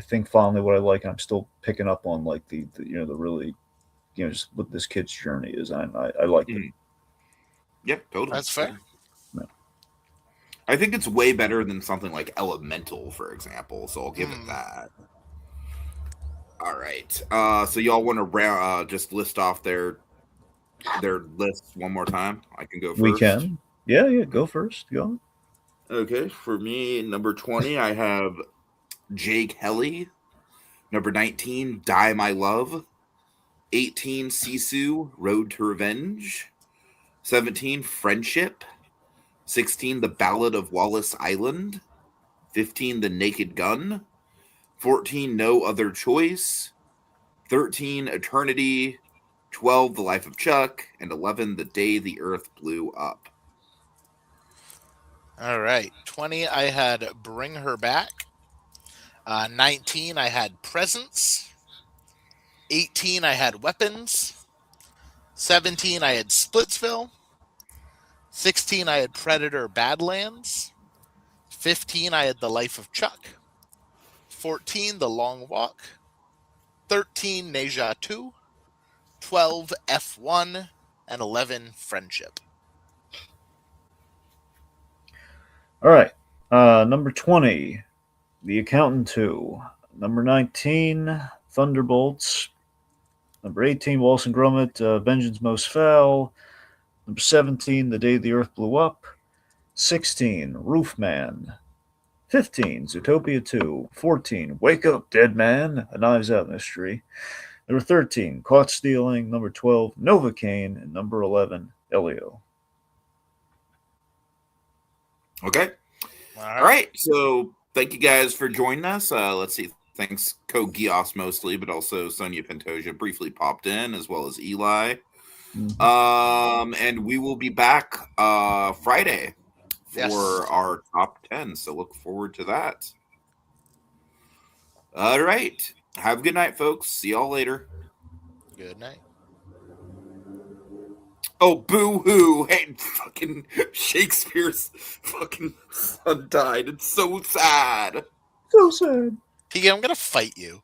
think fondly what I like, and I'm still picking up on like the really, just what this kid's journey is. I like it. Yep, totally. That's fair. Yeah. I think it's way better than something like Elemental, for example. So I'll give it that. All right. So y'all want to just list off their lists one more time? I can go first. We can. Yeah. Go first. Go. Okay, for me, number 20, I have Jake Helly. Number 19, Die My Love. 18, Sisu, Road to Revenge. 17, Friendship. 16, The Ballad of Wallace Island. 15, The Naked Gun. 14, No Other Choice. 13, Eternity. 12, The Life of Chuck. And 11, The Day the Earth Blew Up. All right. 20, I had Bring Her Back. 19, I had Presence. 18, I had Weapons. 17, I had Splitsville. 16, I had Predator Badlands. 15, I had The Life of Chuck. 14, The Long Walk. 13, Neja 2. 12, F1. And 11, Friendship. All right. Number 20, The Accountant 2. Number 19, Thunderbolts. Number 18, Wallace and Gromit, Vengeance Most Foul. Number 17, The Day the Earth Blew Up. 16, Roofman. 15, Zootopia 2. 14, Wake Up, Dead Man, A Knives Out Mystery. Number 13, Caught Stealing. Number 12, Novocaine. And number 11, Elio. Okay. All right. So thank you guys for joining us. Let's see. Thanks, Co-Gios mostly, but also Sonia Pantoja briefly popped in, as well as Eli. And we will be back Friday for our top 10. So look forward to that. All right. Have a good night, folks. See y'all later. Good night. Oh, boo-hoo. Hey, fucking Shakespeare's fucking son died. It's so sad. So sad. Tiki, I'm gonna fight you.